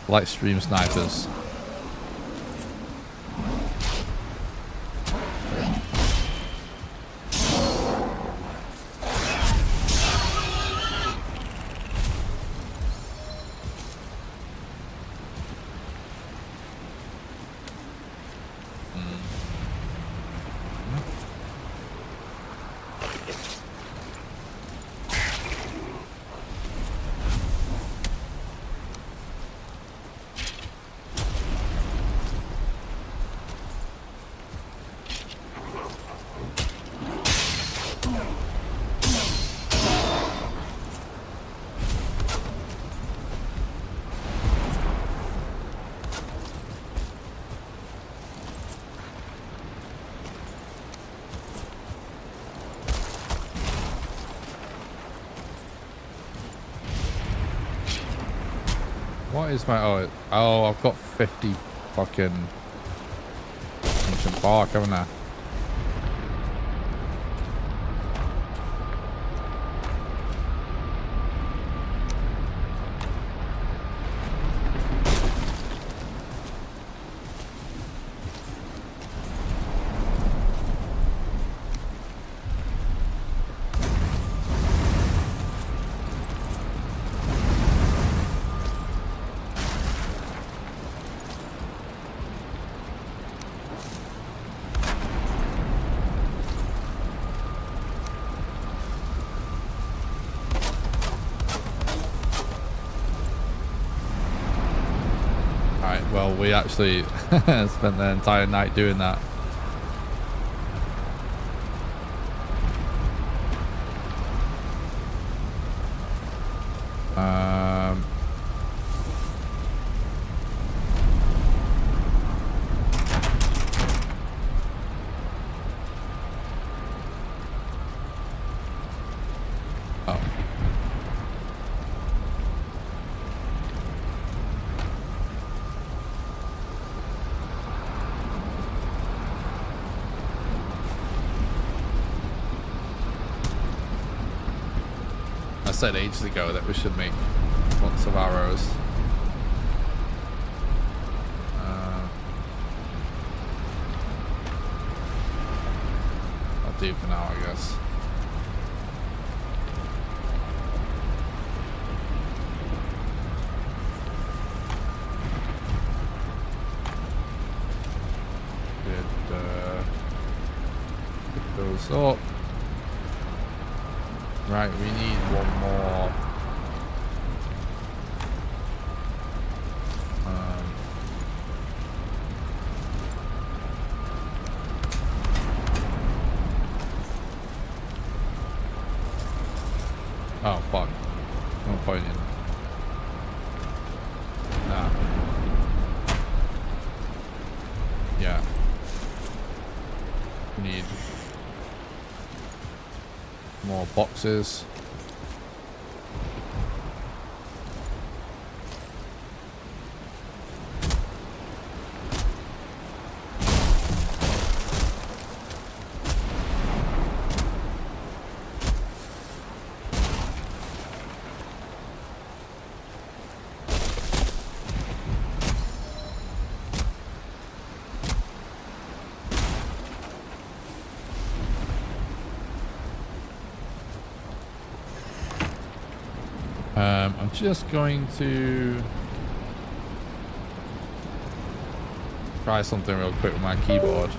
Like stream snipers. What is my... oh, I've got 50 fucking ancient bark, haven't I? Well, we actually spent the entire night doing that. Oh. I said ages ago that we should make lots of arrows. I'll do for now, I guess. Pick those up. Right, we need one more. Oh, fuck. No point in. Nah. Yeah. We need more boxes. I'm just going to try something real quick with my keyboard,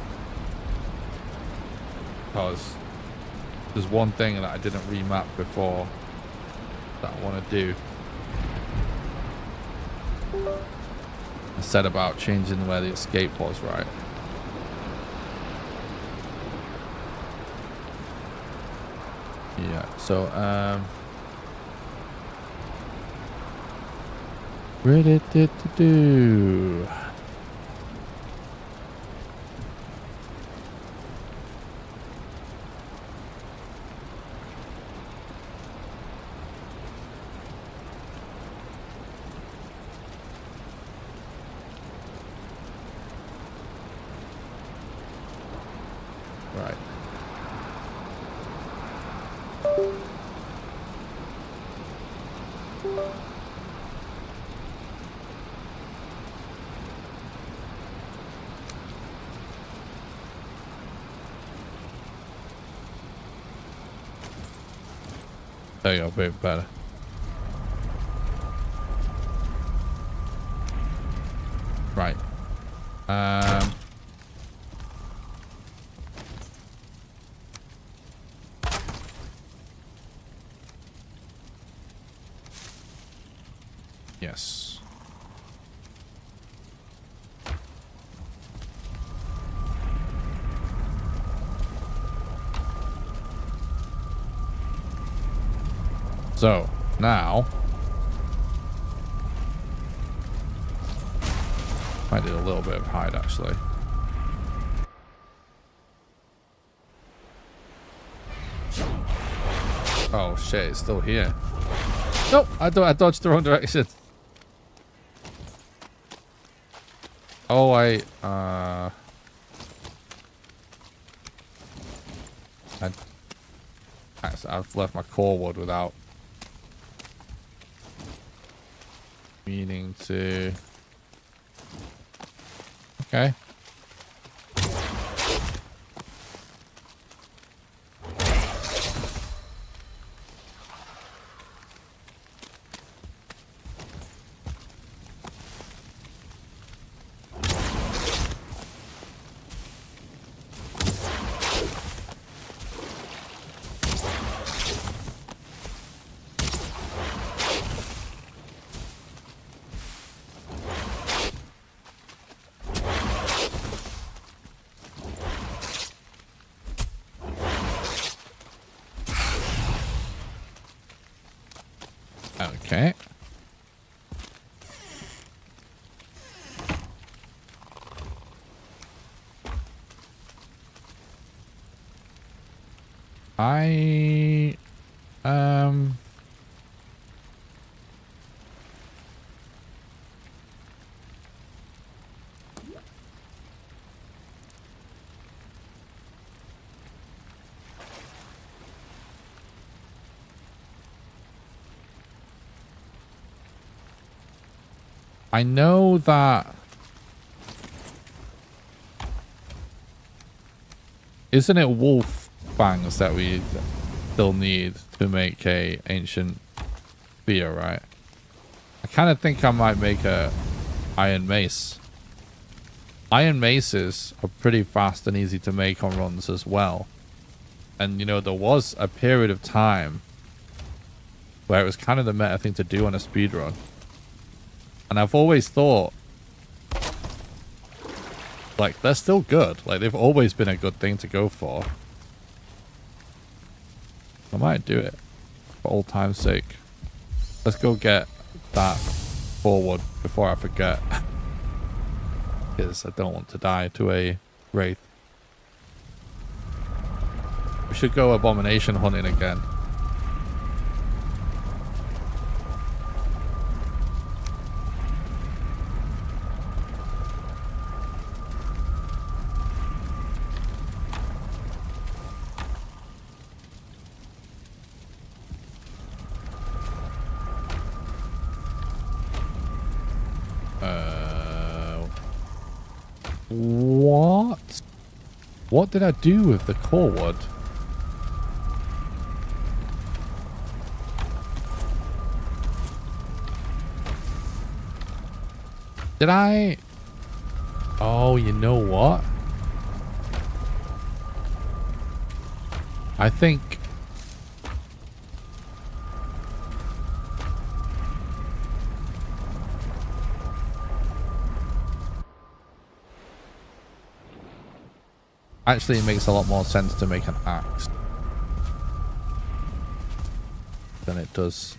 because there's one thing that I didn't remap before that I want to do. I said about changing where the escape was, right? Yeah, so where did it do? Right. There you go, a bit better. Right. Yes. So, now I did a little bit of hide, actually. Oh shit, it's still here. Nope, I dodged the wrong direction. Oh, I've left my core wood without meaning to. Okay. Okay. I know that. Isn't it wolf fangs that we still need to make a ancient spear, right? I kind of think I might make a iron mace. Iron maces are pretty fast and easy to make on runs as well. And you know, there was a period of time where it was kind of the meta thing to do on a speedrun. And I've always thought, like, they're still good. Like, they've always been a good thing to go for. I might do it for old time's sake. Let's go get that forward before I forget. Because I don't want to die to a wraith. We should go abomination hunting again. What? What did I do with the core wood? Did I? Oh, you know what? I think... Actually, it makes a lot more sense to make an axe than it does.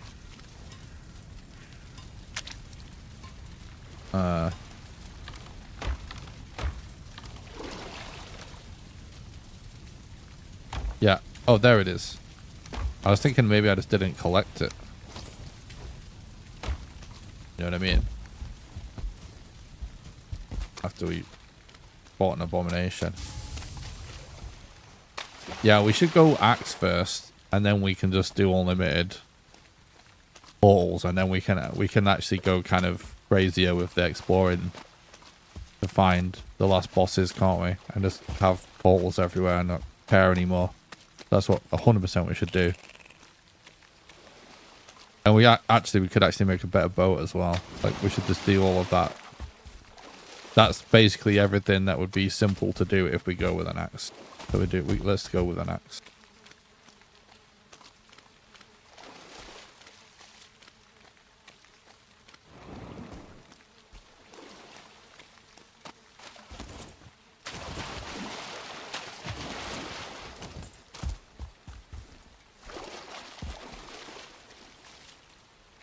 Yeah. Oh, there it is. I was thinking maybe I just didn't collect it. You know what I mean? After we fought an abomination. Yeah, we should go axe first, and then we can just do unlimited portals, and then we can actually go kind of crazier with the exploring to find the last bosses, can't we? And just have portals everywhere and not care anymore. That's what 100% we should do. And we could actually make a better boat as well. Like, we should just do all of that. That's basically everything that would be simple to do if we go with an axe. So let's go with an axe.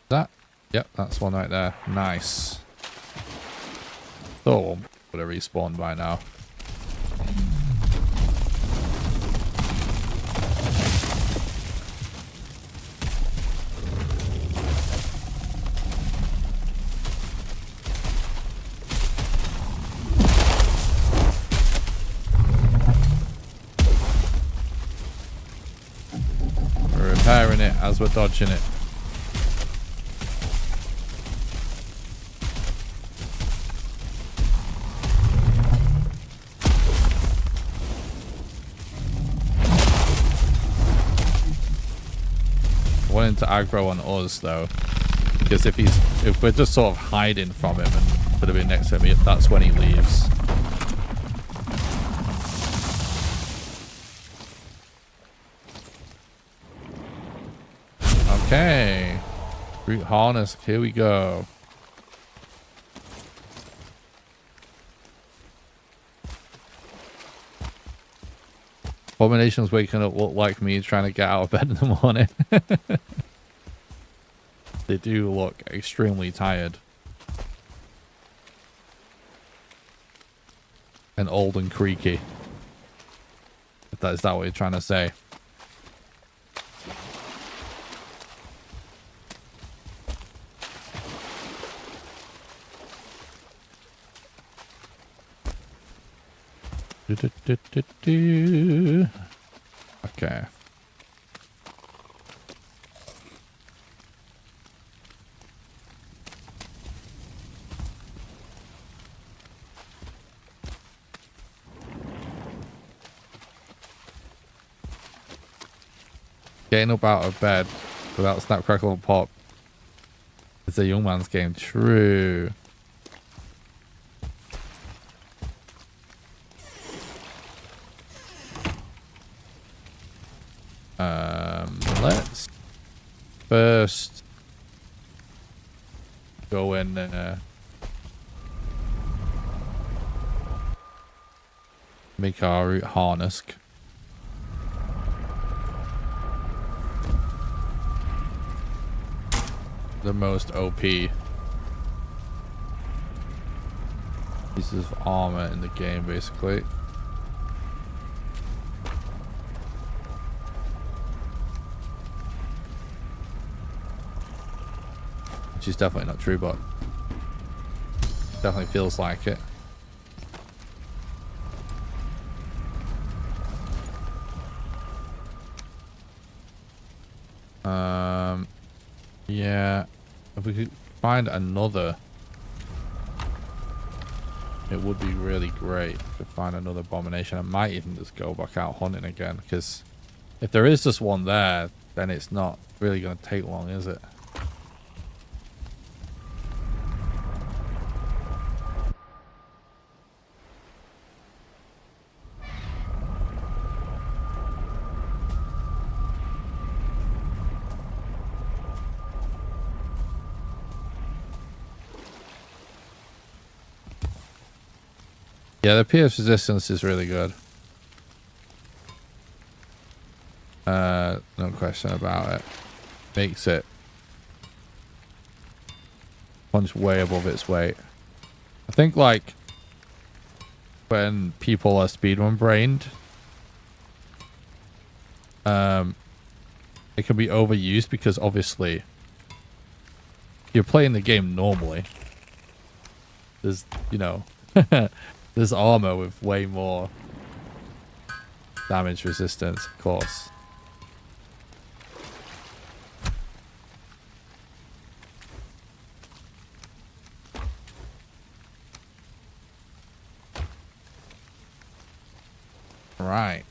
That? Yep, that's one right there. Nice. Oh, would have respawned by now. We're repairing it as we're dodging it. Wanting to aggro on us though, because if we're just sort of hiding from him and could have been next to him, that's when he leaves. Okay, root harness, here we go. Abomination's waking up look like me trying to get out of bed in the morning. They do look extremely tired. And old and creaky. Is that what you're trying to say? Okay. Getting up out of bed without snap, crackle, and pop is a young man's game. True. Let's first go in make our route harness. The most OP pieces of armor in the game, basically. Which is definitely not true, but definitely feels like it. Yeah, if we could find another, it would be really great to find another abomination. I might even just go back out hunting again, because if there is just one there, then it's not really going to take long, is it? Yeah, the pierce resistance is really good. No question about it. Makes it punch way above its weight. I think, like, when people are speedrun brained, it can be overused because obviously you're playing the game normally. There's, you know, there's armor with way more damage resistance, of course. Right.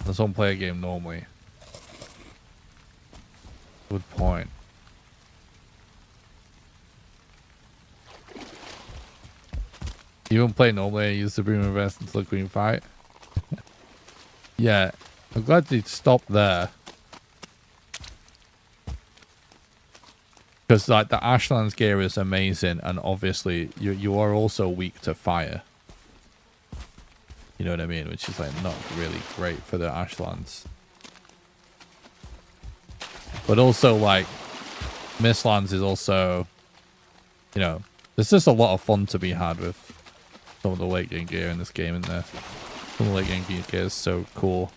Let's all play a game normally. Good point. You won't play normally and use the boom invest until the queen fight. Yeah, I'm glad you stopped there. Because like the Ashlands gear is amazing, and obviously you are also weak to fire. You know what I mean? Which is like not really great for the Ashlands. But also like Mistlands is also, you know, there's just a lot of fun to be had with some of the late game gear in this game, isn't there? Some of the late game gear is so cool.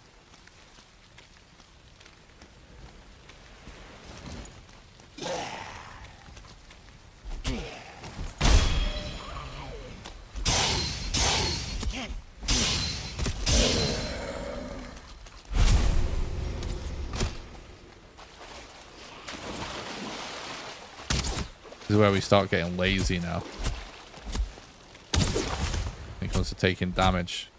This is where we start getting lazy now when it comes to taking damage.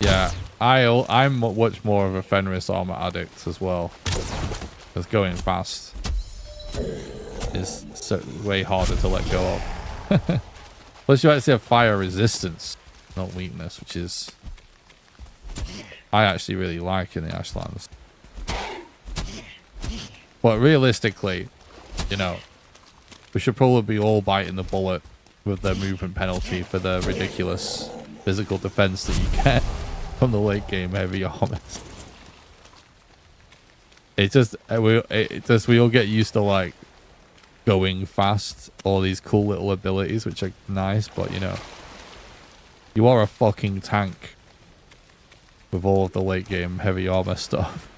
Yeah, I'm much more of a Fenris armor addict as well, because going fast is way harder to let go of. Plus you actually have fire resistance, not weakness, which is I actually really like in the Ashlands. But realistically, you know, We should probably be all biting the bullet with the movement penalty for the ridiculous physical defense that you get from the late game heavy armors. It just we all get used to like going fast, all these cool little abilities which are nice, but you know, you are a fucking tank with all of the late game heavy armor stuff.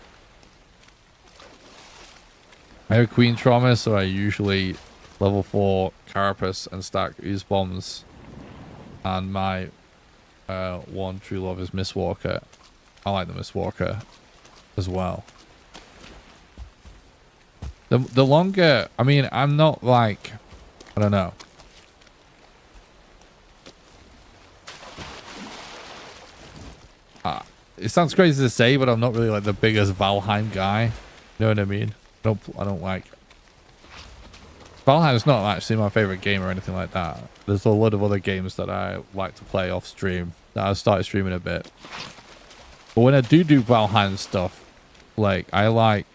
I have Queen Trauma, so I usually level 4 Carapace and stack Ooze Bombs, and my one true love is Mistwalker. I like the Mistwalker as well. The longer, I mean, I'm not like, I don't know. It sounds crazy to say, but I'm not really like the biggest Valheim guy. You know what I mean? I don't like. Valheim's not actually my favorite game or anything like that. There's a lot of other games that I like to play off stream that I've started streaming a bit. But when I do Valheim stuff, like I like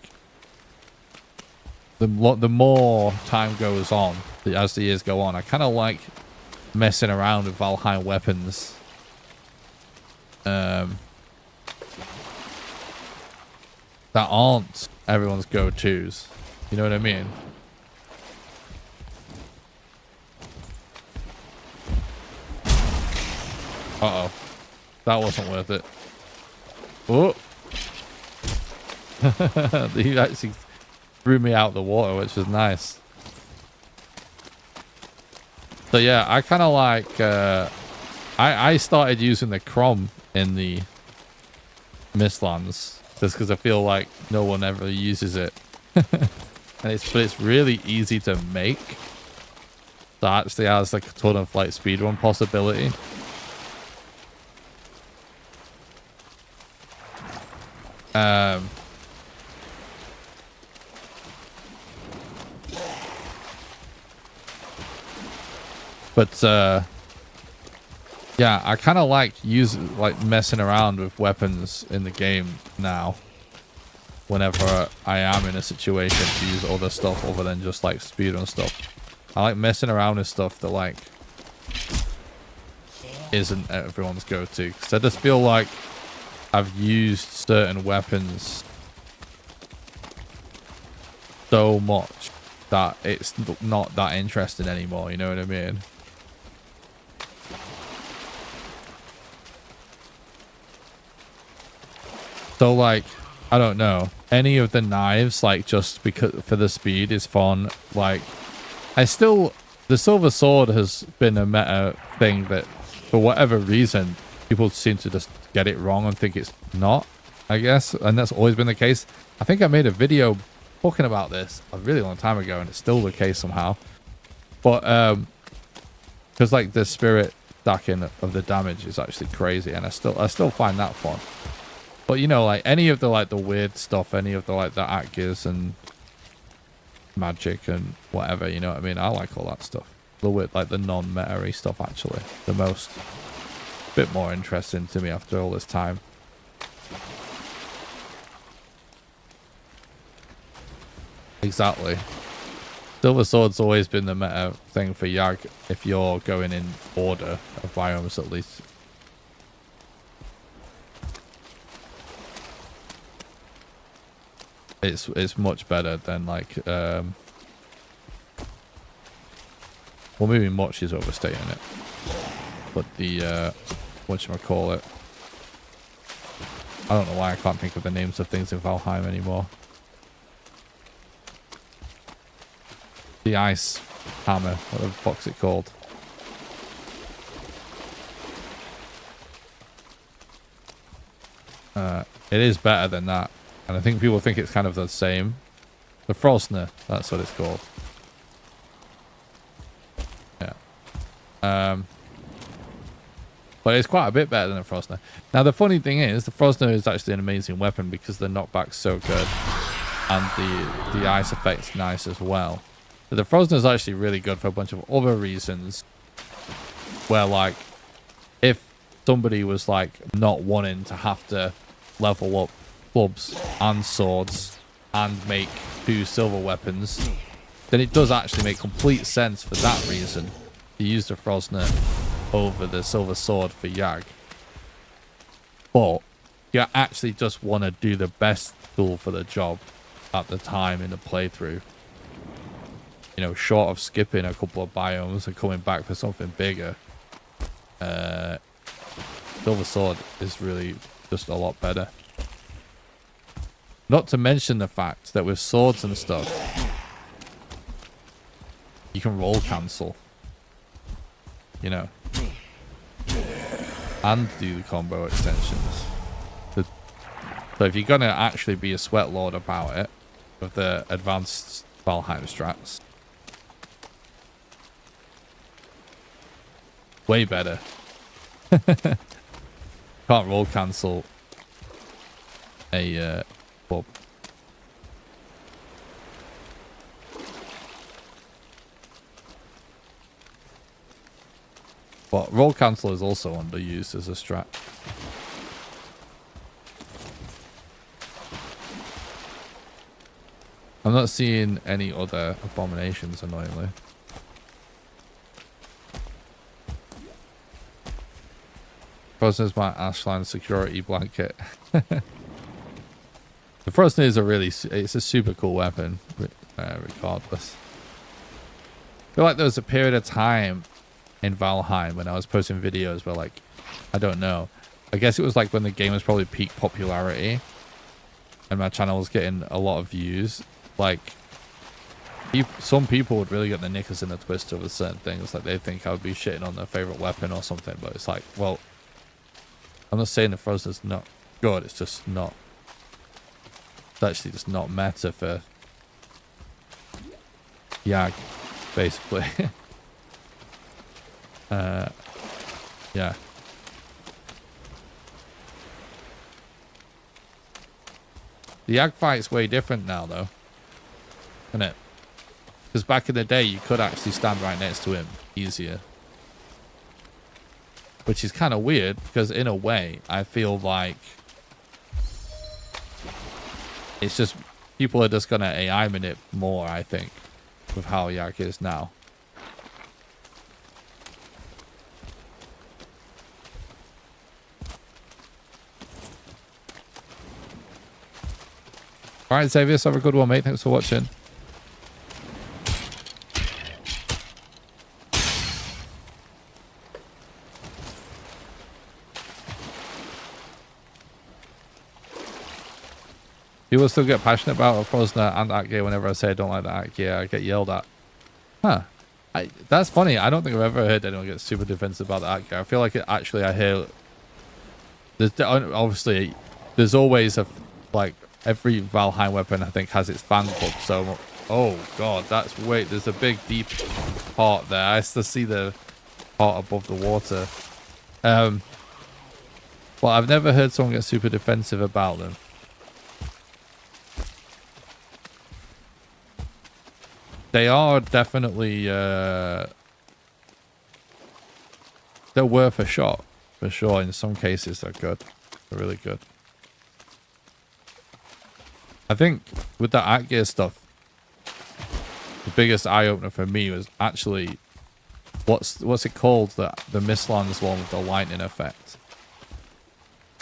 the more time goes on, as the years go on, I kind of like messing around with Valheim weapons. That aren't everyone's go-tos. You know what I mean? Uh-oh. That wasn't worth it. Oh! He actually threw me out the water, which was nice. So yeah, I kind of like... I started using the Crom in the Mistlands just because I feel like no one ever uses it. But it's really easy to make. So it actually has like a ton of like speedrun possibility. Yeah, I kind of like messing around with weapons in the game now. Whenever I am in a situation to use other stuff other than just like speedrun stuff, I like messing around with stuff that like isn't everyone's go-to. Because I just feel like I've used certain weapons so much that it's not that interesting anymore. You know what I mean? So like, I don't know, any of the knives, like just because for the speed is fun. Like the silver sword has been a meta thing that for whatever reason people seem to just get it wrong and think it's not, I guess. And that's always been the case. I think I made a video talking about this a really long time ago and it's still the case somehow. But because like the spirit stacking of the damage is actually crazy, and I still find that fun. But you know, like any of the like the weird stuff, any of the like the actors and magic and whatever, you know what I mean? I like all that stuff. The weird, like the non-meta-y stuff, actually, the most bit more interesting to me after all this time. Exactly. Silver Sword's always been the meta thing for Yag if you're going in order of biomes, at least. It's much better than like well, maybe much is overstating it, but the whatchamacallit, I don't know why I can't think of the names of things in Valheim anymore. The ice hammer, what the fuck's it called? It is better than that. And I think people think it's kind of the same. The Frostner, that's what it's called. Yeah. But it's quite a bit better than the Frostner. Now, the funny thing is, the Frostner is actually an amazing weapon because the knockback's so good. And the ice effect's nice as well. But the Frostner is actually really good for a bunch of other reasons. Where, like, if somebody was, like, not wanting to have to level up clubs and swords and make 2 silver weapons, then it does actually make complete sense for that reason to use the Frosnet over the Silver Sword for Yag. But you actually just want to do the best tool for the job at the time in the playthrough. You know, short of skipping a couple of biomes and coming back for something bigger. Silver Sword is really just a lot better. Not to mention the fact that with swords and stuff, you can roll cancel. You know. And do the combo extensions. So if you're going to actually be a sweat lord about it, with the advanced Valheim strats, way better. Can't roll cancel a bob. But roll cancel is also underused as a strat. I'm not seeing any other abominations, annoyingly. Frozen is my Ashland security blanket. The Frozen is it's a super cool weapon, regardless. I feel like there was a period of time in Valheim when I was posting videos where, like, I don't know. I guess it was like when the game was probably peak popularity and my channel was getting a lot of views. Like, some people would really get the knickers in a twist over certain things. Like, they think I would be shitting on their favorite weapon or something. But it's like, well, I'm not saying the Frozen's not good. It's just not. It's actually just not meta for Yag, basically. Yeah. The Yag fight's way different now, though. Isn't it? Because back in the day, you could actually stand right next to him easier. Which is kind of weird, because in a way, I feel like it's just people are just going to AI minute more, I think, with how Yag is now. Alright, Xavier, have a good one, mate. Thanks for watching. People still get passionate about Frosner and Atgear whenever I say I don't like the Atgear. I get yelled at. Huh. That's funny. I don't think I've ever heard anyone get super defensive about the Atgear. I feel like it actually, I hear... Obviously, there's always a... Like, every Valheim weapon, I think, has its fan club. So, oh, God, that's... Wait, there's a big, deep part there. I still see the part above the water. Well, I've never heard someone get super defensive about them. They are definitely, they're worth a shot, for sure. In some cases, they're good. They're really good. I think with the Atgear stuff, the biggest eye-opener for me was actually, what's it called? The Mistlands one with the lightning effect.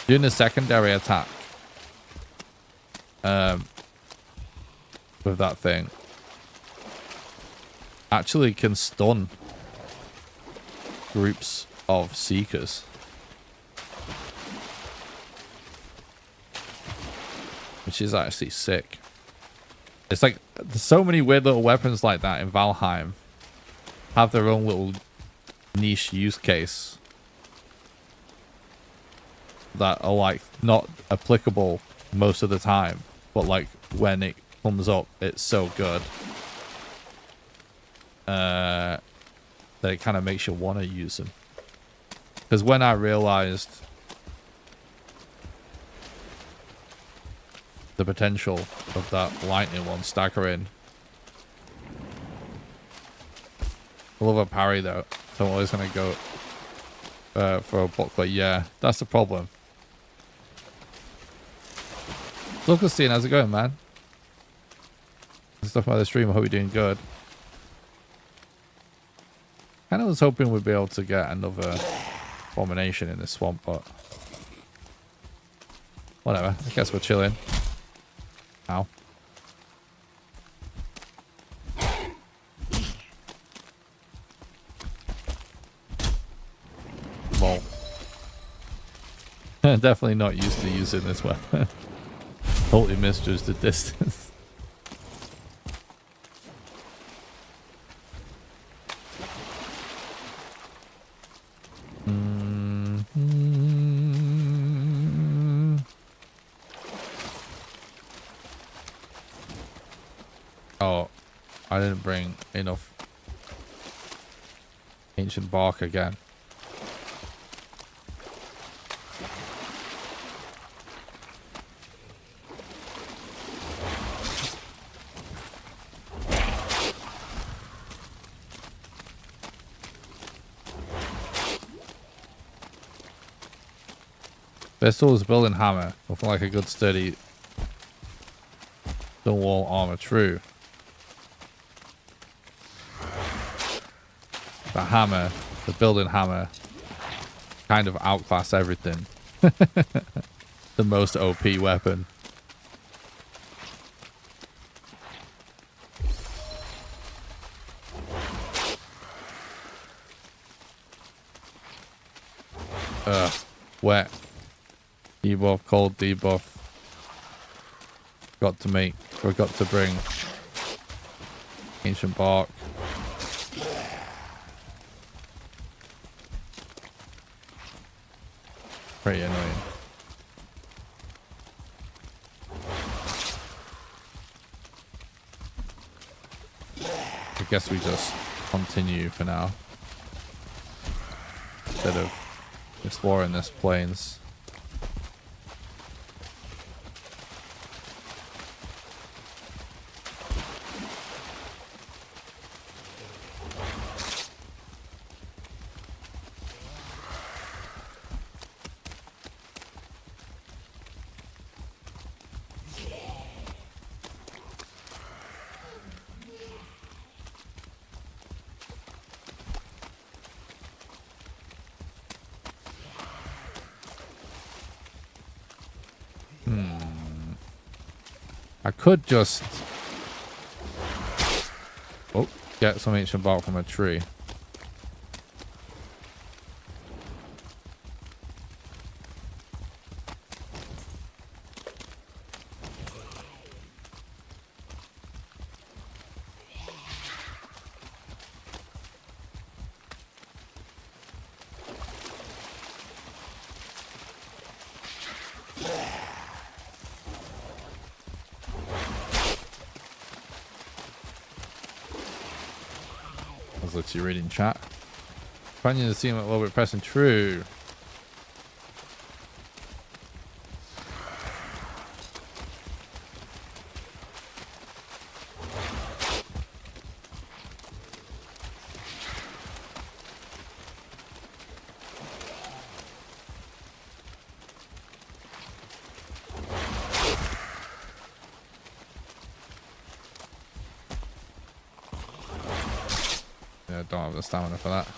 Doing the secondary attack with that thing actually can stun groups of seekers. Which is actually sick. It's like, there's so many weird little weapons like that in Valheim. Have their own little niche use case. That are like, not applicable most of the time. But like, when it comes up, it's so good. That it kind of makes you want to use them. Because when I realized the potential of that lightning one staggering, I love a parry though, so I'm always going to go for a buckler. Yeah, that's the problem. Lucasine, how's it going, man? stuff by the stream. I hope you're doing good. Kind of was hoping we'd be able to get another formation in this swamp, but whatever. I guess we're chilling. Ow. Lol. Definitely not used to using this weapon. Totally misjudged the distance. Oh, I didn't bring enough ancient bark again. Pistol's building hammer, looking like a good sturdy stone wall armor. True. The hammer, the building hammer, kind of outclass everything. The most OP weapon. Wet. Debuff, cold debuff. Forgot to bring ancient bark. Pretty annoying. I guess we just continue for now. Instead of exploring this plains. I could just get some ancient bark from a tree. Let's you reading chat. Finding the seam a little bit pressing. True. Yeah, don't have the stamina for that.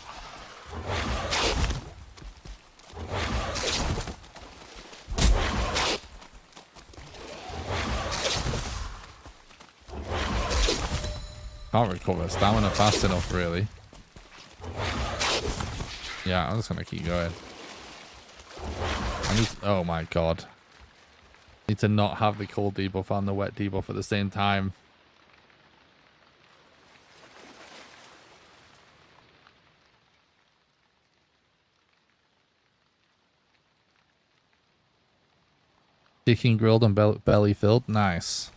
Can't recover stamina fast enough, really. Yeah, I'm just gonna keep going. I need to, oh my god. Need to not have the cold debuff and the wet debuff at the same time. Chicken grilled and belly filled. Nice.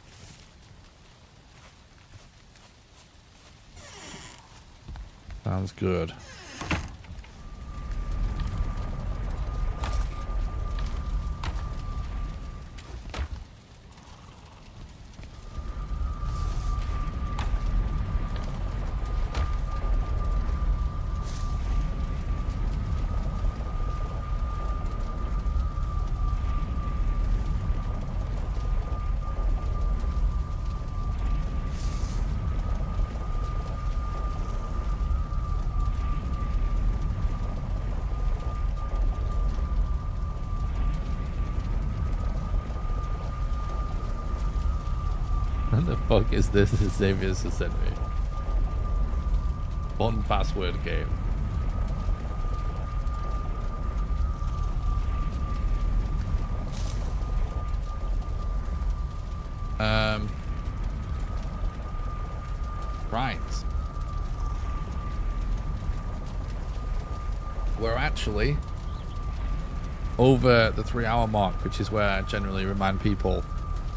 Sounds good. fuck is this? Xavier's has sent me. One password game. Right. We're actually over the 3-hour mark, which is where I generally remind people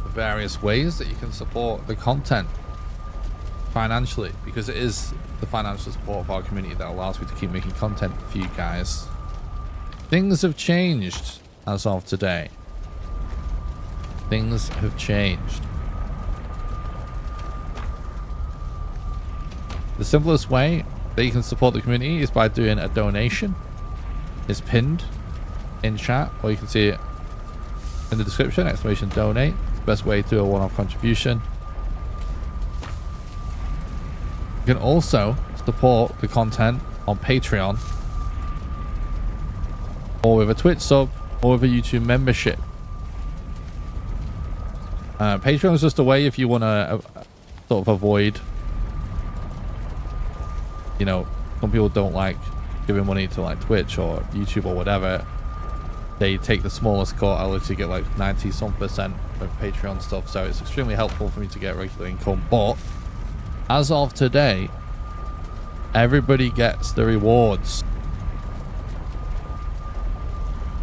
of various ways that you can support the content financially, because it is the financial support of our community that allows me to keep making content for you guys. Things have changed as of today. Things have changed. The simplest way that you can support the community is by doing a donation. It's pinned in chat, or you can see it in the description, exclamation donate. It's the best way to do a one-off contribution. You can also support the content on Patreon, or with a Twitch sub, or with a YouTube membership. Patreon is just a way if you want to sort of avoid, you know, some people don't like giving money to like Twitch or YouTube or whatever. They take the smallest cut. I literally get like 90-some% of Patreon stuff, so it's extremely helpful for me to get regular income. But as of today, everybody gets the rewards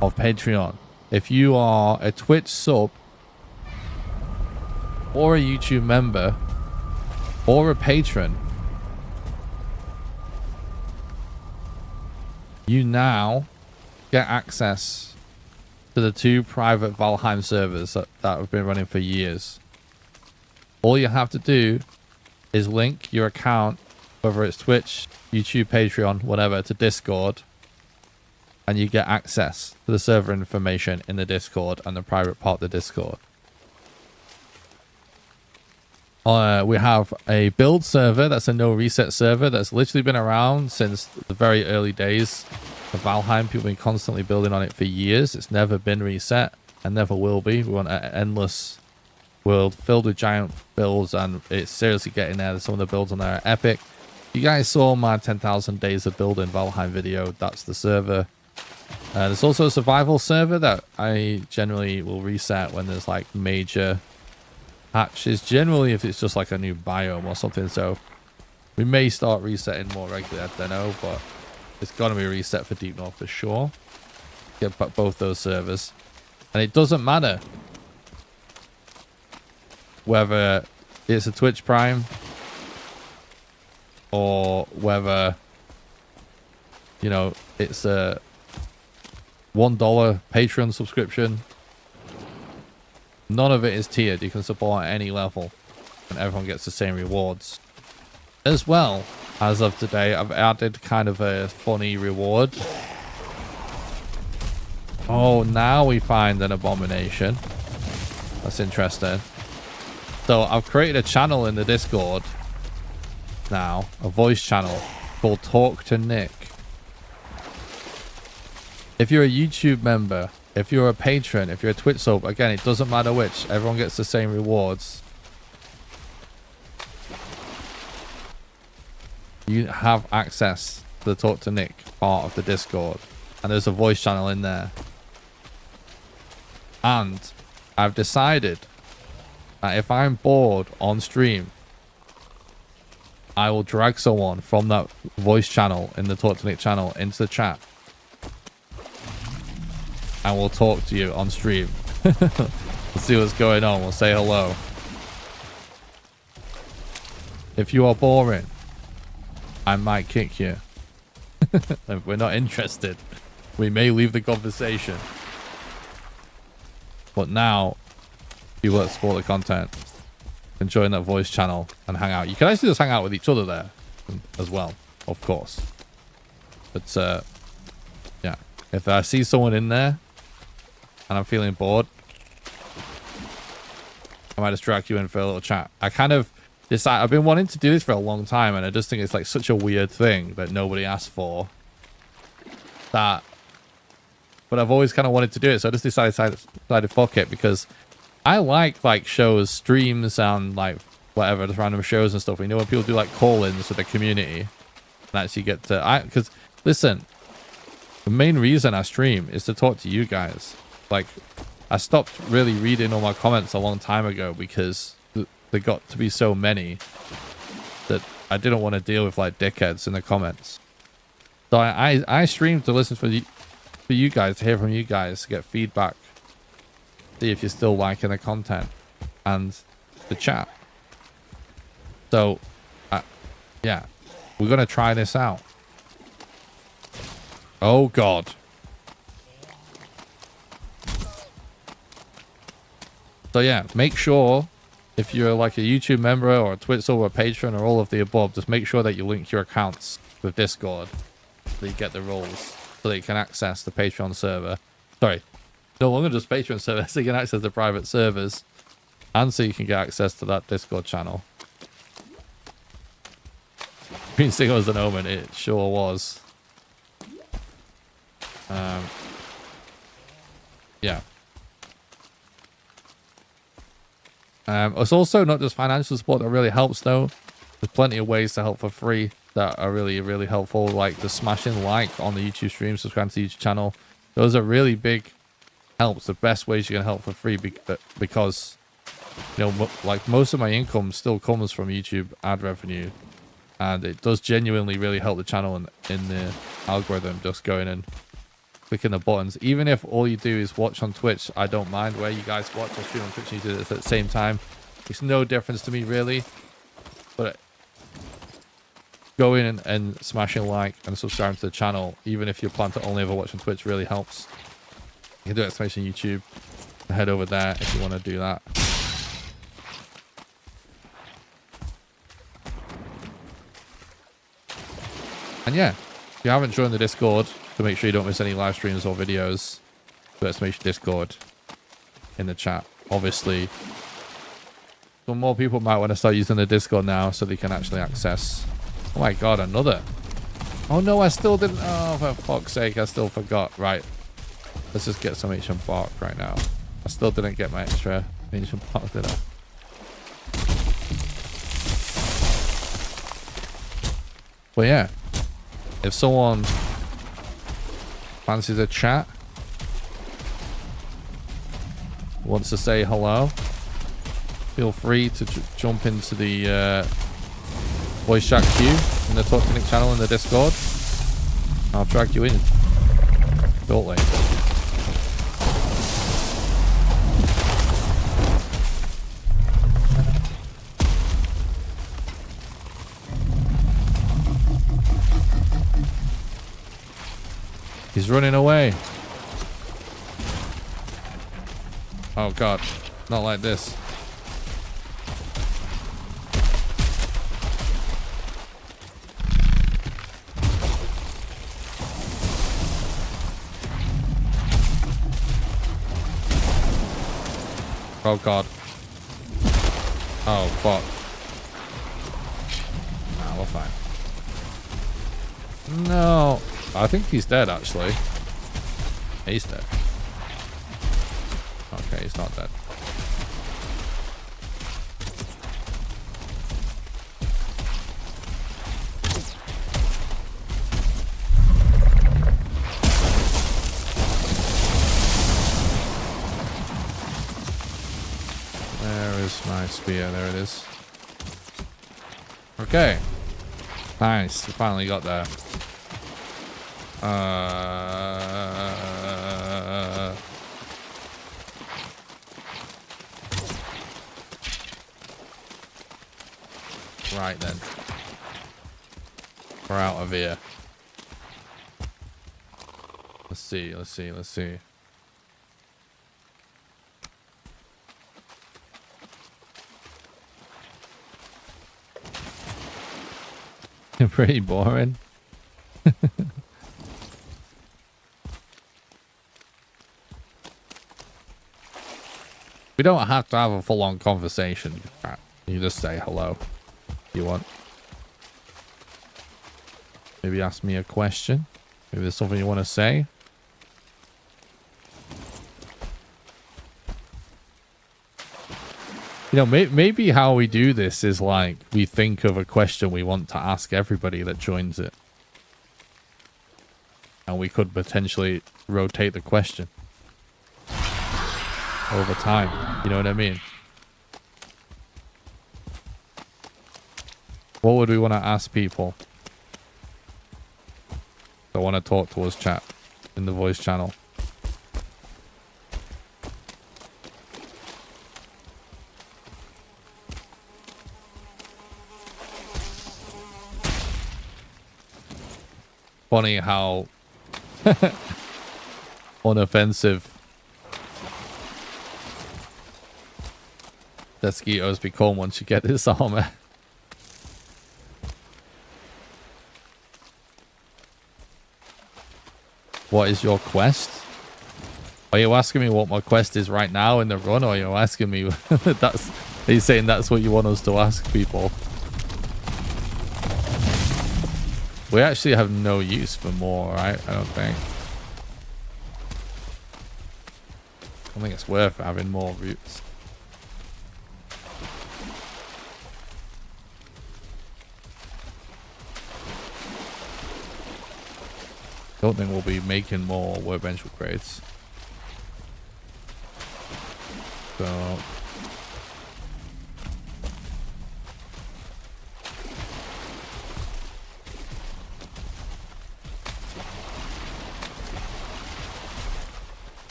of Patreon. If you are a Twitch sub, or a YouTube member, or a patron, you now get access to the 2 private Valheim servers that have been running for years. All you have to do is link your account, whether it's Twitch, YouTube, Patreon, whatever, to Discord, and you get access to the server information in the Discord and the private part of the Discord. We have a build server that's a no reset server that's literally been around since the very early days of Valheim. People have been constantly building on it for years. It's never been reset and never will be. We want an endless world filled with giant builds, and it's seriously getting there. Some of the builds on there are epic. You guys saw my 10,000 days of building Valheim video. That's the server. There's also a survival server that I generally will reset when there's like major patches, generally if it's just like a new biome or something. So we may start resetting more regularly, I don't know, but it's gonna be reset for Deep North for sure. Get both those servers, and it doesn't matter whether it's a Twitch Prime or whether, you know, it's a $1 Patreon subscription. None of it is tiered. You can support at any level, and everyone gets the same rewards. As well, as of today, I've added kind of a funny reward. Oh, now we find an abomination. That's interesting. So I've created a channel in the Discord now, a voice channel called Talk to Nick. If you're a YouTube member, if you're a patron, if you're a Twitch sub, again, it doesn't matter which. Everyone gets the same rewards. You have access to the Talk to Nick part of the Discord. And there's a voice channel in there. And I've decided that if I'm bored on stream, I will drag someone from that voice channel in the Talk to Nick channel into the chat. And we'll talk to you on stream. We'll see what's going on. We'll say hello. If you are boring, I might kick you. If we're not interested, we may leave the conversation. But now, if you want to support the content, can join that voice channel and hang out. You can actually just hang out with each other there as well, of course. But yeah, if I see someone in there and I'm feeling bored, I might just drag you in for a little chat. I kind of decide, I've been wanting to do this for a long time, and I just think it's like such a weird thing that nobody asked for. But I've always kind of wanted to do it, so I just decided fuck it, because I like shows, streams, and like whatever, just random shows and stuff. You know, when people do like call-ins with the community and actually get to, because listen, the main reason I stream is to talk to you guys. Like, I stopped really reading all my comments a long time ago because there got to be so many that I didn't want to deal with like dickheads in the comments. So I stream to listen for you guys, to hear from you guys, to get feedback, see if you're still liking the content and the chat. So, yeah, we're going to try this out. Oh, God. So, yeah, make sure if you're like a YouTube member or a Twitch or a patron or all of the above, just make sure that you link your accounts with Discord so you get the roles, so that you can access the Patreon server. Sorry, no longer just Patreon server, so you can access the private servers and so you can get access to that Discord channel. Green Singer was an omen, it sure was. Yeah. It's also not just financial support that really helps though. There's plenty of ways to help for free that are really, really helpful, like the smashing like on the YouTube stream, subscribe to the YouTube channel. Those are really big helps, the best ways you can help for free, because, you know, like most of my income still comes from YouTube ad revenue, and it does genuinely really help the channel in the algorithm, just going and clicking the buttons. Even if all you do is watch on Twitch, I don't mind where you guys watch or stream on Twitch and you do this at the same time. It's no difference to me really, but going and smashing like and subscribing to the channel, even if you plan to only ever watch on Twitch, really helps. You can do exclamation YouTube, head over there if you want to do that. And yeah, if you haven't joined the Discord, to make sure you don't miss any live streams or videos, do exclamation Discord in the chat. Obviously, some more people might want to start using the Discord now so they can actually access. Oh my God, another. Oh no, I still didn't. Oh, for fuck's sake, I still forgot. Right. Let's just get some ancient bark right now. I still didn't get my extra ancient bark, did I? But yeah, if someone fancies a chat, wants to say hello, feel free to jump into the voice chat queue in the Talk to Nick channel in the Discord. I'll drag you in shortly. He's running away. Oh God, not like this. Oh God. Oh fuck. Nah, we're fine. No. I think he's dead, actually. He's dead. Okay, he's not dead. There is my spear. There it is. Okay. Nice. We finally got there. Right then. We're out of here. Let's see. Pretty boring. We don't have to have a full-on conversation. You just say hello if you want. Maybe ask me a question. Maybe there's something you want to say. You know, maybe how we do this is like we think of a question we want to ask everybody that joins it. And we could potentially rotate the question over time. You know what I mean? What would we want to ask people that want to talk to us, chat, in the voice channel? Funny how unoffensive Desquitos become once you get this armor. What is your quest? Are you asking me what my quest is right now in the run, or are you asking me that's, are you saying that's what you want us to ask people? We actually have no use for more, right? I don't think. I think it's worth having more routes. Don't think we'll be making more workbench upgrades. So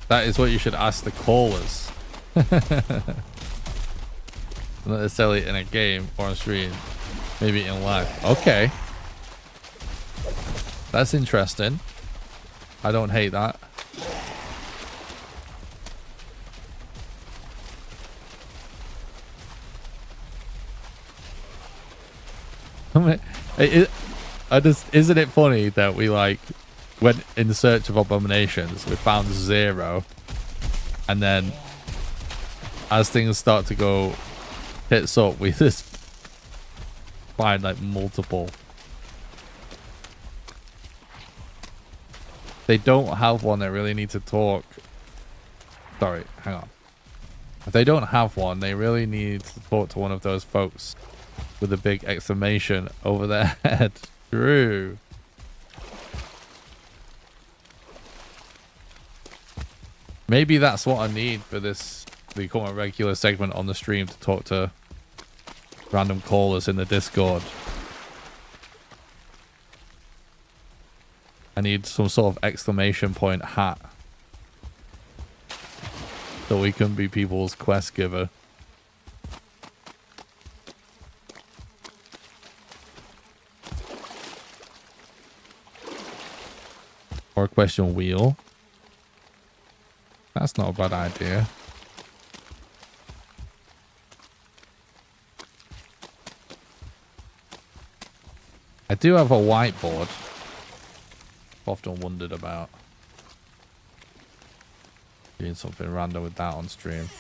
that is what you should ask the callers. Not necessarily in a game or on stream. Maybe in live. Okay. That's interesting. I don't hate that. Isn't it funny that we like went in search of abominations, we found 0, and then as things start to go hits up, we just find like multiple. They don't have one, they really need to talk. Sorry, hang on. If they don't have one, they really need to talk to one of those folks with a big exclamation over their head. True. Maybe that's what I need for this to become a regular segment on the stream, to talk to random callers in the Discord. I need some sort of exclamation point hat so we can be people's quest giver. Or a question wheel. That's not a bad idea. I do have a whiteboard. Often wondered about doing something random with that on stream.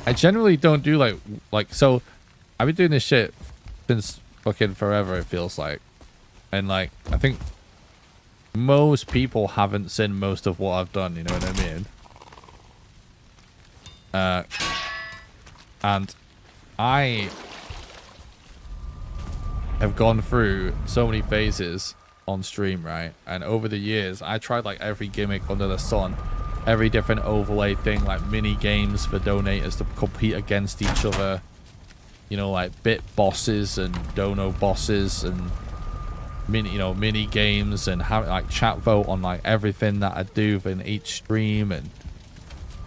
I generally don't do like so I've been doing this shit since fucking forever, it feels like, and like I think most people haven't seen most of what I've done, you know what I mean? And I have gone through so many phases on stream, right? And over the years I tried like every gimmick under the sun, every different overlay thing, like mini games for donators to compete against each other, you know, like bit bosses and dono bosses, and mini games, and have like chat vote on like everything that I do in each stream, and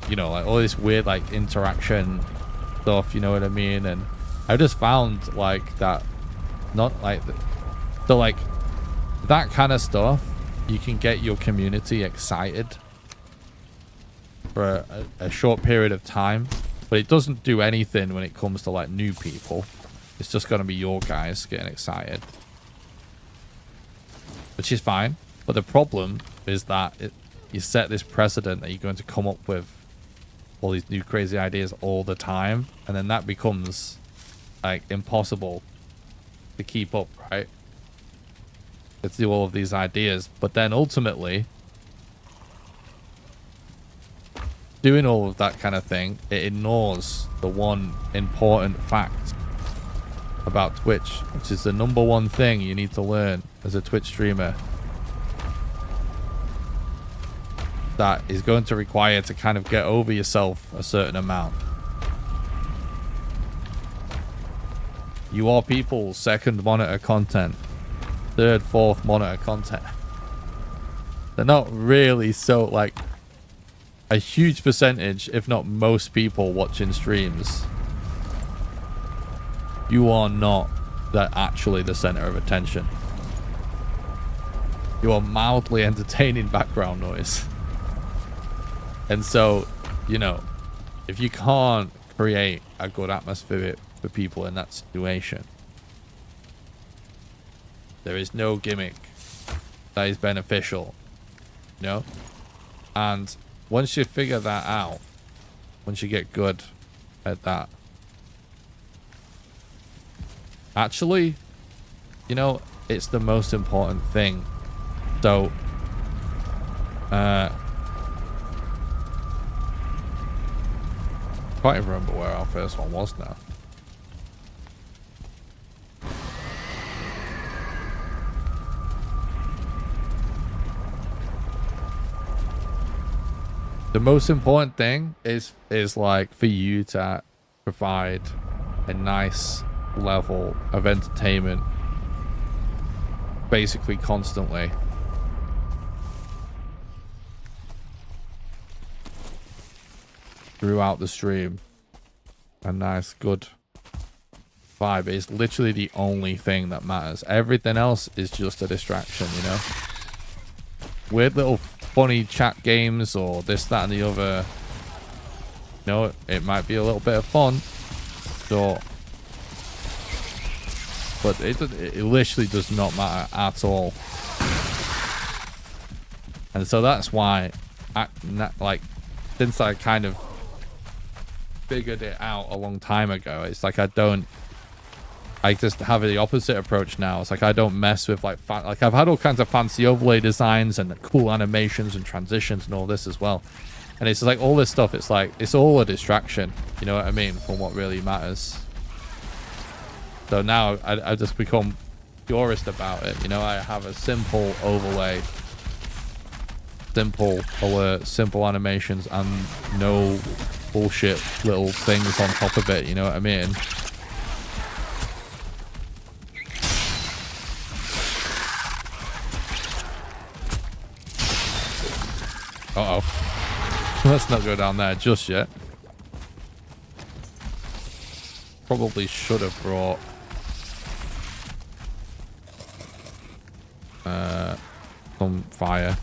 you know, like all this weird like interaction stuff, you know what I mean? And I just found like that, not like so like that kind of stuff, you can get your community excited for a short period of time, but it doesn't do anything when it comes to like new people. It's just gonna be your guys getting excited, which is fine. But the problem is that you set this precedent that you're going to come up with all these new crazy ideas all the time, and then that becomes like impossible to keep up, right? Let's do all of these ideas, but then ultimately doing all of that kind of thing, it ignores the one important fact about Twitch, which is the number one thing you need to learn as a Twitch streamer that is going to require to kind of get over yourself a certain amount. You are people's second monitor content, third, fourth monitor content. They're not really so, like, a huge percentage, if not most people watching streams, you are not actually the center of attention. You are mildly entertaining background noise. And so, you know, if you can't create a good atmosphere for people in that situation, there is no gimmick that is beneficial, you know? And once you figure that out, once you get good at that, actually, you know, it's the most important thing. So, can't even remember where our first one was now. The most important thing is like for you to provide a nice level of entertainment basically constantly. Throughout the stream. A nice, good vibe is literally the only thing that matters. Everything else is just a distraction, you know? Weird little funny chat games or this, that, and the other. You know, it might be a little bit of fun. So, but it literally does not matter at all. And so that's why, like, since I kind of figured it out a long time ago, it's like I just have the opposite approach now. It's like I don't mess with like I've had all kinds of fancy overlay designs and cool animations and transitions and all this as well, and it's like all this stuff, it's like it's all a distraction, you know what I mean, from what really matters. So now I just become purist about it, you know. I have a simple overlay, simple alert, simple animations, and no bullshit little things on top of it, you know what I mean? Uh-oh. Let's not go down there just yet. Probably should have brought some fire.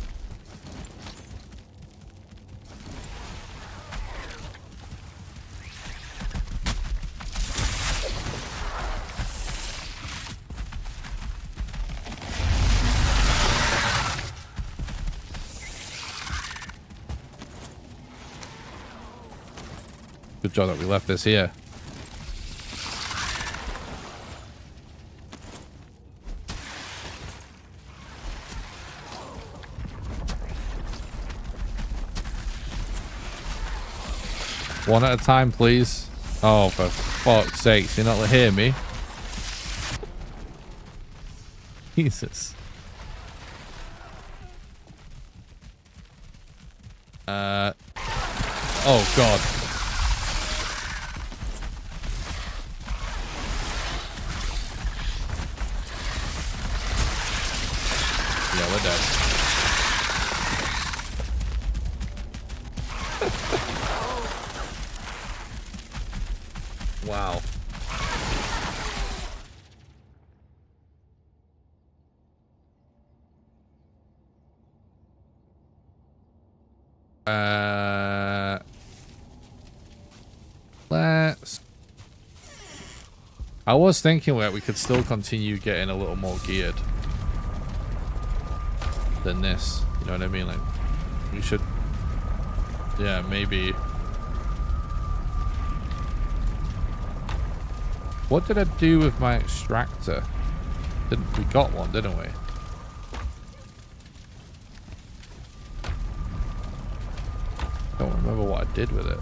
Good job that we left this here. One at a time, please. Oh, for fuck's sakes, you're not gonna hear me. Jesus. Oh, God. Yeah, we're dead. Wow. Let's... I was thinking that we could still continue getting a little more geared than this. You know what I mean? Like, we should... Yeah, maybe... What did I do with my extractor? We got one, didn't we? Don't remember what I did with it.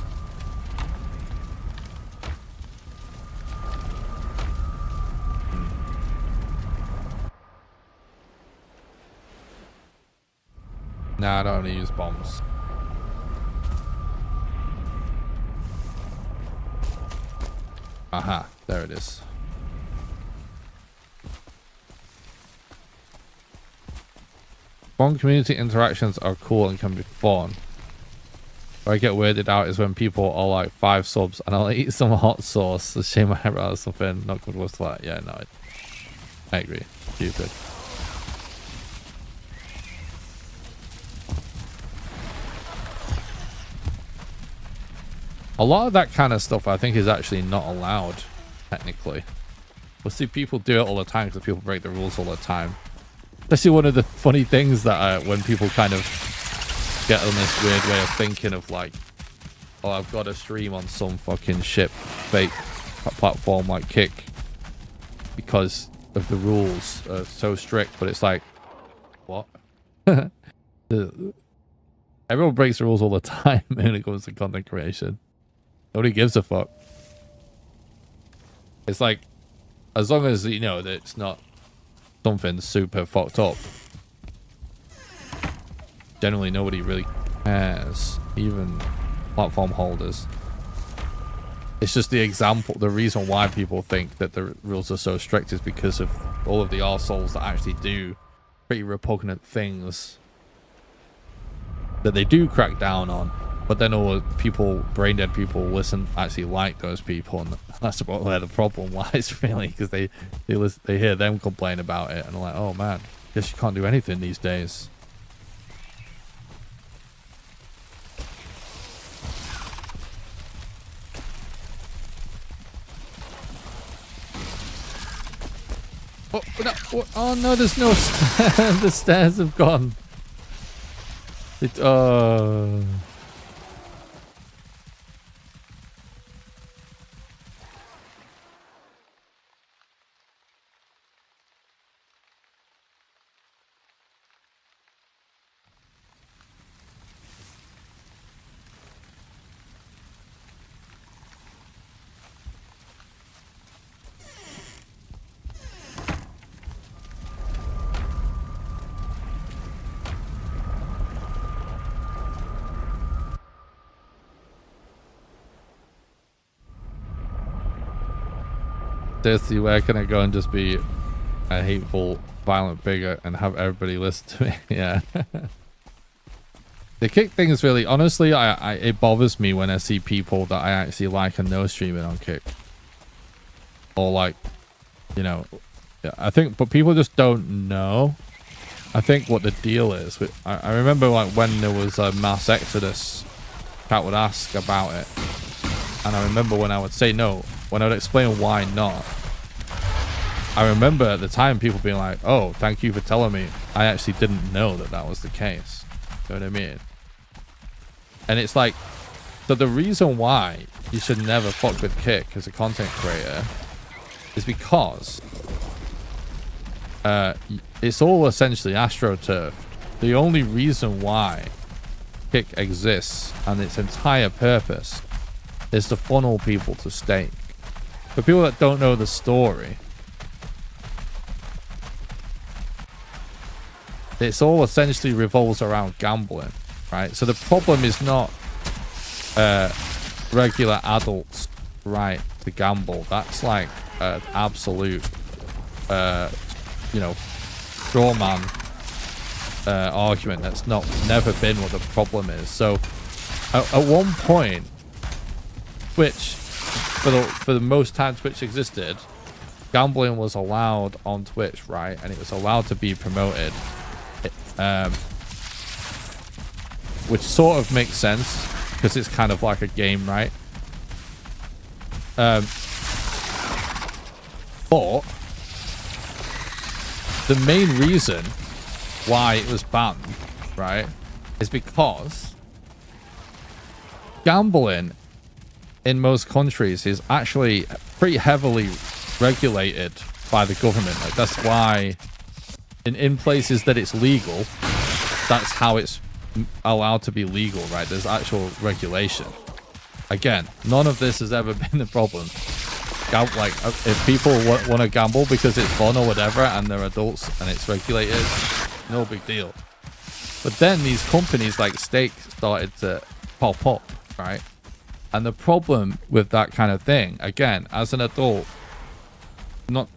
Nah, I don't only use bombs. Aha, there it is. Fun community interactions are cool and can be fun. Where I get weirded out is when people are like 5 subs and I'll eat some hot sauce, shave my hair out or something. Not good with that. Yeah, no, I agree. Stupid. A lot of that kind of stuff I think is actually not allowed, technically. We'll see people do it all the time because people break the rules all the time. Especially one of the funny things that when people kind of get on this weird way of thinking of like, oh, I've got to stream on some fucking shit fake platform like Kick because of the rules are so strict, but it's like, what? Everyone breaks the rules all the time when it comes to content creation. Nobody gives a fuck. It's like, as long as you know that it's not something super fucked up, generally nobody really cares, even platform holders. It's just the example, the reason why people think that the rules are so strict is because of all of the arseholes that actually do pretty repugnant things that they do crack down on. But then all people, brain dead people, listen, actually like those people, and that's about where the problem lies, really, because they hear them complain about it, and they're like, oh man, guess you can't do anything these days. Oh no! Oh no! There's no the stairs have gone. Seriously, where can I go and just be a hateful, violent bigot and have everybody listen to me? Yeah. The Kick thing is really, honestly, it bothers me when I see people that I actually like and know streaming on Kick. Or like, you know, I think, but people just don't know. I think what the deal is. I remember like when there was a mass exodus, chat would ask about it. And I remember when I would say no, when I would explain why not, I remember at the time people being like, oh, thank you for telling me. I actually didn't know that that was the case. You know what I mean? And it's like, so the reason why you should never fuck with Kick as a content creator is because it's all essentially astroturfed. The only reason why Kick exists and its entire purpose is to funnel people to stake. For people that don't know the story, it's all essentially revolves around gambling, right? So the problem is not regular adults' right to gamble. That's like an absolute, you know, straw man argument. That's never been what the problem is. So at one point, Twitch, for the most time Twitch existed, gambling was allowed on Twitch, right? And it was allowed to be promoted, which sort of makes sense because it's kind of like a game, right? But the main reason why it was banned, right, is because gambling in most countries is actually pretty heavily regulated by the government. Like that's why in places that it's legal, that's how it's allowed to be legal, right? There's actual regulation. Again, none of this has ever been the problem. Like, if people want to gamble because it's fun or whatever, and they're adults and it's regulated, no big deal. But then these companies like Stake started to pop up, right? And the problem with that kind of thing, again, as an adult, not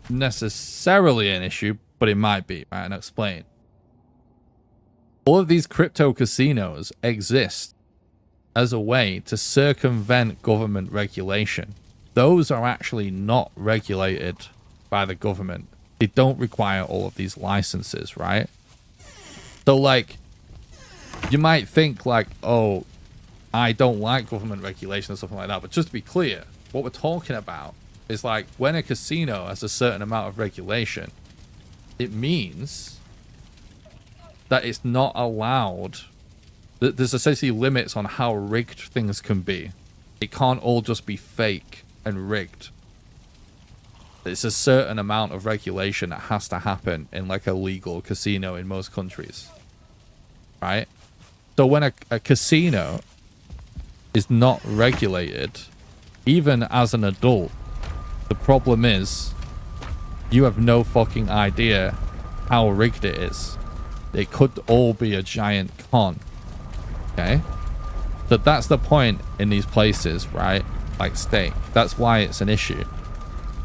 necessarily an issue, but it might be, right? And I'll explain. All of these crypto casinos exist as a way to circumvent government regulation. Those are actually not regulated by the government. They don't require all of these licenses, right? So, like, you might think, like, oh, I don't like government regulation or something like that. But just to be clear, what we're talking about is, like, when a casino has a certain amount of regulation, it means that it's not allowed. There's essentially limits on how rigged things can be. It can't all just be fake and rigged. It's a certain amount of regulation that has to happen in like a legal casino in most countries, right? So when a casino is not regulated, even as an adult, the problem is you have no fucking idea how rigged it is. It could all be a giant con. Okay? So that's the point in these places, right? Like Stake. That's why it's an issue.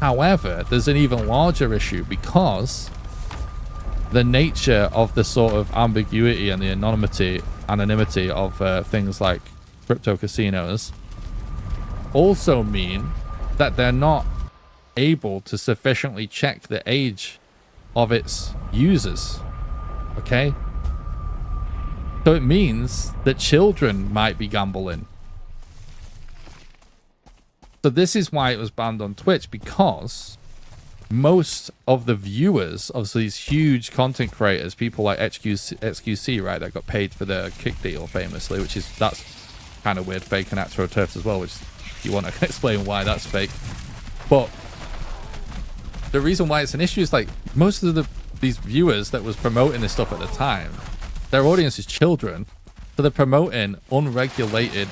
However, there's an even larger issue because the nature of the sort of ambiguity and the anonymity of things like crypto casinos also mean that they're not able to sufficiently check the age of its users. Okay? So it means that children might be gambling. So this is why it was banned on Twitch, because most of the viewers of these huge content creators, people like XQC, right, that got paid for their kick deal famously, that's kind of weird, fake and AstroTurfs as well, which you want to explain why that's fake. But the reason why it's an issue is like most of these viewers that was promoting this stuff at the time, their audience is children, so they're promoting unregulated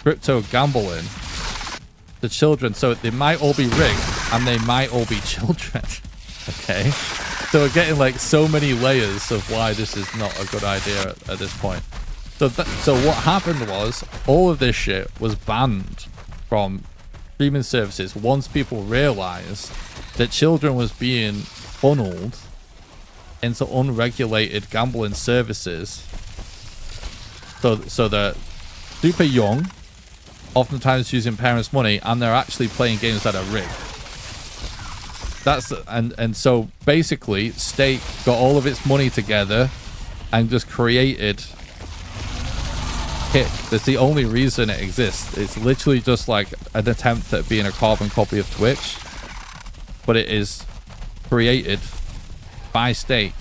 crypto gambling to children, so they might all be rigged and they might all be children. Okay, so we're getting like so many layers of why this is not a good idea at this point. So what happened was all of this shit was banned from streaming services once people realized that children was being funneled into unregulated gambling services. So they're super young, oftentimes using parents' money, and they're actually playing games that are rigged. And so basically Stake got all of its money together and just created Kick. That's the only reason it exists. It's literally just like an attempt at being a carbon copy of Twitch, but it is created by Stake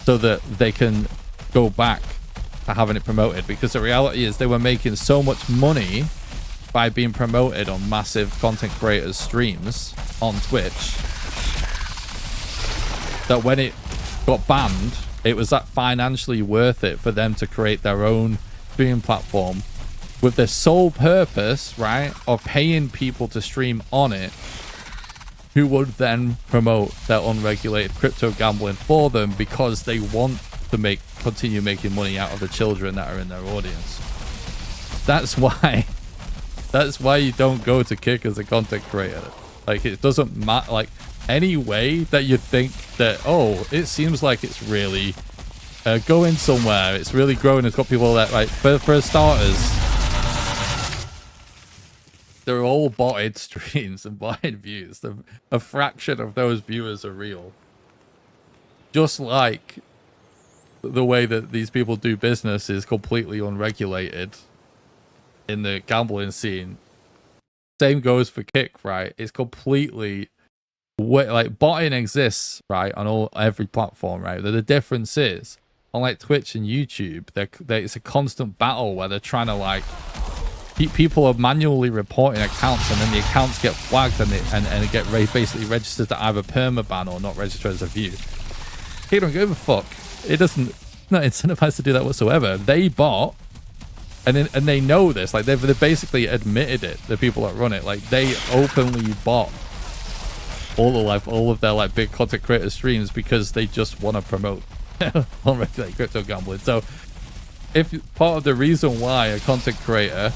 so that they can go back to having it promoted, because the reality is they were making so much money by being promoted on massive content creators streams on Twitch that when it got banned, it was that financially worth it for them to create their own streaming platform with the sole purpose, right, of paying people to stream on it who would then promote their unregulated crypto gambling for them, because they want to continue making money out of the children that are in their audience. That's why you don't go to Kick as a content creator. Like, it doesn't matter, like, any way that you think that, oh, it seems like it's really going somewhere, it's really growing, it's got people that, like, for starters, they're all botted streams and botted views. A fraction of those viewers are real. Just like the way that these people do business is completely unregulated in the gambling scene. Same goes for Kick, right? It's completely like botting exists, right, on every platform, right? The difference is, unlike Twitch and YouTube, it's a constant battle where they're trying to like people are manually reporting accounts, and then the accounts get flagged and it get basically registered to either permaban or not registered as a view. He don't give a fuck. It doesn't. not incentivized to do that whatsoever. They bought, and they know this. Like they've basically admitted it. The people that run it, like they openly bought all of their like big content creator streams because they just want to promote unregulated crypto gambling. So if part of the reason why a content creator,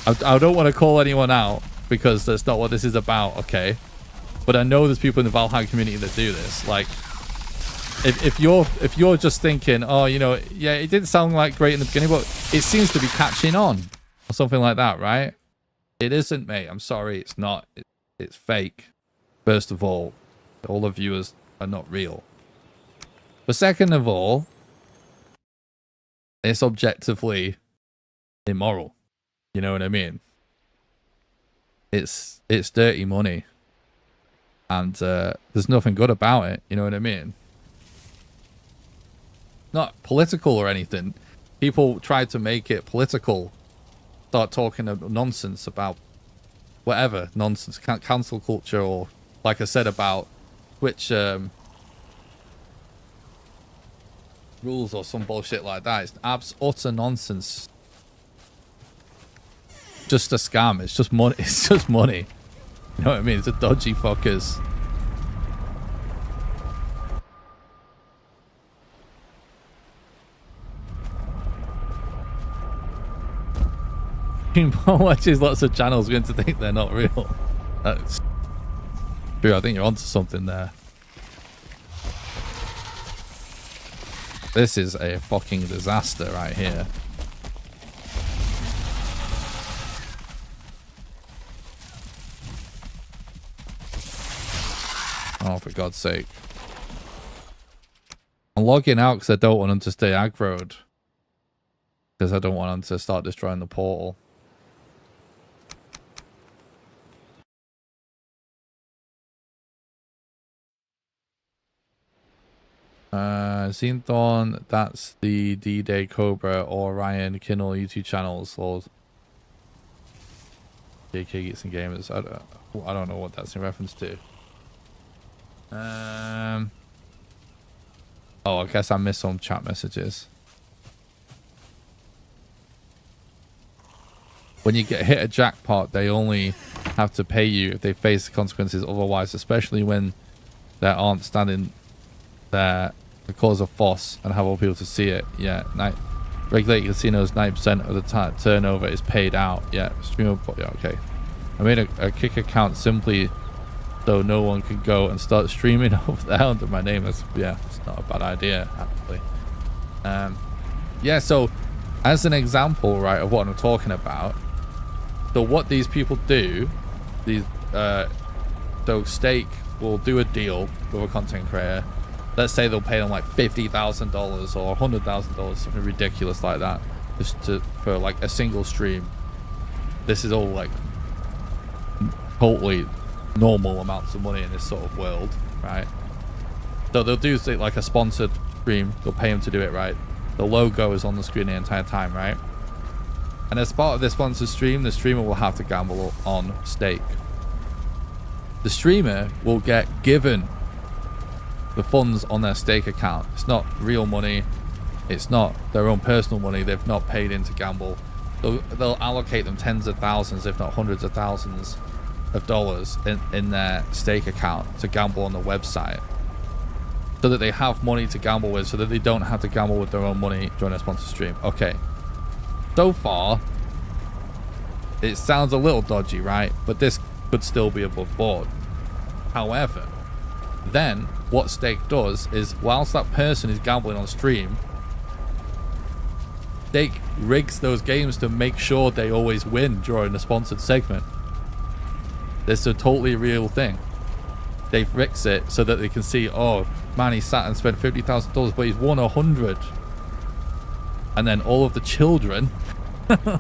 I don't want to call anyone out because that's not what this is about, okay? But I know there's people in the Valheim community that do this. Like, if you're just thinking, oh, you know, yeah, it didn't sound like great in the beginning, but it seems to be catching on or something like that, right? It isn't, mate. I'm sorry, it's not. It's fake. First of all the viewers are not real. But second of all, it's objectively immoral. You know what I mean? It's dirty money. And there's nothing good about it. You know what I mean? Not political or anything. People try to make it political. Start talking nonsense about whatever. Nonsense. Cancel culture, or like I said about Twitch rules or some bullshit like that. It's utter nonsense. Just a scam. It's just money. It's just money. You know what I mean? It's a dodgy fuckers. People watches lots of channels going to think they're not real. That's true. I think you're onto something there. This is a fucking disaster right here. Oh, for God's sake. I'm logging out because I don't want them to stay aggroed. Because I don't want them to start destroying the portal. Zinthorn, that's the D-Day Cobra or Ryan Kinnell YouTube channels, or JK Geeks and Gamers. I don't know what that's in reference to. Oh, I guess I missed some chat messages. When you get hit a jackpot, they only have to pay you if they face the consequences otherwise, especially when they aren't standing there to cause a fuss and have all people to see it. Yeah, regulated casinos, 90% of the turnover is paid out. Yeah, streamer, yeah, okay. I made a kick account simply so no one can go and start streaming over there under my name. It's not a bad idea, actually. Yeah, so as an example, right, of what I'm talking about, so what these people do, so Stake will do a deal with a content creator. Let's say they'll pay them like $50,000 or $100,000, something ridiculous like that, just for like a single stream. This is all like totally normal amounts of money in this sort of world, right? So they'll do like a sponsored stream. They'll pay them to do it, right? The logo is on the screen the entire time, right? And as part of this sponsored stream, the streamer will have to gamble on Stake. The streamer will get given the funds on their Stake account. It's not real money. It's not their own personal money. They've not paid in to gamble. They'll allocate them tens of thousands, if not hundreds of thousands of dollars in their Stake account to gamble on the website, so that they have money to gamble with, so that they don't have to gamble with their own money during a sponsored stream. Okay. So far, it sounds a little dodgy, right? But this could still be above board. However, then what Stake does is, whilst that person is gambling on stream, Stake rigs those games to make sure they always win during the sponsored segment. This is a totally real thing. They fix it so that they can see, oh man, he sat and spent $50,000, but he's won 100. And then all of the children,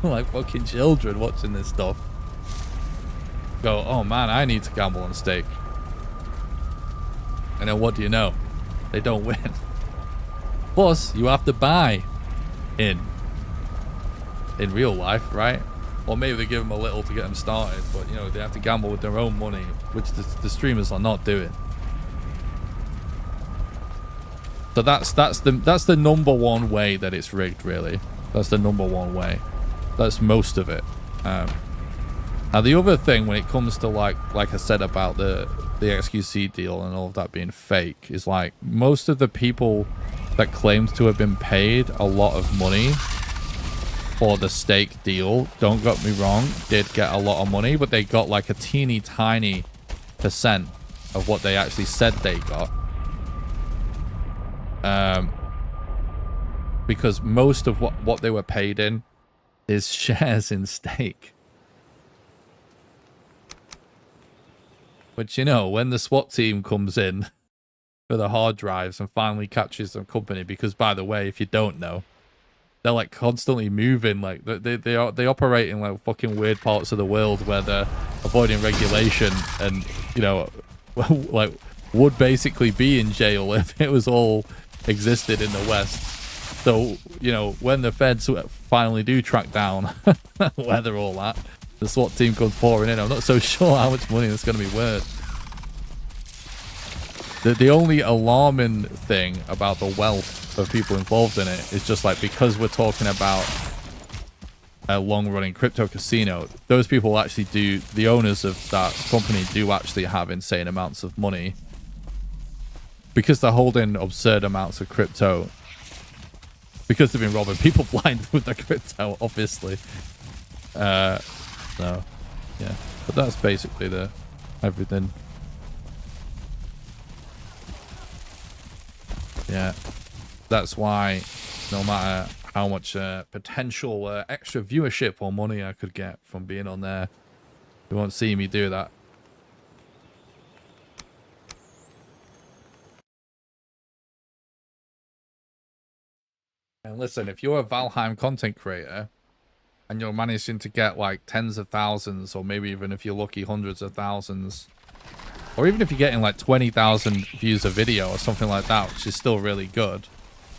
like fucking children watching this stuff, go, oh man, I need to gamble on Stake. And then what do you know? They don't win. Plus, you have to buy in real life, right? Or maybe they give them a little to get them started, but you know, they have to gamble with their own money, which the streamers are not doing. So that's the number one way that it's rigged, really. That's the number one way. That's most of it. Now the other thing when it comes to like I said about the XQC deal and all of that being fake is like most of the people that claimed to have been paid a lot of money for the stake deal, don't get me wrong, did get a lot of money, but they got like a teeny tiny percent of what they actually said they got. Because most of what they were paid in is shares in stake. Which, you know, when the SWAT team comes in for the hard drives and finally catches some company, because by the way, if you don't know, they're like constantly moving, like they operate in like fucking weird parts of the world where they're avoiding regulation and, you know, like would basically be in jail if it was all existed in the West. So, you know, when the feds finally do track down where they're all at, the SWAT team comes pouring in. I'm not so sure how much money it's going to be worth. The only alarming thing about the wealth of people involved in it is just like, because we're talking about a long-running crypto casino, those people actually do, the owners of that company do actually have insane amounts of money because they're holding absurd amounts of crypto, because they've been robbing people blind with the crypto, obviously. So yeah, but that's basically the everything. Yeah, that's why no matter how much potential extra viewership or money I could get from being on there, you won't see me do that. And listen, if you're a Valheim content creator and you're managing to get like tens of thousands, or maybe even if you're lucky, hundreds of thousands, or even if you're getting like 20,000 views a video or something like that, which is still really good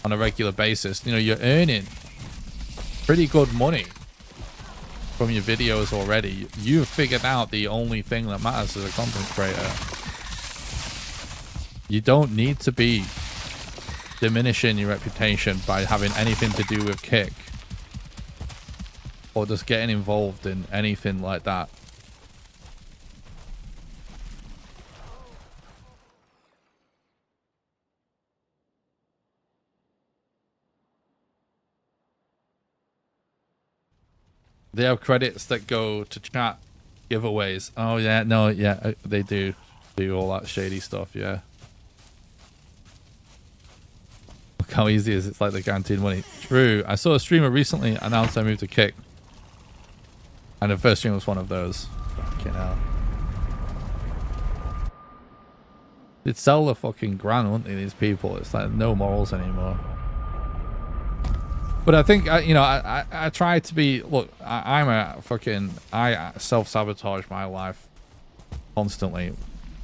on a regular basis, you know, you're earning pretty good money from your videos already. You've figured out the only thing that matters as a content creator. You don't need to be diminishing your reputation by having anything to do with Kick or just getting involved in anything like that. They have credits that go to chat giveaways. Oh yeah, no, yeah, they do all that shady stuff, yeah. Look how easy it is. It's like the guaranteed money. True. I saw a streamer recently announce I moved to Kick, and the first stream was one of those. Fucking hell. They'd sell the fucking grand, wouldn't they, these people? It's like no morals anymore. But I think, you know, I try to be, look, I self-sabotage my life constantly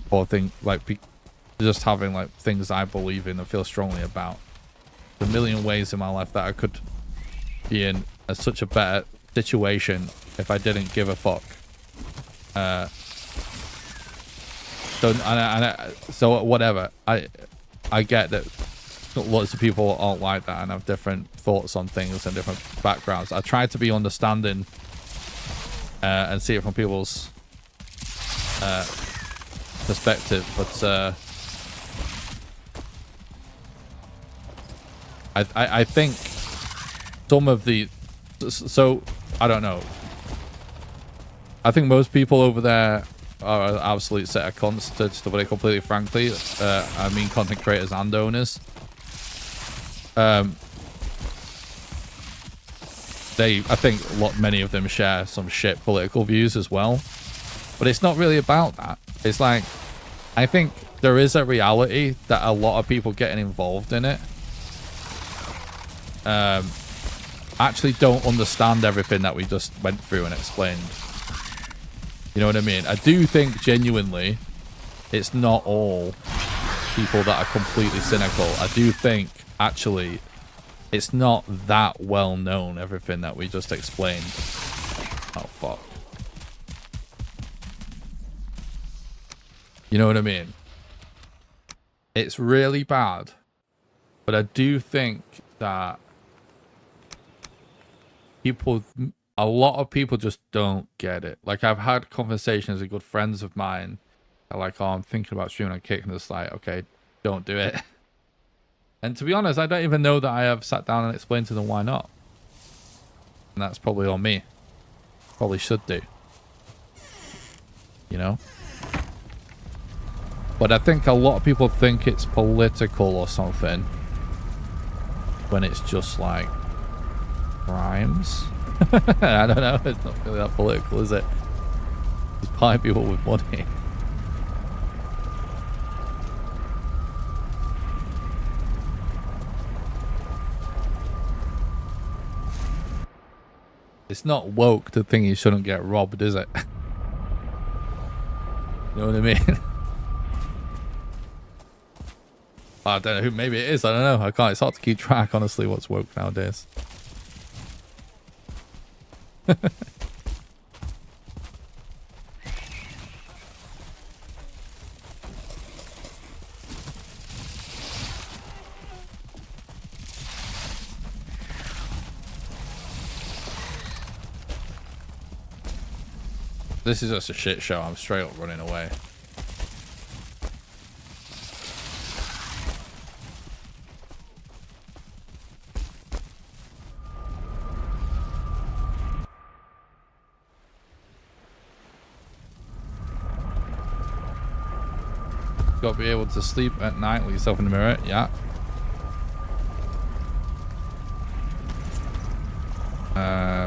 for things like just having like things I believe in and feel strongly about. There's a million ways in my life that I could be in such a better situation if I didn't give a fuck. So whatever. I get that lots of people aren't like that and have different thoughts on things and different backgrounds. I try to be understanding and see it from people's perspective, but I think some of the, so I don't know, I think most people over there are an absolute set of cunts, to put it completely frankly. I mean content creators and owners. I think many of them share some shit political views as well, but it's not really about that. It's like, I think there is a reality that a lot of people getting involved in it actually don't understand everything that we just went through and explained. You know what I mean? I do think genuinely it's not all people that are completely cynical. I do think actually it's not that well known, everything that we just explained. Oh fuck. You know what I mean? It's really bad But I do think that a lot of people just don't get it. Like, I've had conversations with good friends of mine that are like, oh, I'm thinking about streaming on Kick, and it's like, okay, don't do it. And to be honest, I don't even know that I have sat down and explained to them why not. And that's probably on me. Probably should do. You know? But I think a lot of people think it's political or something, when it's just like crimes. I don't know. It's not really that political, is it? Just buying people with money. It's not woke to think you shouldn't get robbed, is it? You know what I mean? I don't know who. Maybe it is. I don't know. I can't. It's hard to keep track, honestly, what's woke nowadays. This is just a shit show. I'm straight up running away. Got to be able to sleep at night with yourself in the mirror. Yeah.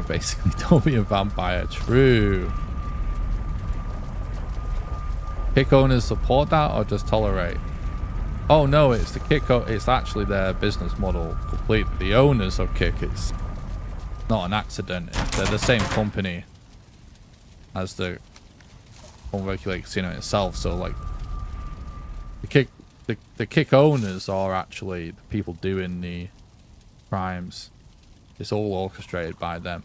Basically, don't be a vampire. True. Kick owners support that or just tolerate? Oh no, it's the Kick. It's actually their business model completely. The owners of Kick, it's not an accident. They're the same company as the unregulated casino itself. So like, the Kick owners are actually the people doing the crimes. It's all orchestrated by them.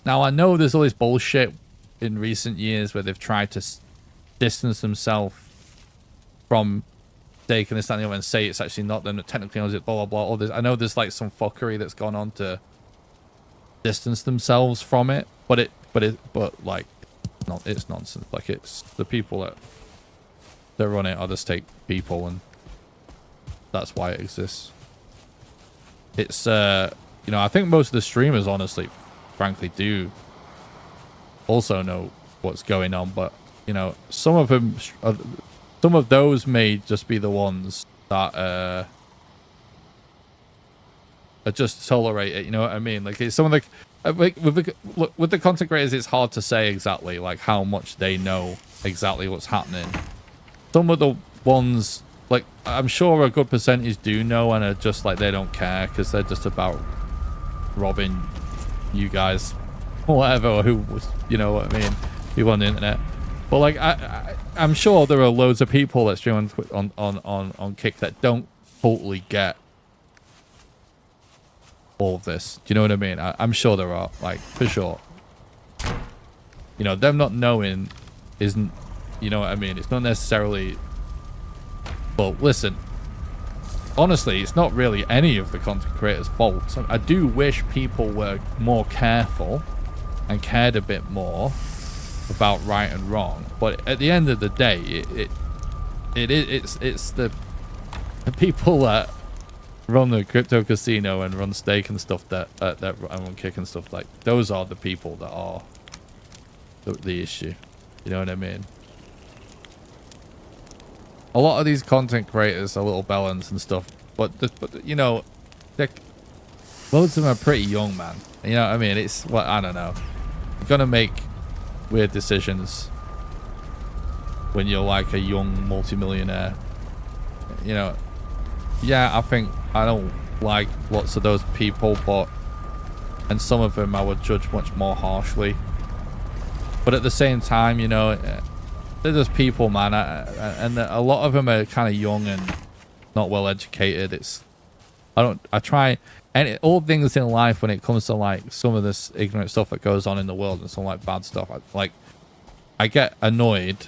Now, I know there's all this bullshit in recent years where they've tried to distance themselves from taking this and the other and say it's actually not them that technically owns it, blah, blah, blah. All this. I know there's like some fuckery that's gone on to distance themselves from it, but like, no, it's nonsense. Like, it's the people that run it are the state people, and that's why it exists. It's you know, I think most of the streamers, honestly, frankly, do also know what's going on, but you know, some of them, some of those may just be the ones that are just tolerate it. You know what I mean? Like, it's some of the like with the content creators, it's hard to say exactly like how much they know exactly what's happening. Some of the ones, like, I'm sure a good percentage do know and are just like, they don't care because they're just about robbing you guys or whatever, or who was, you know what I mean, people on the internet. But like, I'm sure there are loads of people that stream on Kick that don't totally get all of this. Do you know what I mean? I'm sure there are, like, for sure. You know, them not knowing isn't, you know what I mean? It's not necessarily... Well, listen. Honestly, it's not really any of the content creators' fault. So I do wish people were more careful and cared a bit more about right and wrong. But at the end of the day, it's the people that run the crypto casino and run stake and stuff that run Kick and stuff, like, those are the people that are the issue. You know what I mean? A lot of these content creators are little bellends and stuff, but you know, loads of them are pretty young, man. You know what I mean? It's what, I don't know. You're gonna make weird decisions when you're like a young multimillionaire. You know, yeah, I don't like lots of those people, and some of them I would judge much more harshly. But at the same time, you know, they're just people, man, and a lot of them are kind of young and not well educated. I try, and all things in life, when it comes to like some of this ignorant stuff that goes on in the world and some like bad stuff, I get annoyed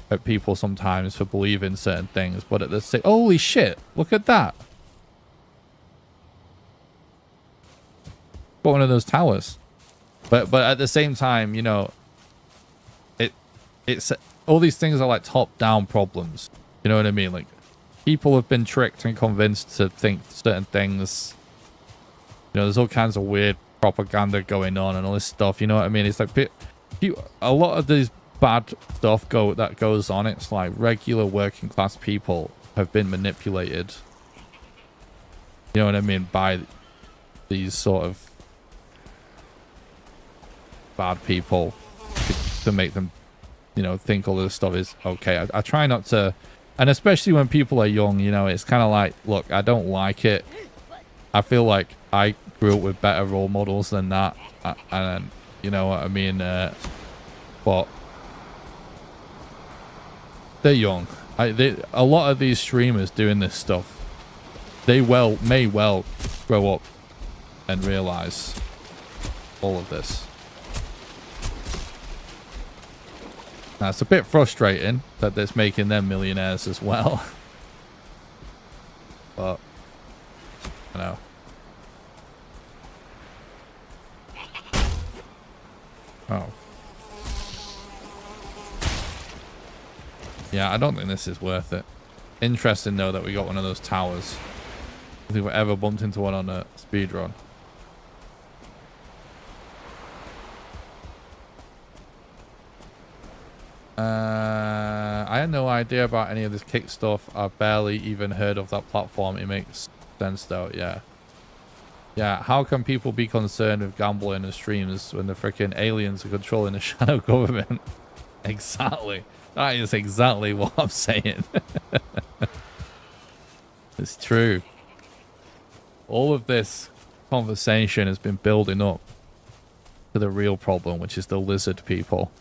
at people sometimes for believing certain things, but at the same, holy shit, look at that. Got one of those towers. But at the same time, you know, it's all these things are like top-down problems. You know what I mean? Like, people have been tricked and convinced to think certain things. You know, there's all kinds of weird propaganda going on and all this stuff. You know what I mean? It's like a lot of these bad stuff that goes on. It's like regular working class people have been manipulated. You know what I mean? By these sort of bad people to make them, you know, think all this stuff is okay. I try not to, and especially when people are young, you know, it's kind of like, look, I don't like it. I feel like I grew up with better role models than that, and you know what I mean. But they're young. A lot of these streamers doing this stuff, they may well grow up and realize all of this. Now, it's a bit frustrating that it's making them millionaires as well. But, I know. Oh. Yeah, I don't think this is worth it. Interesting, though, that we got one of those towers. I think we ever bumped into one on a speedrun. I had no idea about any of this kick stuff. I've barely even heard of that platform. It makes sense, though. Yeah. Yeah, how can people be concerned with gambling and streams when the freaking aliens are controlling the shadow government? Exactly. That is exactly what I'm saying. It's true. All of this conversation has been building up to the real problem, which is the lizard people.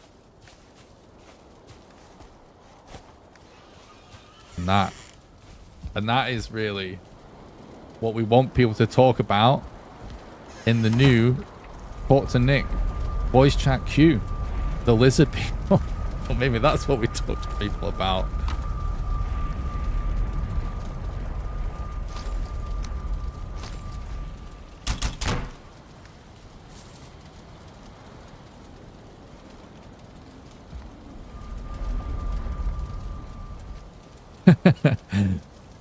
And that is really what we want people to talk about in the new Talk to Nick voice chat queue. The lizard people. Or maybe that's what we talk to people about.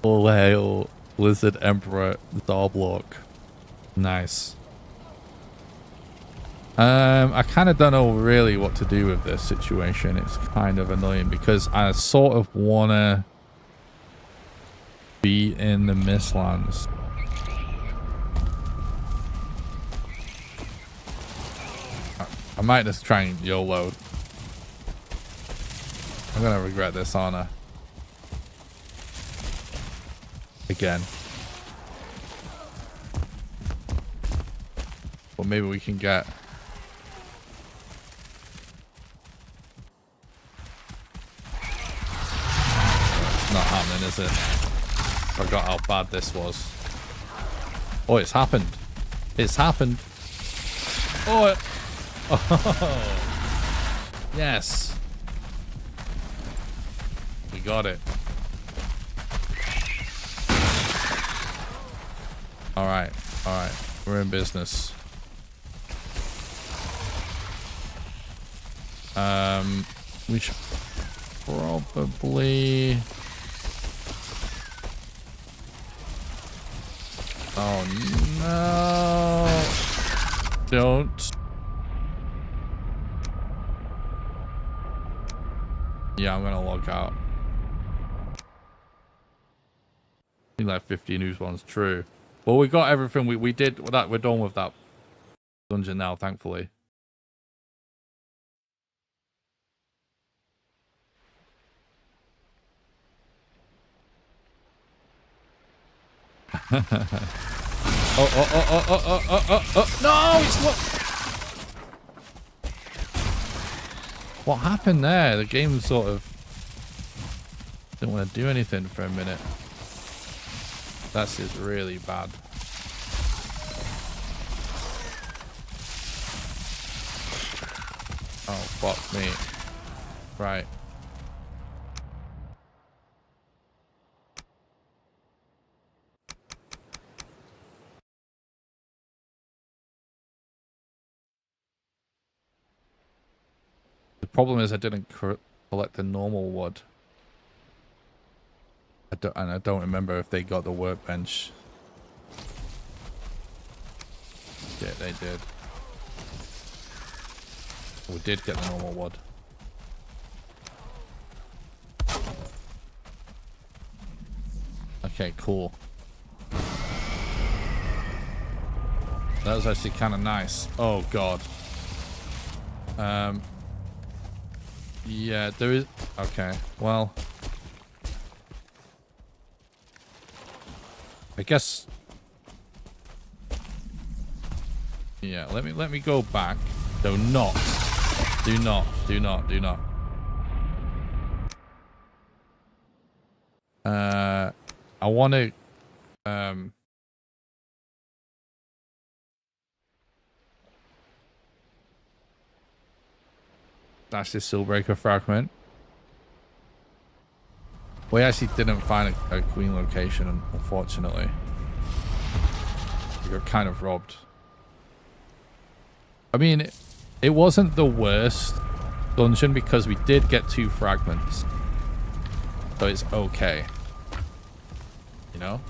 All hail Lizard Emperor Zarblock. Nice. I kind of don't know really what to do with this situation. It's kind of annoying because I sort of want to be in the Mistlands. I might just try and YOLO. I'm going to regret this, aren't I? Again. Well, maybe we can get... It's not happening, is it? Forgot how bad this was. Oh, it's happened. It's happened. Oh, oh. Yes. We got it. All right. We're in business. We should probably... Oh, no. Don't. Yeah, I'm gonna log out. I think that 50 news one's true. Well, we got everything. We did that. We're done with that dungeon now, thankfully. Oh. No, it's what? What happened there? The game sort of didn't want to do anything for a minute. That's just really bad. Oh, fuck me. Right. The problem is I didn't collect the normal wood. I don't remember if they got the workbench. Yeah, they did. We did get the normal wood. Okay, cool. That was actually kind of nice. Oh god. Yeah, there is. Okay, well, I guess. Yeah, let me go back. Do not. I want to. That's the Soulbreaker fragment. We actually didn't find a queen location, unfortunately. We got kind of robbed. I mean, it wasn't the worst dungeon because we did get 2 fragments. So it's okay. You know?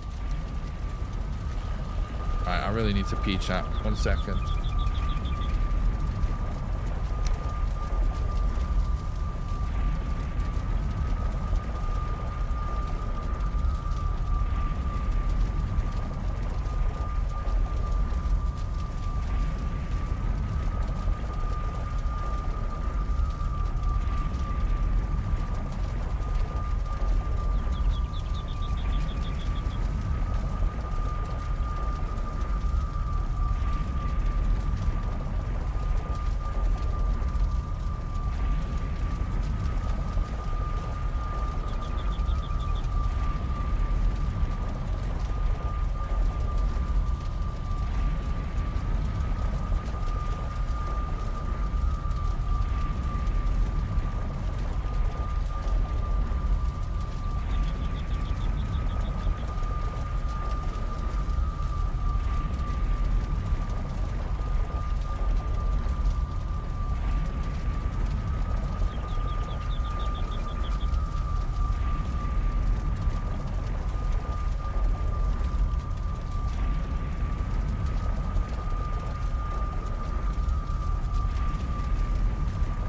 Alright, I really need to pee, chat. 1 second.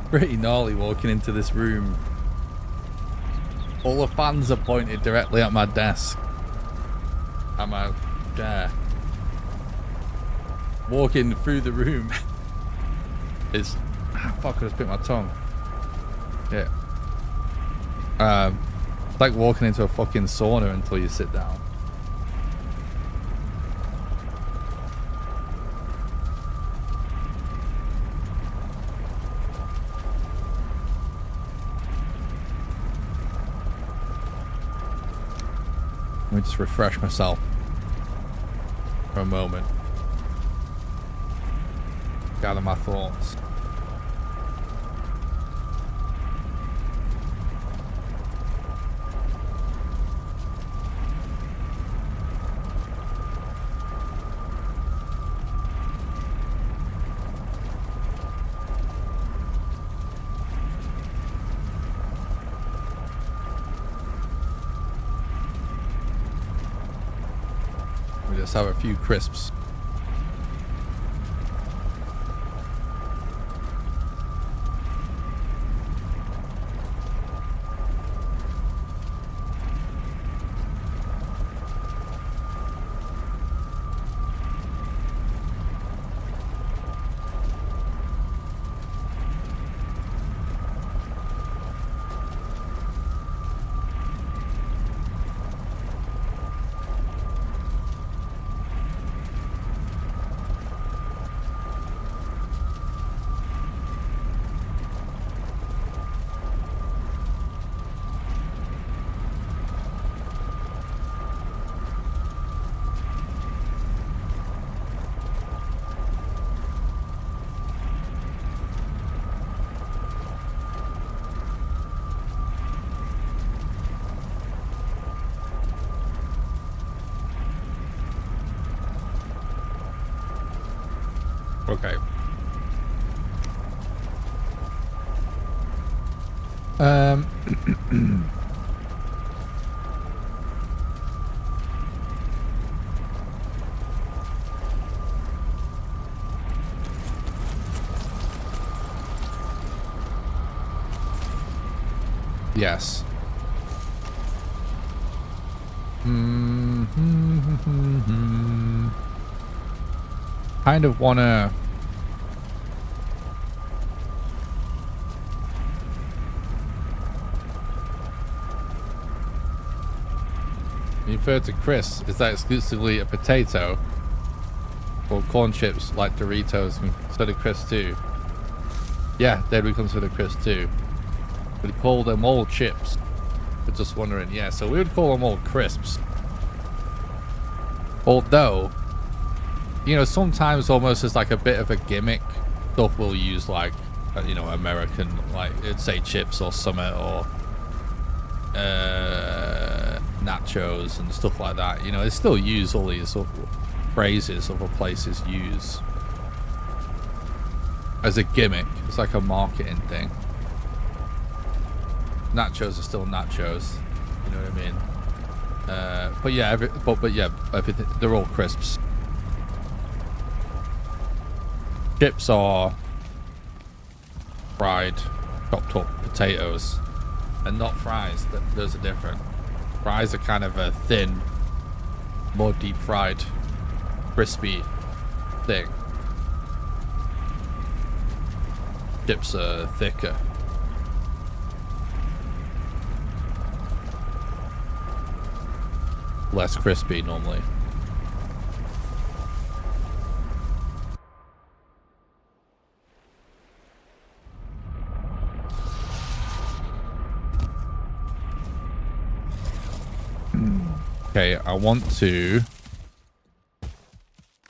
Pretty gnarly walking into this room. All the fans are pointed directly at my desk. At my chair. Walking through the room. It's... fuck, I just bit my tongue. Yeah. It's like walking into a fucking sauna until you sit down. Let me just refresh myself for a moment. Gather my thoughts. Let's have a few crisps. Okay. Yes. Kind of wanna. You refer to crisps, is that exclusively a potato? Or corn chips like Doritos consider crisps too? Yeah, they'd be considered crisps too. We'd call them all chips. We're just wondering, yeah, so we would call them all crisps. Although, you know, sometimes almost as like a bit of a gimmick, stuff we'll use like, you know, American, like it'd say chips or summit or nachos and stuff like that. You know, they still use all these sort of phrases other places use as a gimmick. It's like a marketing thing. Nachos are still nachos, you know what I mean? But yeah, but yeah, everything, they're all crisps. Chips are fried, chopped up potatoes, and not fries. Those are different. Fries are kind of a thin, more deep fried, crispy thing. Chips are thicker. Less crispy normally. Okay, I want to...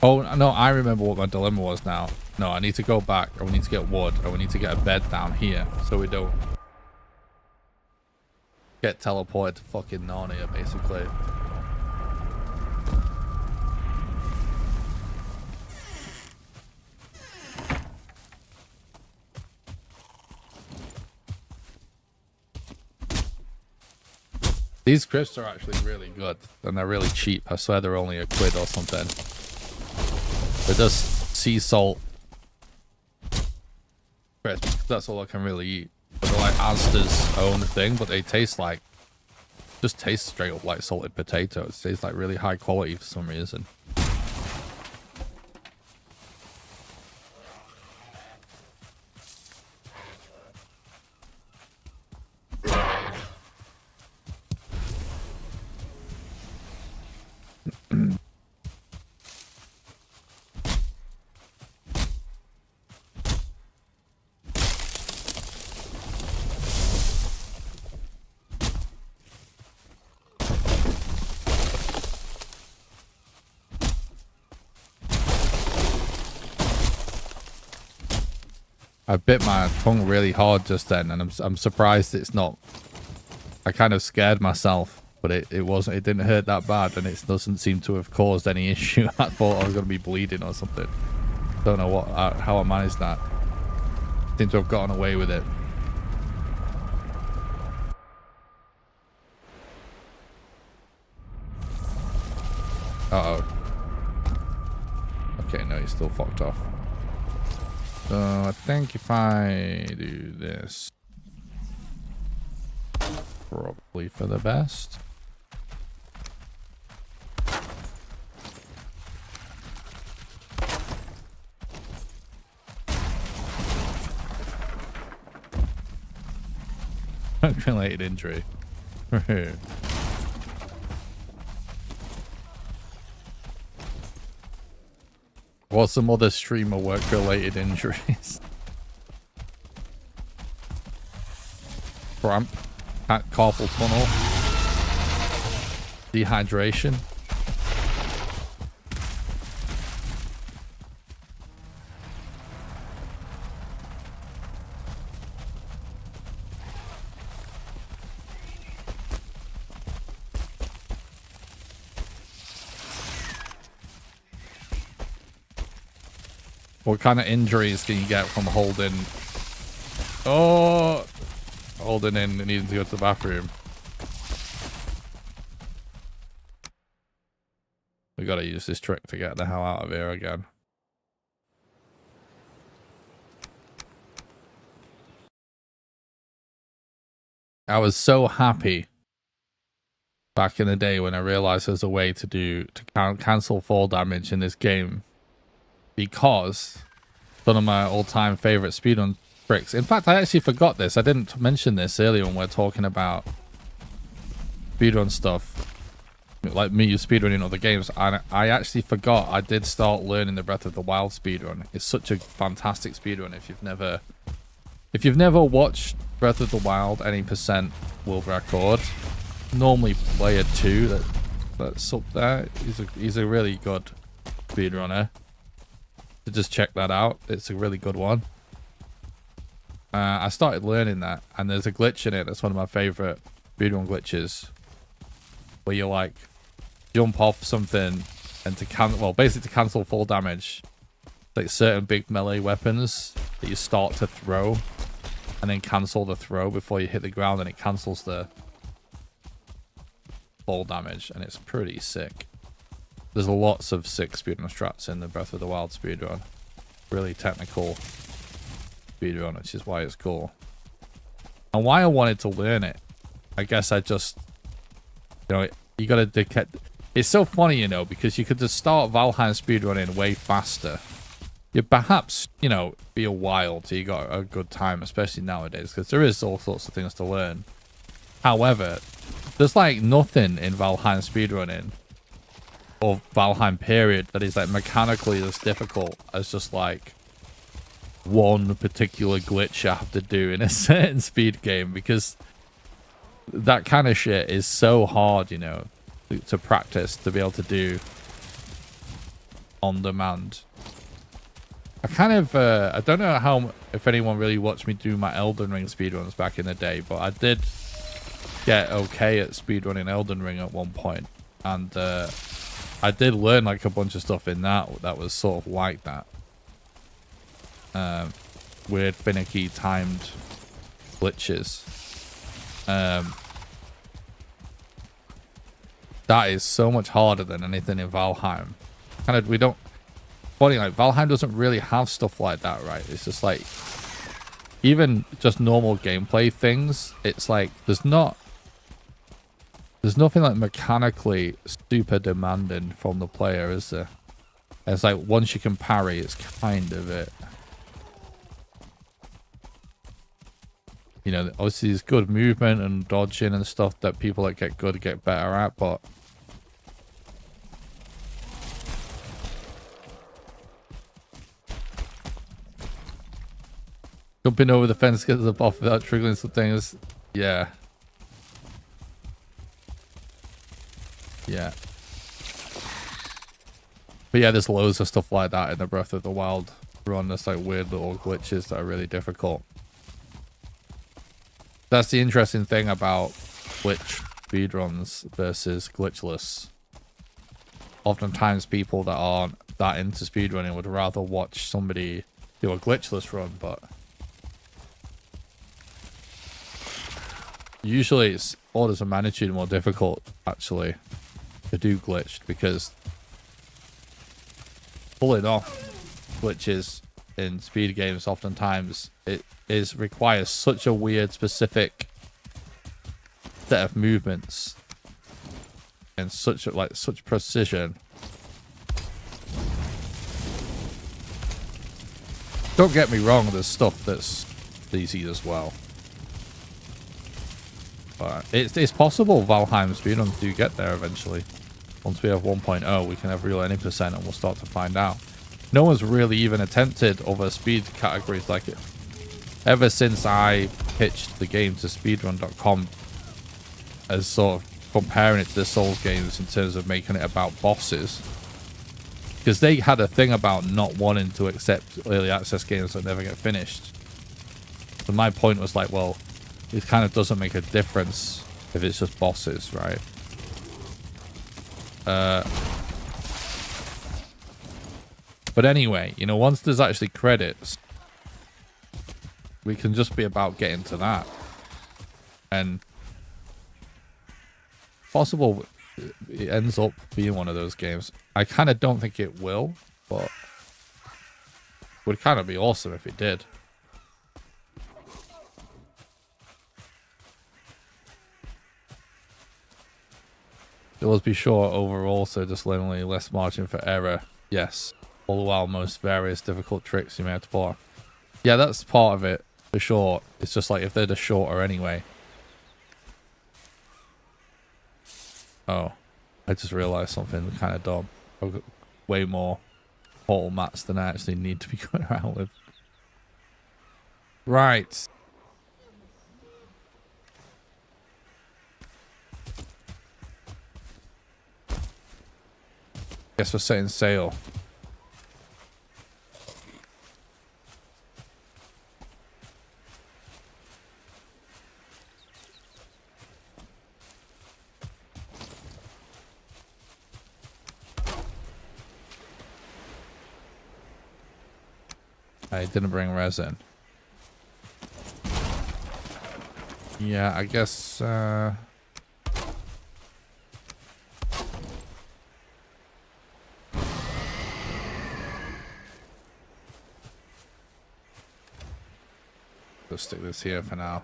Oh, no, I remember what my dilemma was now. No, I need to go back. I need to get wood. And we need to get a bed down here so we don't get teleported to fucking Narnia, basically. These crisps are actually really good, and they're really cheap. I swear they're only £1 or something. They're just sea salt crisps. That's all I can really eat. But they're like Asda's own thing, but they taste like, just taste straight up like salted potatoes. It tastes like really high quality for some reason. I bit my tongue really hard just then, and I'm surprised it's not. I kind of scared myself, but it wasn't. It didn't hurt that bad, and it doesn't seem to have caused any issue. I thought I was going to be bleeding or something. Don't know how I managed that. Seem to have gotten away with it. Uh-oh. Okay, no, he's still fucked off. So I think if I do this, probably for the best. Related injury. What's some other streamer work-related injuries? Cramp, carpal tunnel, dehydration. What kind of injuries can you get from holding? Oh holding in and needing to go to the bathroom. We gotta use this trick to get the hell out of here again. I was so happy back in the day when I realized there's a way to cancel fall damage in this game, because one of my all-time favorite speedrun tricks. In fact, I actually forgot this. I didn't mention this earlier when we we're talking about speedrun stuff, like me speedrunning other games, and I actually forgot I did start learning the Breath of the Wild speedrun. It's such a fantastic speedrun. If you've never watched Breath of the Wild, any percent world record, normally player 2 that's up there. He's a really good speedrunner. So just check that out. It's a really good one. I started learning that, and there's a glitch in it that's one of my favorite speedrun glitches, where you like jump off something and basically to cancel fall damage, like certain big melee weapons that you start to throw and then cancel the throw before you hit the ground, and it cancels the fall damage, and it's pretty sick. There's lots of sick speedrun strats in the Breath of the Wild speedrun. Really technical speedrun, which is why it's cool. And why I wanted to learn it, I guess I just, you gotta it's so funny, because you could just start Valheim speedrunning way faster. You perhaps, be a while till you got a good time, especially nowadays, because there is all sorts of things to learn. However, there's like nothing in Valheim speedrunning, or Valheim period, that is like mechanically as difficult as just like one particular glitch I have to do in a certain speed game, because that kind of shit is so hard, to practice, to be able to do on demand. I kind of I don't know if anyone really watched me do my Elden Ring speedruns back in the day, but I did get okay at speedrunning Elden Ring at one point, and I did learn like a bunch of stuff in that was sort of like that. Weird, finicky, timed glitches. That is so much harder than anything in Valheim. Funny, like Valheim doesn't really have stuff like that, right? It's just like, even just normal gameplay things, it's like there's nothing like mechanically super demanding from the player, is there? It's like once you can parry, it's kind of it. Obviously there's good movement and dodging and stuff that people that get good get better at, but jumping over the fence gets the buff without triggering some things. Yeah. Yeah. But yeah, there's loads of stuff like that in the Breath of the Wild run. There's like weird little glitches that are really difficult. That's the interesting thing about glitch speedruns versus glitchless. Oftentimes people that aren't that into speedrunning would rather watch somebody do a glitchless run, but usually it's orders of magnitude more difficult actually to do glitched, because pulling off glitches in speed games oftentimes requires such a weird specific set of movements and such precision. Don't get me wrong, there's stuff that's easy as well, but it's possible Valheim speedruns do get there eventually. Once we have 1.0, we can have real any percent, and we'll start to find out. No one's really even attempted other speed categories like it. Ever since I pitched the game to speedrun.com as sort of comparing it to the Souls games in terms of making it about bosses, because they had a thing about not wanting to accept early access games that never get finished. So my point was like, well, it kind of doesn't make a difference if it's just bosses, right? But anyway, once there's actually credits, we can just be about getting to that. And possible it ends up being one of those games. I kind of don't think it will, but would kind of be awesome if it did. It will be short overall, so just literally less margin for error. Yes. All the while, most various difficult tricks you may have to pull off. Yeah, that's part of it, for sure. It's just like if they're just shorter anyway. Oh, I just realized something kind of dumb. I've got way more portal mats than I actually need to be going around with. Right. Guess we're setting sail. I didn't bring resin. Yeah, I guess, let's stick this here for now.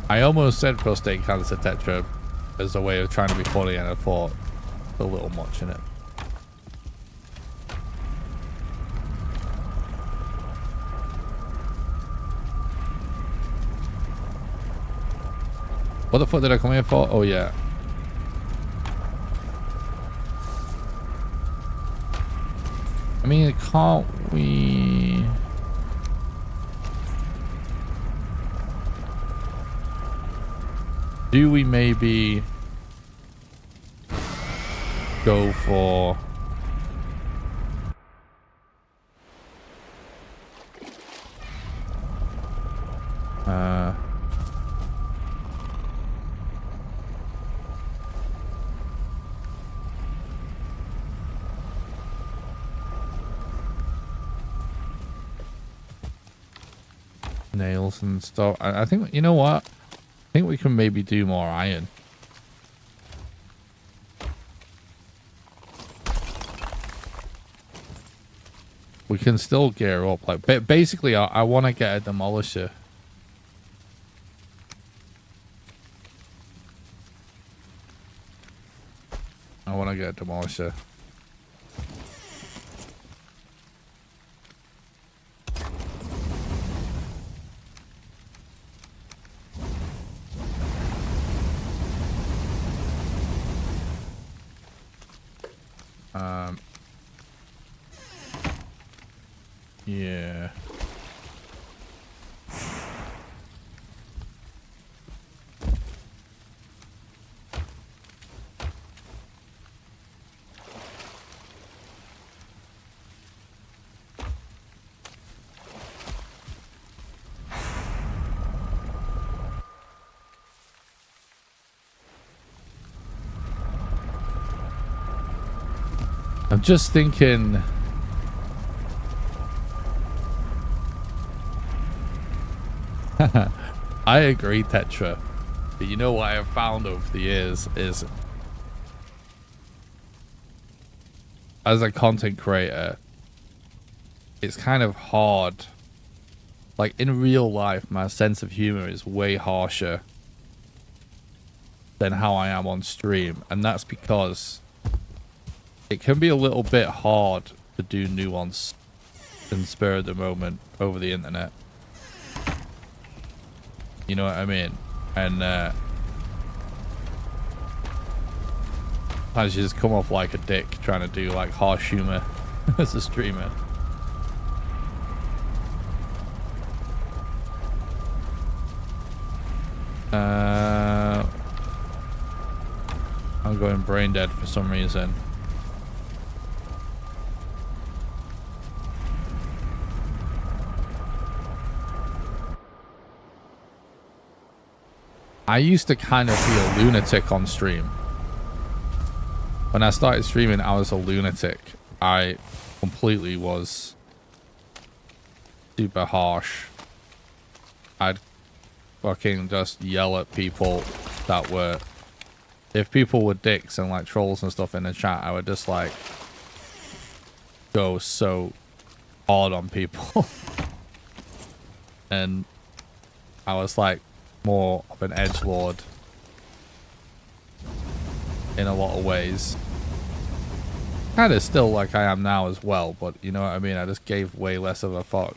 I almost said prostate cancer tetra as a way of trying to be funny, and I thought a little much in it. What the fuck did I come here for? Oh yeah. I mean, can't we... Do we maybe go for nails and stuff? I think, you know what? I think we can maybe do more iron. We can still gear up. Like, basically, I want to get a demolisher. I want to get a demolisher. Yeah. I'm just thinking... I agree, Tetra. But you know what I have found over the years is, as a content creator, it's kind of hard. Like, in real life, my sense of humor is way harsher than how I am on stream. And that's because it can be a little bit hard to do nuance and spur of the moment over the internet. You know what I mean? And sometimes you just come off like a dick trying to do like harsh humor as a streamer. I'm going brain dead for some reason. I used to kind of be a lunatic on stream. When I started streaming, I was a lunatic. I completely was super harsh. I'd fucking just yell at people that were... If people were dicks and like trolls and stuff in the chat, I would just like go so hard on people. And I was like more of an edgelord in a lot of ways. Kind of still like I am now as well, but you know what I mean? I just gave way less of a fuck.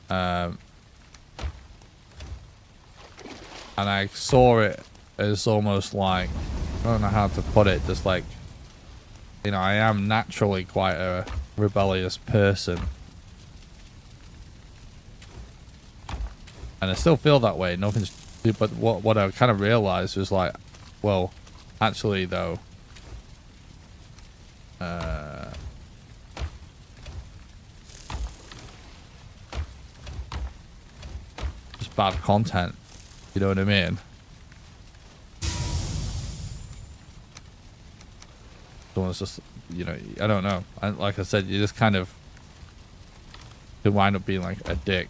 And I saw it as almost like, I don't know how to put it, just like, you know, I am naturally quite a rebellious person. And I still feel that way. Nothing's... But what I kind of realized was like, well, actually though, just bad content. You know what I mean? Someone's just, you know, I don't know. And like I said, you just kind of could wind up being like a dick.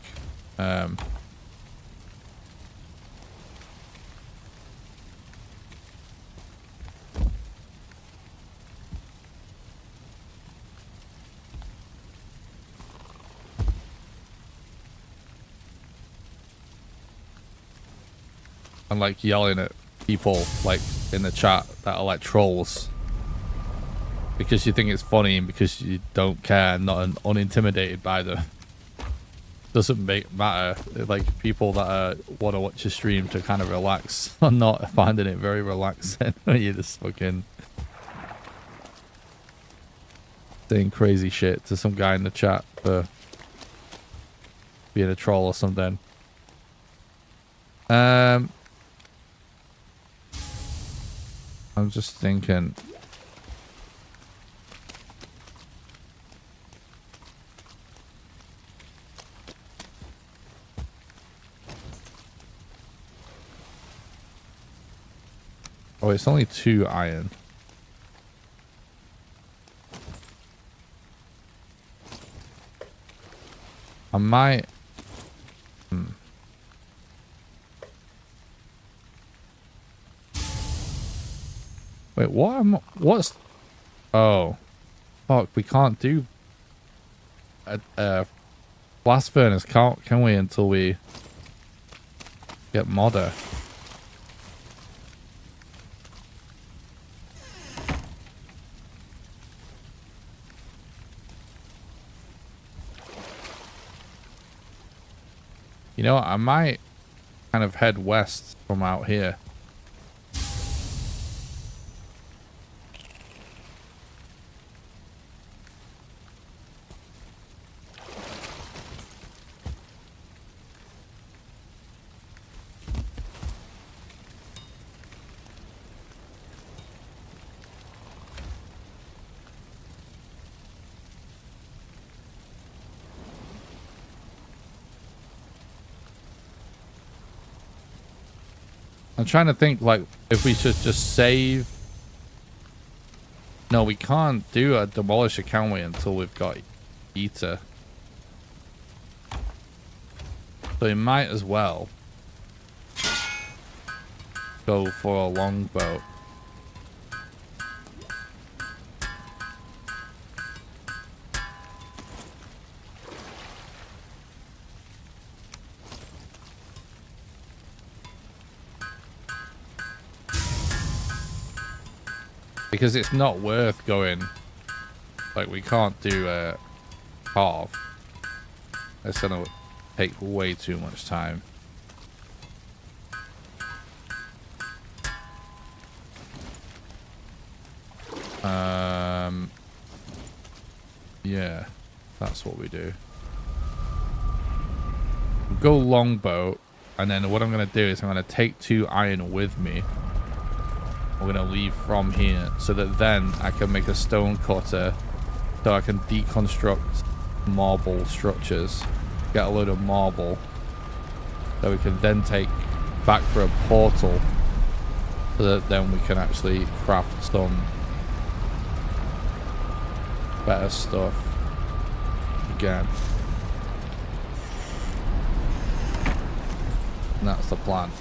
And like yelling at people like in the chat that are like trolls because you think it's funny and because you don't care and not unintimidated by them. Doesn't matter. Like people that want to watch your stream to kind of relax are not finding it very relaxing. You just fucking saying crazy shit to some guy in the chat for being a troll or something. I'm just thinking. Oh, it's only 2 iron. I might... Wait, what's... Oh. Fuck, we can't do... a blast furnace, can we, until we get modder? You know what, I might kind of head west from out here. I'm trying to think, like, if we should just save... No, we can't do a demolisher, can we, until we've got Eater. So we might as well go for a longbow. Because it's not worth going, like, we can't do a carve. It's gonna take way too much time. Yeah, that's what we do. Go longbow, and then what I'm gonna do is I'm gonna take 2 iron with me. We're going to leave from here so that then I can make a stone cutter so I can deconstruct marble structures. Get a load of marble. that we can then take back for a portal, so that then we can actually craft some better stuff again. And that's the plan.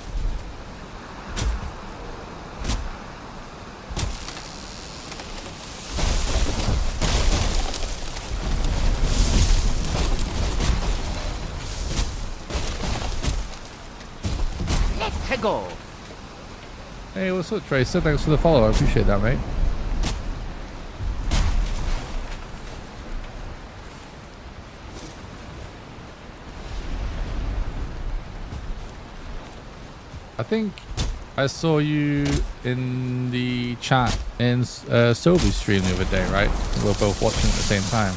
Let's go. Hey, what's up, Tracer? Thanks for the follow. I appreciate that, mate. I think I saw you in the chat in Sobe's stream the other day, right? We were both watching at the same time.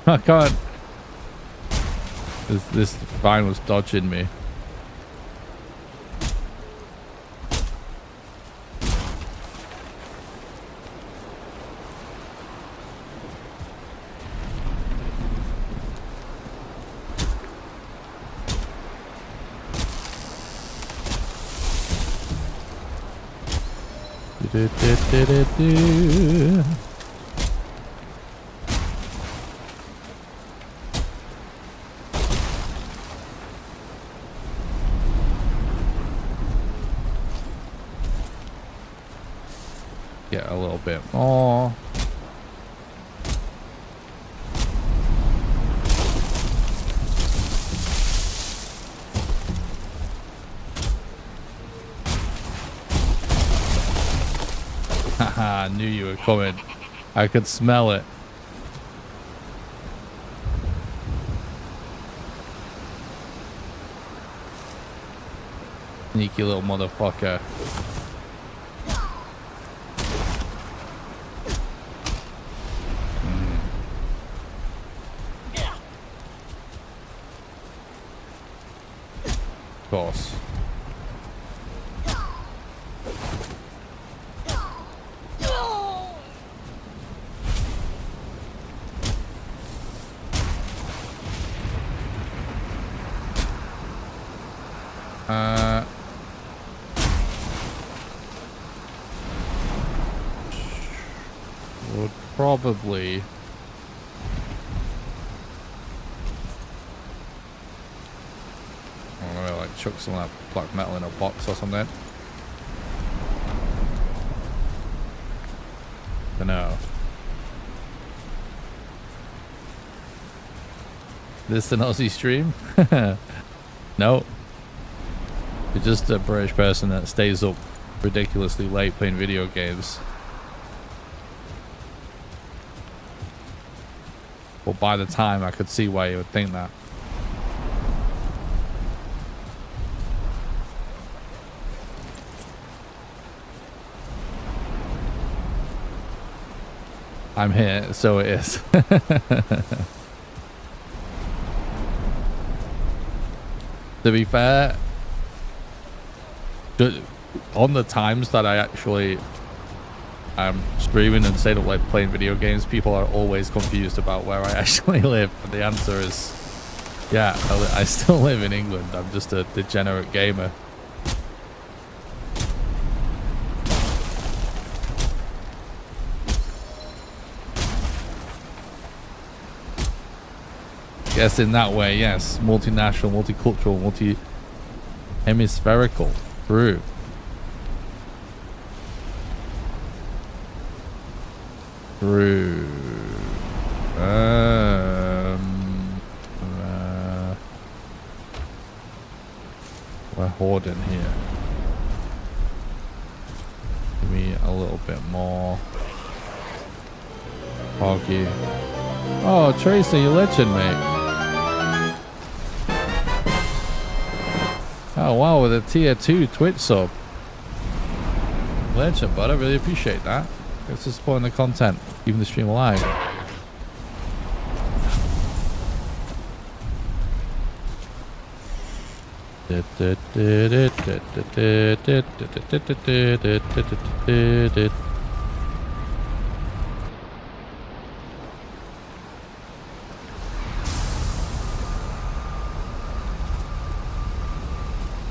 I can't. This vine was dodging me. Get a little bit more. Haha, I knew you were coming. I could smell it. Sneaky little motherfucker. Of course. Would probably I don't know, like chuck some of that black metal in a box or something. But no. This an Aussie stream? No. You're just a British person that stays up ridiculously late playing video games. Well, by the time I could see why you would think that. I'm here, so it is. To be fair, on the times that I actually am streaming and stayed up like playing video games, people are always confused about where I actually live. And the answer is, yeah, I still live in England. I'm just a degenerate gamer. Yes, in that way, yes. Multinational, multicultural, multi-hemispherical. True. True. We're hoarding here. Give me a little bit more. Hoggy. Oh, Tracy, you legend, mate. Oh wow, with a tier 2 Twitch sub. Legend, bud. I really appreciate that. Thanks for supporting the content, keeping the stream alive.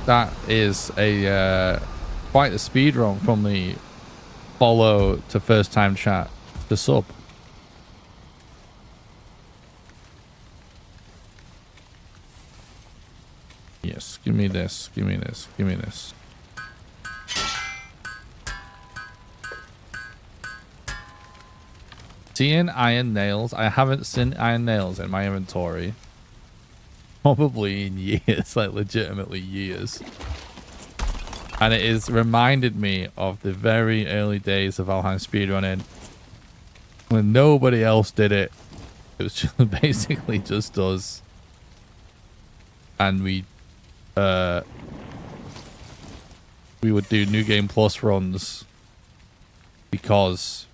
That is a quite a speed run from the follow to first time chat to sub. Yes, give me this, give me this, give me this. Seeing iron nails. I haven't seen iron nails in my inventory. Probably in years, like legitimately years. And it is reminded me of the very early days of Valheim speedrunning when nobody else did it. It was just basically just us. And we would do New Game Plus runs because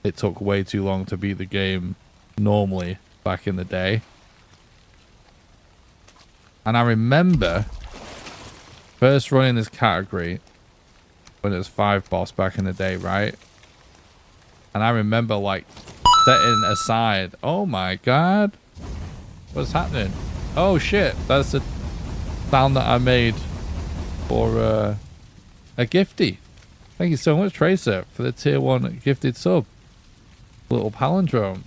it took way too long to beat the game normally back in the day. And I remember first running this category when it was 5 boss back in the day, right? And I remember like setting aside, oh my god, what's happening? Oh shit, that's the sound that I made for a gifty. Thank you so much, Tracer, for the tier 1 gifted sub. Little palindrome.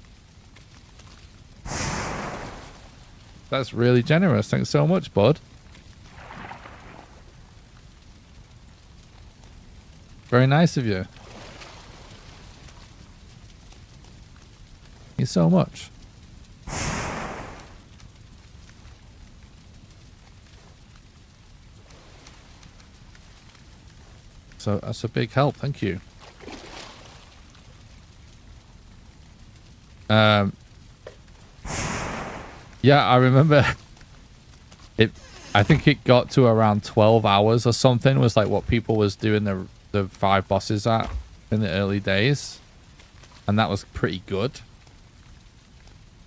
That's really generous. Thanks so much, bud. Very nice of you. Thank you so much. So that's a big help. Thank you. Yeah, I remember it. I think it got to around 12 hours or something was like what people was doing the 5 bosses at in the early days. And that was pretty good.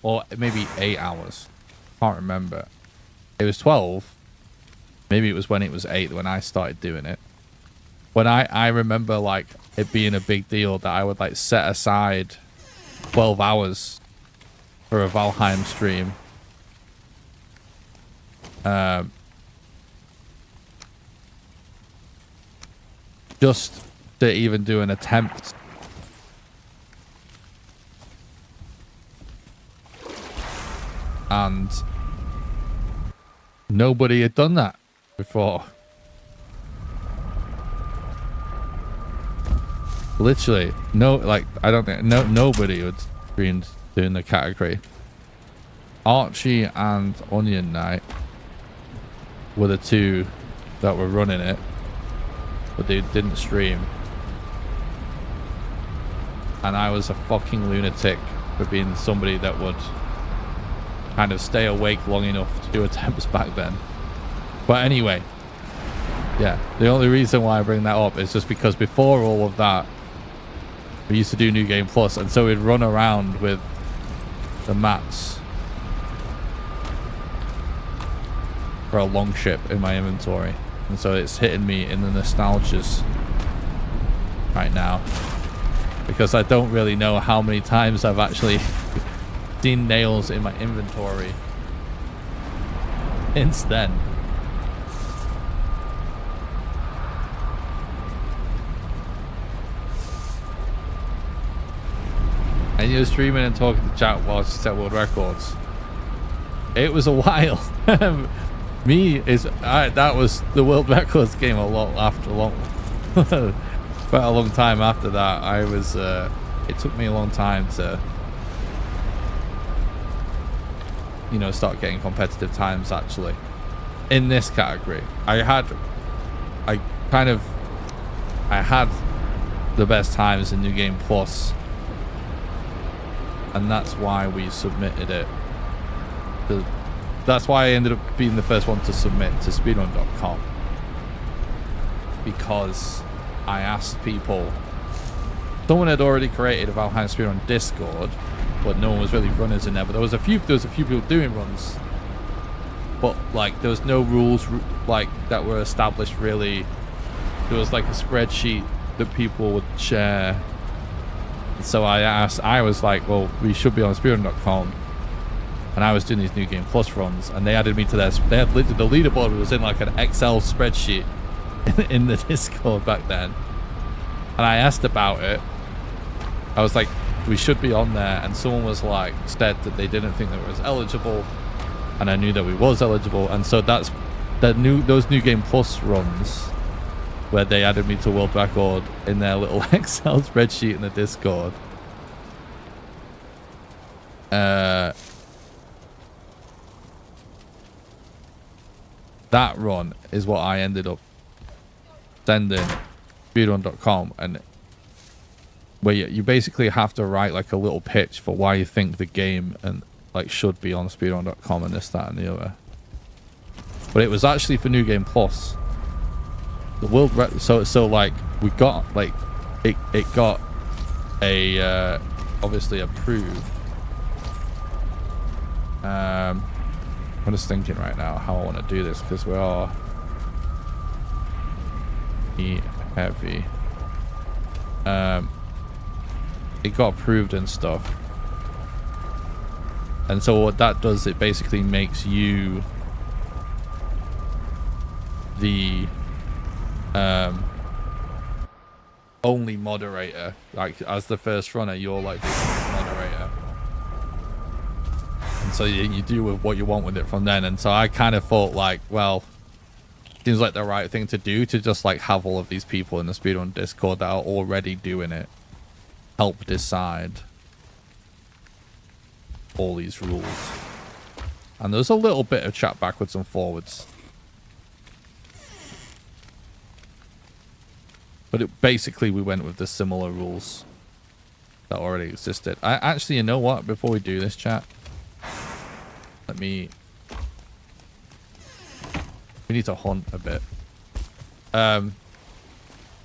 Or maybe 8 hours. Can't remember. It was 12. Maybe it was when it was 8 when I started doing it. When I remember like it being a big deal that I would like set aside 12 hours for a Valheim stream. Just to even do an attempt. And nobody had done that before. Literally, no, like, I don't think, nobody would stream doing the category. Archie and Onion Knight were the 2 that were running it, but they didn't stream. And I was a fucking lunatic for being somebody that would kind of stay awake long enough to do attempts back then. But anyway, yeah, the only reason why I bring that up is just because before all of that, we used to do New Game Plus, and so we'd run around with the mats for a long ship in my inventory. And so it's hitting me in the nostalgias right now. Because I don't really know how many times I've actually seen nails in my inventory since then. And you were streaming and talking to chat while she set world records. It was a while. That was the world records game quite a long time after that. It took me a long time to, you know, start getting competitive times actually. In this category, I had the best times in New Game Plus. And that's why we submitted it. That's why I ended up being the first one to submit to speedrun.com. Because I asked people. Someone had already created a Valheim speedrun Discord, but no one was really runners in there. But there was a few people doing runs. but like there was no rules like that were established really. There was like a spreadsheet that people would share. So I was like, well, we should be on speedrun.com. And I was doing these New Game Plus runs, and they added me to their, the leaderboard was in like an Excel spreadsheet in the Discord back then. And I asked about it. I was like, we should be on there. And someone was like, said that they didn't think that it was eligible. And I knew that we was eligible. And so that's those New Game Plus runs where they added me to world record in their little Excel spreadsheet in the Discord. That run is what I ended up sending speedrun.com, and where you basically have to write like a little pitch for why you think the game and like should be on speedrun.com and this, that, and the other. But it was actually for New Game Plus. The world so like we got like it got a obviously approved. I'm just thinking right now how I want to do this, because we are heavy. It got approved and stuff, and so what that does, it basically makes you the only moderator. Like as the first runner, you're like the moderator. And so you do with what you want with it from then. And so I kind of thought like, well, seems like the right thing to do, to just like have all of these people in the Speedrun Discord that are already doing it help decide all these rules. And there's a little bit of chat backwards and forwards. But basically we went with the similar rules that already existed. Actually, you know what? Before we do this, chat, we need to hunt a bit.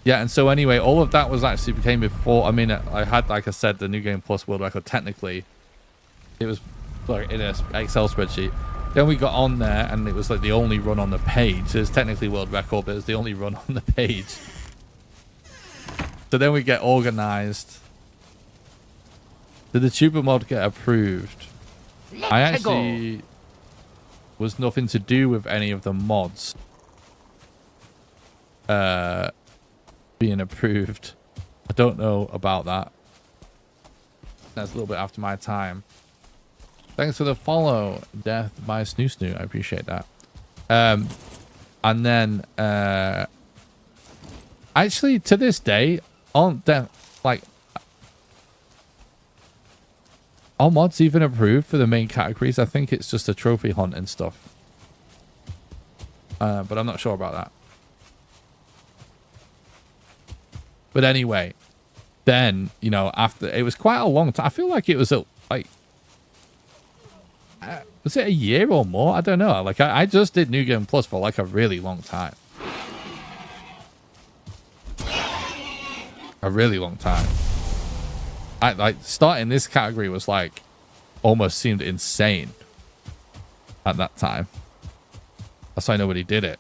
Yeah, and so anyway, all of that was actually became before. I mean, I had, like I said, the New Game Plus world record. Technically, it was like in an Excel spreadsheet. Then we got on there, and it was like the only run on the page. So it's technically world record, but it's the only run on the page. So then we get organized. Did the tuber mod get approved? I actually was nothing to do with any of the mods being approved. I don't know about that. That's a little bit after my time. Thanks for the follow, Death by Snoo Snoo. I appreciate that. And then actually to this day, aren't like, are mods even approved for the main categories? I think it's just a trophy hunt and stuff. But I'm not sure about that. But anyway, then, you know, after, it was quite a long time. I feel like it was like, was it a year or more? I don't know. Like, I just did New Game Plus for like a really long time. A really long time. Like starting this category was like almost seemed insane at that time. That's why nobody did it.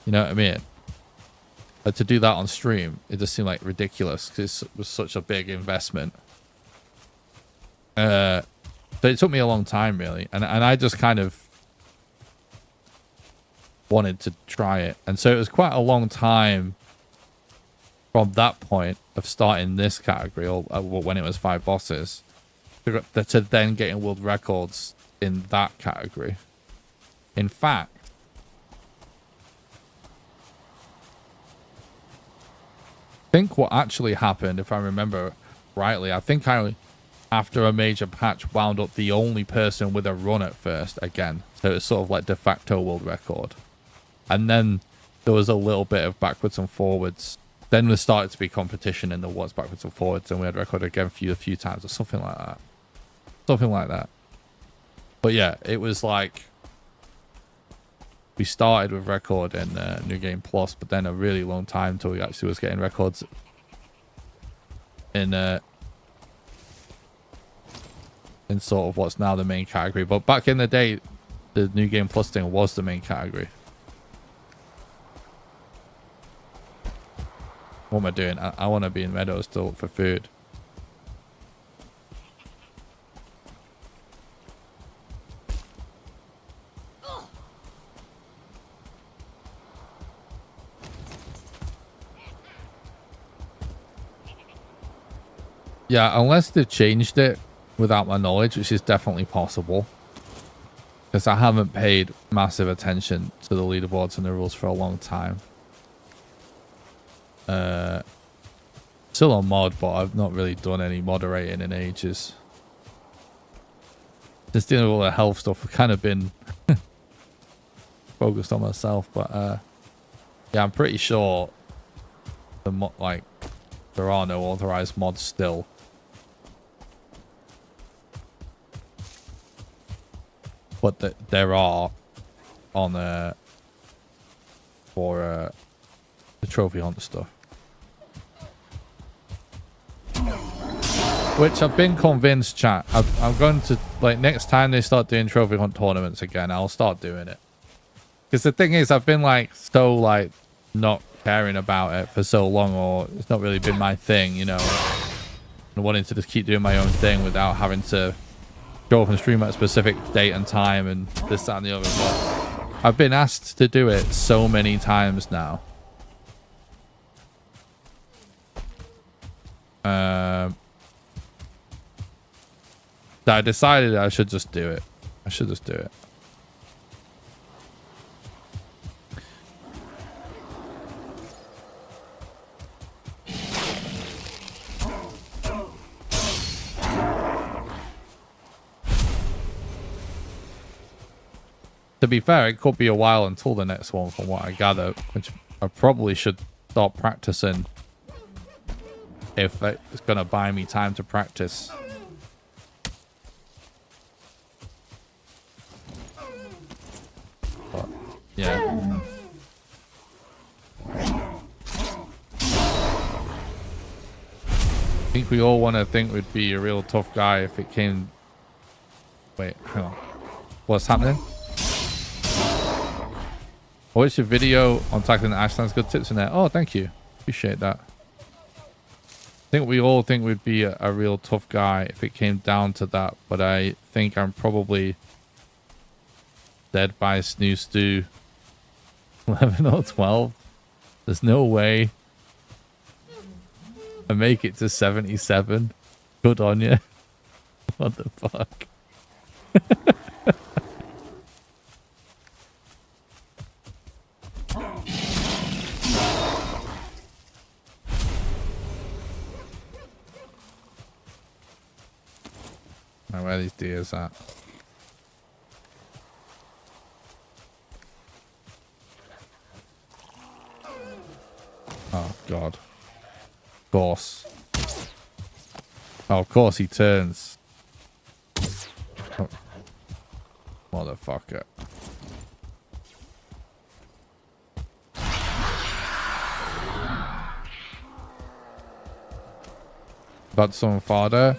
You know what I mean? But to do that on stream, it just seemed like ridiculous because it was such a big investment. So it took me a long time really, and I just kind of wanted to try it, and so it was quite a long time from that point of starting this category, or when it was 5 bosses, to then getting world records in that category. In fact, I think what actually happened, if I remember rightly, I think I, after a major patch, wound up the only person with a run at first again. So it's sort of like de facto world record. And then there was a little bit of backwards and forwards. Then there started to be competition in the what's backwards and forwards, and we had record again for you a few times or something like that. Something like that. But yeah, it was like we started with record in New Game Plus, but then a really long time until we actually was getting records in sort of what's now the main category. But back in the day, the New Game Plus thing was the main category. What am I doing? I want to be in Meadows to look for food. Yeah, unless they've changed it without my knowledge, which is definitely possible. Because I haven't paid massive attention to the leaderboards and the rules for a long time. Still on mod, but I've not really done any moderating in ages. Just dealing with all the health stuff, I've kind of been focused on myself. But yeah, I'm pretty sure there are no authorized mods still. But there are on for the trophy hunt stuff. Which I've been convinced, chat. I'm going to, like, next time they start doing trophy hunt tournaments again, I'll start doing it. Because the thing is, I've been like so like not caring about it for so long, or it's not really been my thing, you know. And wanting to just keep doing my own thing without having to go up and stream at a specific date and time and this, that, and the other. But I've been asked to do it so many times now. That I decided I should just do it. I should just do it. To be fair, it could be a while until the next one from what I gather, which I probably should start practicing if it's going to buy me time to practice. But, yeah. I think we all want to think we'd be a real tough guy if it came... Wait, hang on. What's happening? I watched your video on tackling the Ashlands. Good tips in there. Oh, thank you. Appreciate that. I think we all think we'd be a real tough guy if it came down to that. But I think I'm probably dead by snooze to 11 or 12. There's no way I make it to 77. Good on you. What the fuck? Where are these deers at? Oh god. Of course. Oh, of course he turns. Oh. Motherfucker. About some fodder.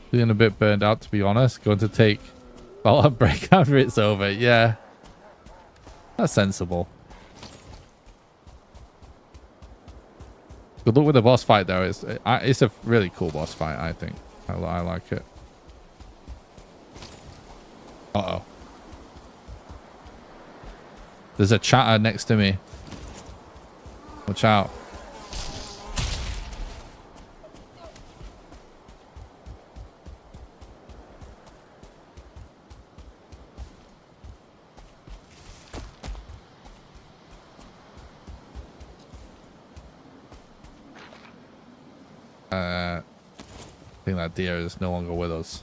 Feeling a bit burned out, to be honest. Going to take a break after it's over. Yeah. That's sensible. Good luck with the boss fight, though. It's a really cool boss fight, I think. I like it. Uh-oh. There's a chatter next to me. Watch out. I think that deer is no longer with us.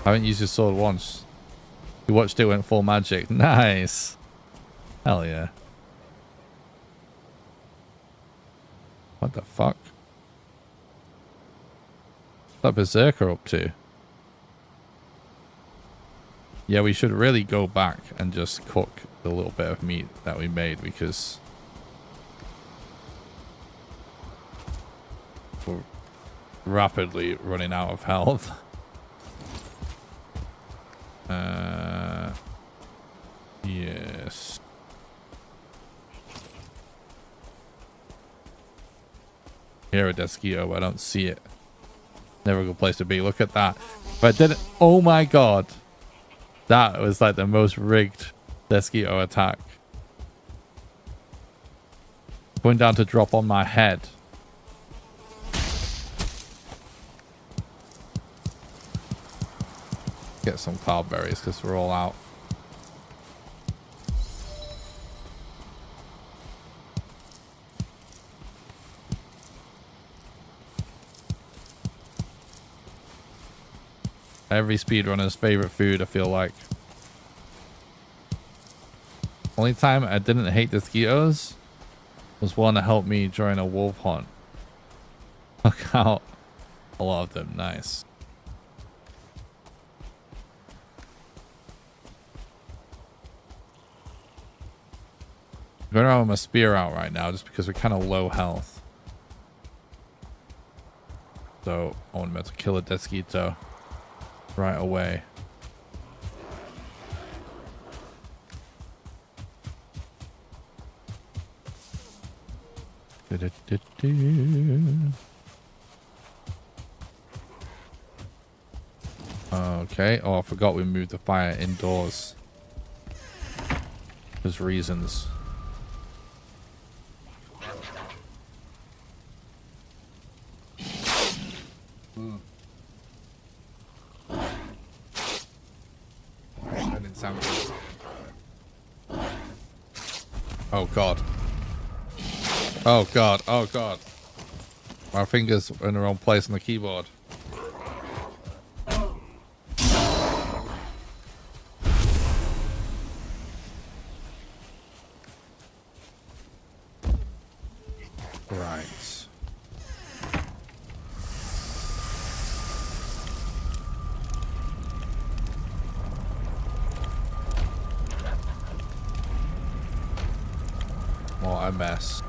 I haven't used his sword once. You watched it went full magic. Nice. Hell yeah. What the fuck? What's that berserker up to? Yeah, we should really go back and just cook the little bit of meat that we made, because we're rapidly running out of health. Yes. Here a Desquito, but I don't see it. Never a good place to be. Look at that. If I didn't, oh my god. That was like the most rigged Desquito attack. Going down to drop on my head. Get some cloudberries because we're all out. Every speedrunner's favorite food, I feel like. Only time I didn't hate the mosquitoes was one to help me during a wolf hunt. Look out. A lot of them. Nice. I'm going around with my spear out right now just because we're kind of low health. So I want to be able to kill a Desquito right away. Okay. Oh, I forgot we moved the fire indoors. There's reasons. That didn't sound good. Oh god. Oh god, oh god. My fingers are in the wrong place on the keyboard. Right. What a mess.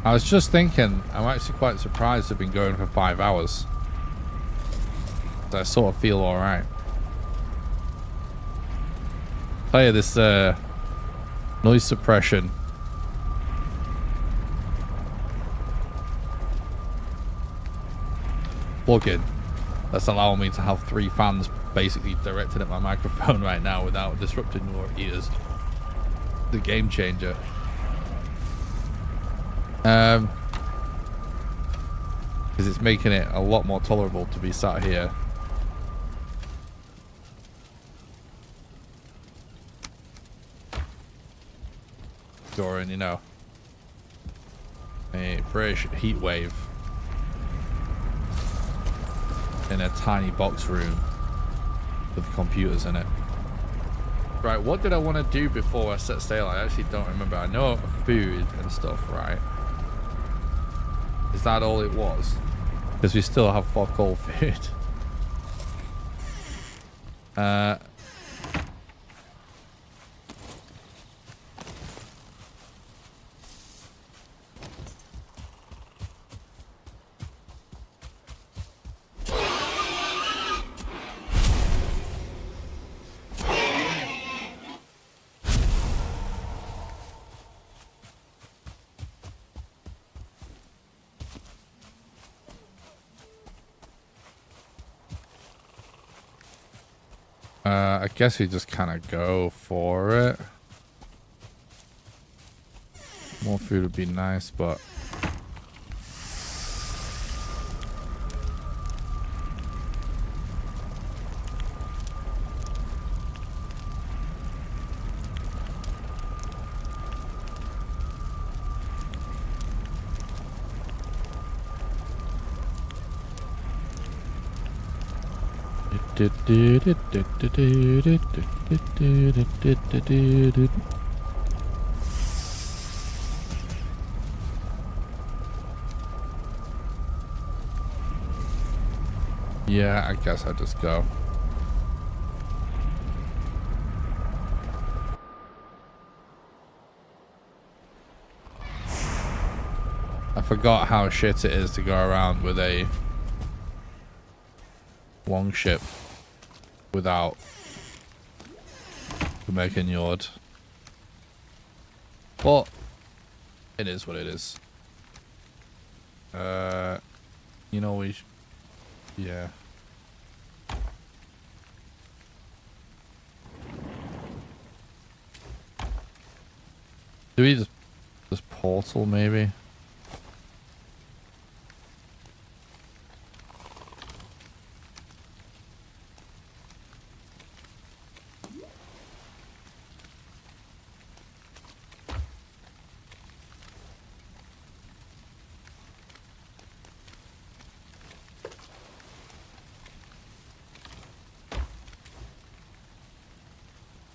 I was just thinking, I'm actually quite surprised I've been going for 5 hours. I sort of feel alright. Tell you this noise suppression plugin that's allowing me to have 3 fans basically directed at my microphone right now without disrupting your ears. The game changer. Because it's making it a lot more tolerable to be sat here. During, you know, a British heat wave in a tiny box room with computers in it. Right, what did I want to do before I set sail? I actually don't remember. I know food and stuff, right? Is that all it was? Because we still have fuck all food. I guess we just kind of go for it. More food would be nice, but Yeah, I guess I'll just go. I forgot how shit it is to go around with a longship without the making yard. But it is what it is. You know, yeah. Do we just portal maybe?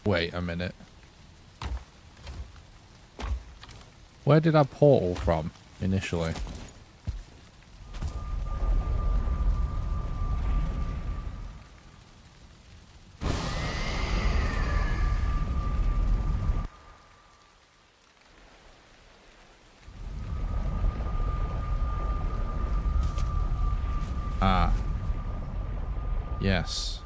Wait a minute. Where did I portal from initially? Ah. Yes.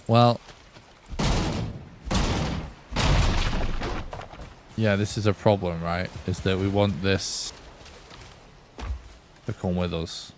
Well, yeah, this is a problem, right? Is that we want this to come with us.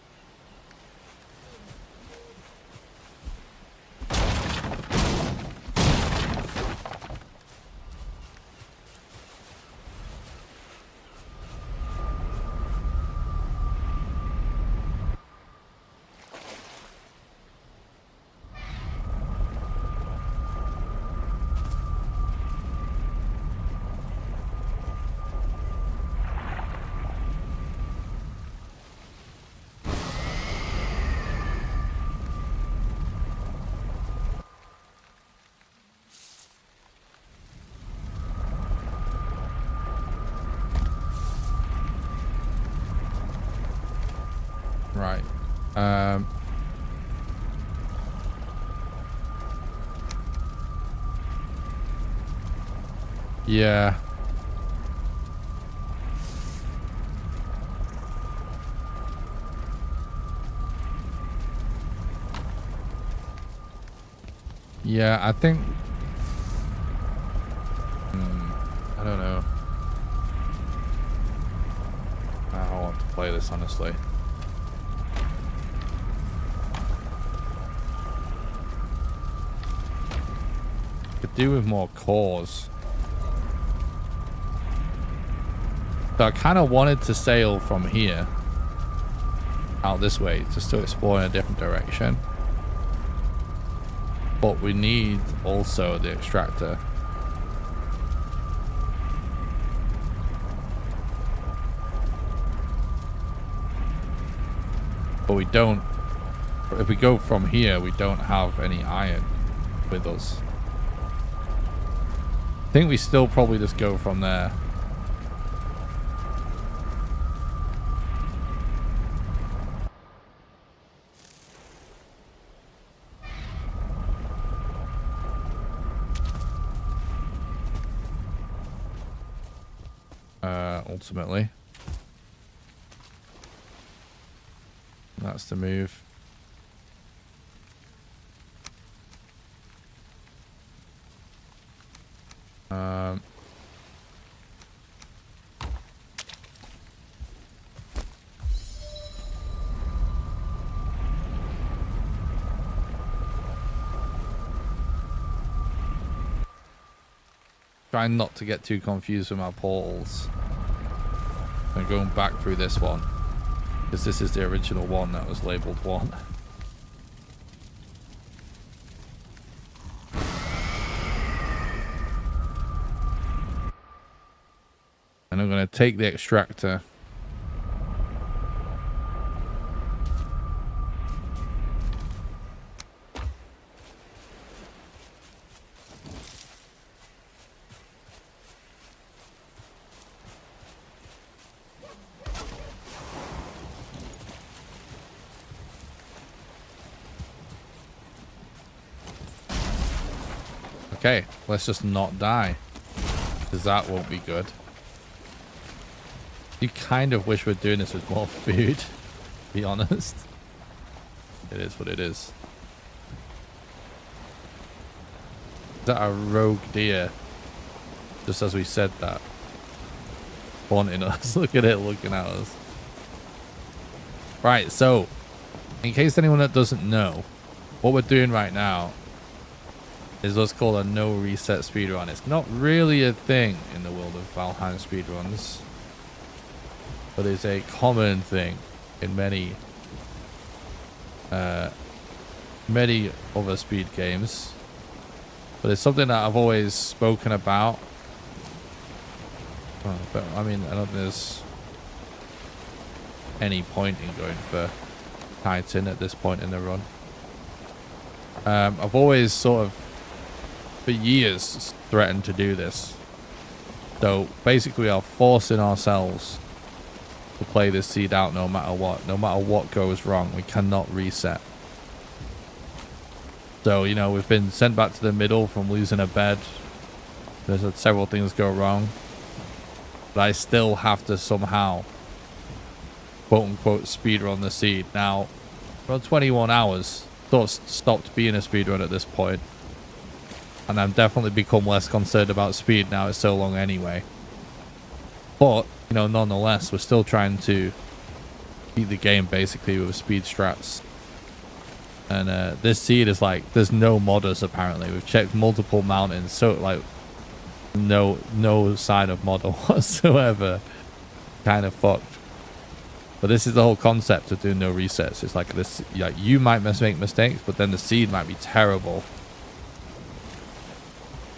Right. Yeah. Yeah, I think... I don't know. I don't want to play this, honestly. Could do with more cores. So I kind of wanted to sail from here out this way, just to explore in a different direction. But we need also the extractor. But we don't, if we go from here, we don't have any iron with us. I think we still probably just go from there. Ultimately. That's the move. Trying not to get too confused with my portals. I'm going back through this one, because this is the original one that was labeled 1. And I'm going to take the extractor. Okay, let's just not die, because that won't be good. You kind of wish we're doing this with more food, to be honest. It is what it is. Is that a rogue deer? Just as we said that. Haunting us. Look at it looking at us. Right, so, in case anyone that doesn't know, what we're doing right now is what's called a no reset speedrun. It's not really a thing in the world of Valheim speedruns, but it's a common thing in many other speed games. But it's something that I've always spoken about. Oh, but I mean, I don't think there's any point in going for Titan at this point in the run. I've always sort of, for years, threatened to do this. So basically, we are forcing ourselves to play this seed out no matter what. No matter what goes wrong, we cannot reset. So, you know, we've been sent back to the middle from losing a bed. There's had several things go wrong. But I still have to somehow, quote-unquote, speedrun the seed. Now, around 21 hours, sort of stopped being a speedrun at this point. And I've definitely become less concerned about speed now it's so long anyway. But, you know, nonetheless, we're still trying to beat the game basically with speed strats. And this seed is like, there's no modders apparently. We've checked multiple mountains, so like no sign of modder whatsoever. Kind of fucked. But this is the whole concept of doing no resets. It's like this, like, you might make mistakes, but then the seed might be terrible.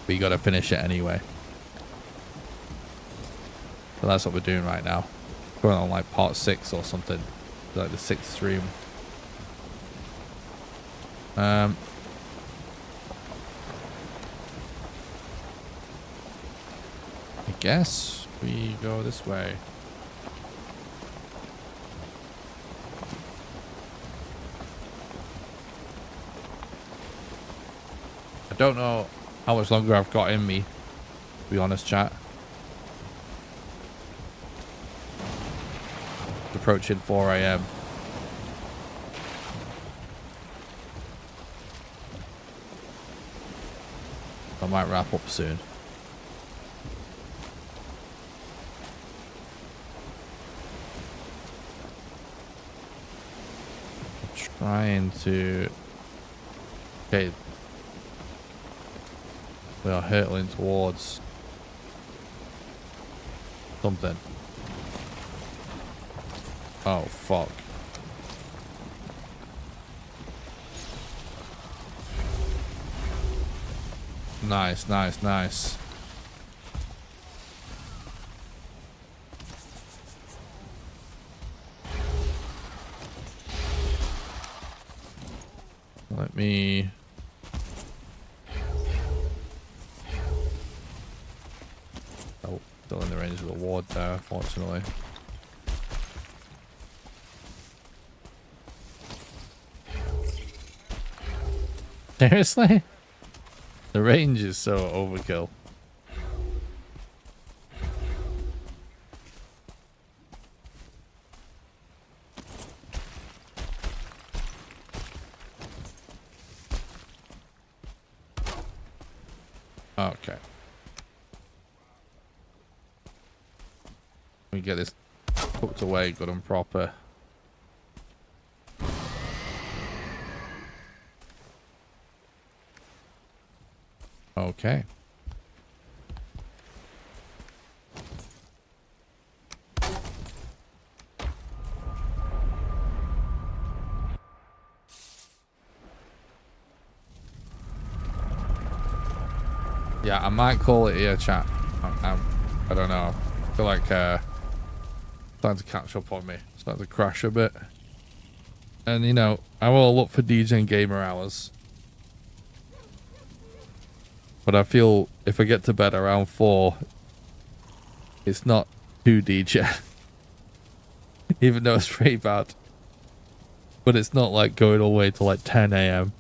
But you gotta finish it anyway. So that's what we're doing right now. Going on like part 6 or something. Like the 6th stream. I guess we go this way. I don't know how much longer I've got in me, to be honest, chat. It's approaching 4 AM. I might wrap up soon. I'm trying to... Okay. We are hurtling towards something. Oh, fuck. Nice, nice, nice. Let me... Oh, still in the range of the ward there, unfortunately. Seriously? The range is so overkill. Okay. Let me get this cooked away good and proper. Okay. Yeah, I might call it here, chat. I don't know. I feel like it's starting to catch up on me. It's starting to crash a bit. And, you know, I will look for DJ and gamer hours. But I feel if I get to bed around 4, it's not too DJ. Even though it's pretty bad. But it's not like going all the way to like 10 AM.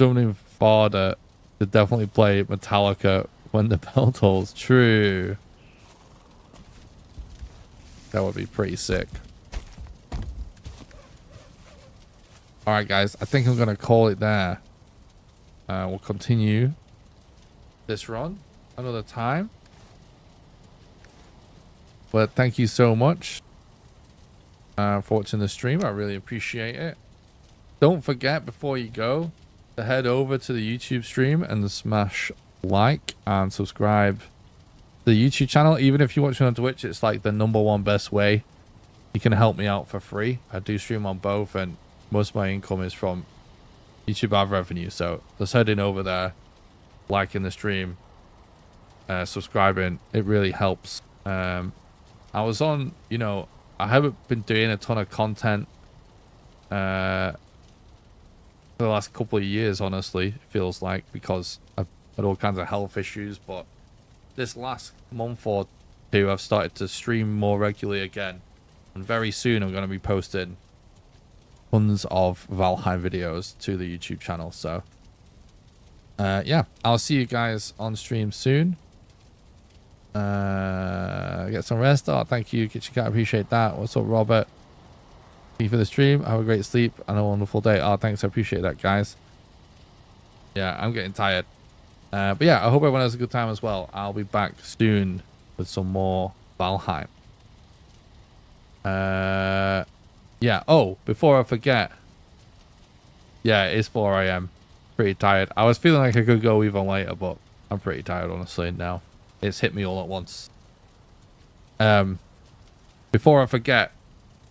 something farther to definitely play Metallica when the bell tolls. True. That would be pretty sick. All right, guys. I think I'm going to call it there. We'll continue this run another time. But thank you so much for watching the stream. I really appreciate it. Don't forget, before you go, to head over to the YouTube stream and smash like and subscribe to the YouTube channel. Even if you're watching on Twitch, it's like the #1 best way you can help me out for free. I do stream on both, and most of my income is from YouTube ad revenue. So just heading over there, liking the stream, subscribing, it really helps. I was on, you know, I haven't been doing a ton of content for the last couple of years, honestly, it feels like, because I've had all kinds of health issues. But this last month or two, I've started to stream more regularly again. And very soon I'm going to be posting tons of Valheim videos to the YouTube channel. So, yeah, I'll see you guys on stream soon. Get some rest. Oh, thank you, Kitchen Cat. Appreciate that. What's up, Robert? Thank you for the stream. Have a great sleep and a wonderful day. Oh, thanks. I appreciate that, guys. Yeah, I'm getting tired. But yeah, I hope everyone has a good time as well. I'll be back soon with some more Valheim. Yeah. Oh, before I forget. Yeah, it is 4 a.m. Pretty tired. I was feeling like I could go even later, but I'm pretty tired, honestly, now. It's hit me all at once. Before I forget,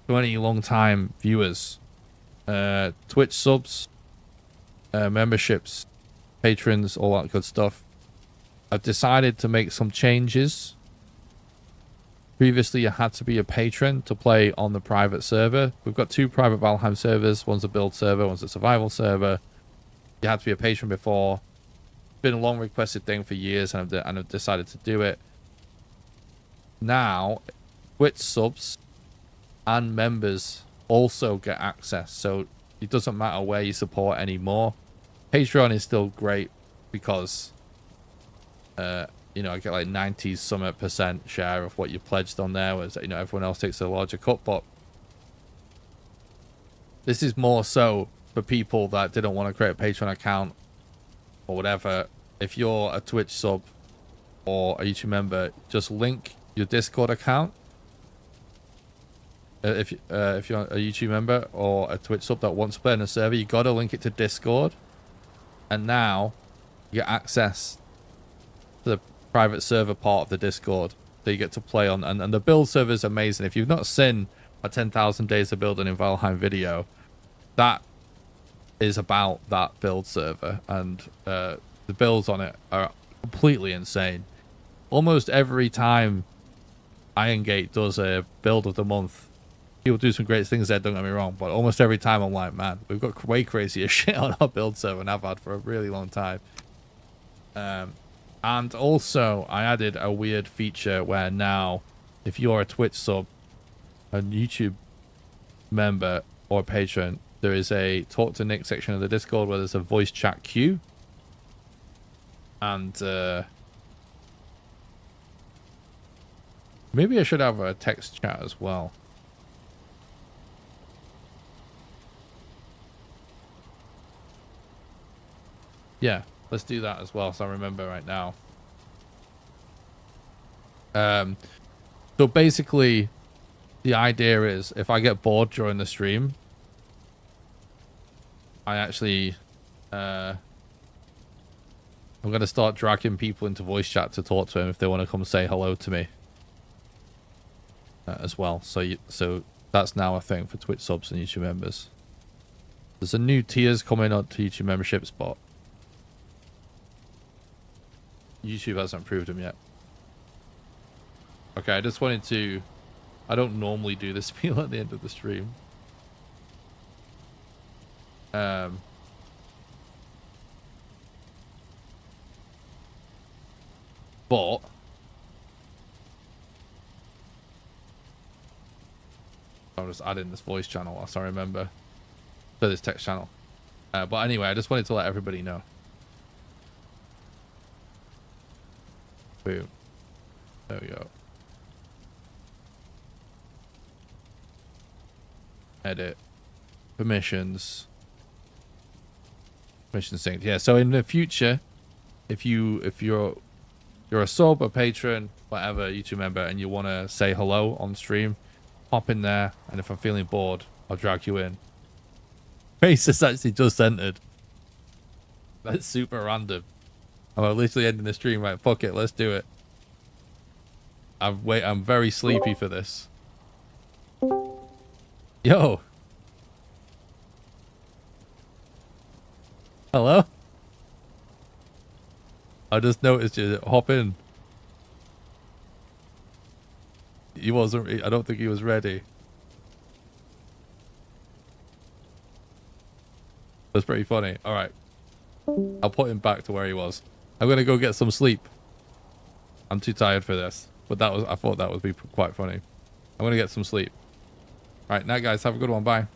to any long-time viewers, Twitch subs, memberships, patrons, all that good stuff, I've decided to make some changes. Previously, you had to be a patron to play on the private server. We've got 2 private Valheim servers. One's a build server, one's a survival server. You had to be a patron before. It's been a long requested thing for years, and I've decided to do it. Now, Twitch subs and members also get access, so it doesn't matter where you support anymore. Patreon is still great because you know, I get like 90% share of what you pledged on there, whereas, you know, everyone else takes a larger cut. But this is more so for people that didn't want to create a Patreon account or whatever. If you're a Twitch sub or a YouTube member, just link your Discord account. If you're a YouTube member or a Twitch sub that wants to play in a server, you got to link it to Discord. And now you get access to the private server part of the Discord, so you get to play on. And the build server is amazing. If you've not seen a 10,000 days of building in Valheim video, that is about that build server, and the builds on it are completely insane. Almost every time Iron Gate does a build of the month, people do some great things there, don't get me wrong, but almost every time I'm like, man, we've got way crazier shit on our build server than I've had for a really long time. And also, I added a weird feature where now, if you're a Twitch sub, a YouTube member, or a patron, there is a Talk to Nick section of the Discord where there's a voice chat queue. And maybe I should have a text chat as well. Yeah, let's do that as well, so I remember right now. So basically, the idea is, if I get bored during the stream, I actually I'm gonna start dragging people into voice chat to talk to them if they want to come say hello to me as well. So that's now a thing for Twitch subs and YouTube members. There's a new tiers coming up to YouTube memberships, but YouTube hasn't approved them yet. Okay, I just wanted to... I don't normally do this spiel at the end of the stream. But I'm just adding this voice channel whilst I remember. So this text channel. But anyway, I just wanted to let everybody know. Boom. There we go. Edit. Permissions. Permission synced. Yeah, so in the future, if you're a sub, a patron, whatever, YouTube member, and you want to say hello on stream, hop in there, and if I'm feeling bored, I'll drag you in. Grace has actually just entered. That's super random. I'm literally ending the stream, right? Fuck it, let's do it. I'm very sleepy for this. Yo. Hello? I just noticed you. Hop in. He wasn't. I don't think he was ready. That's pretty funny. All right. I'll put him back to where he was. I'm gonna go get some sleep. I'm too tired for this. But I thought that would be quite funny. I'm gonna get some sleep. All right, night guys. Have a good one. Bye.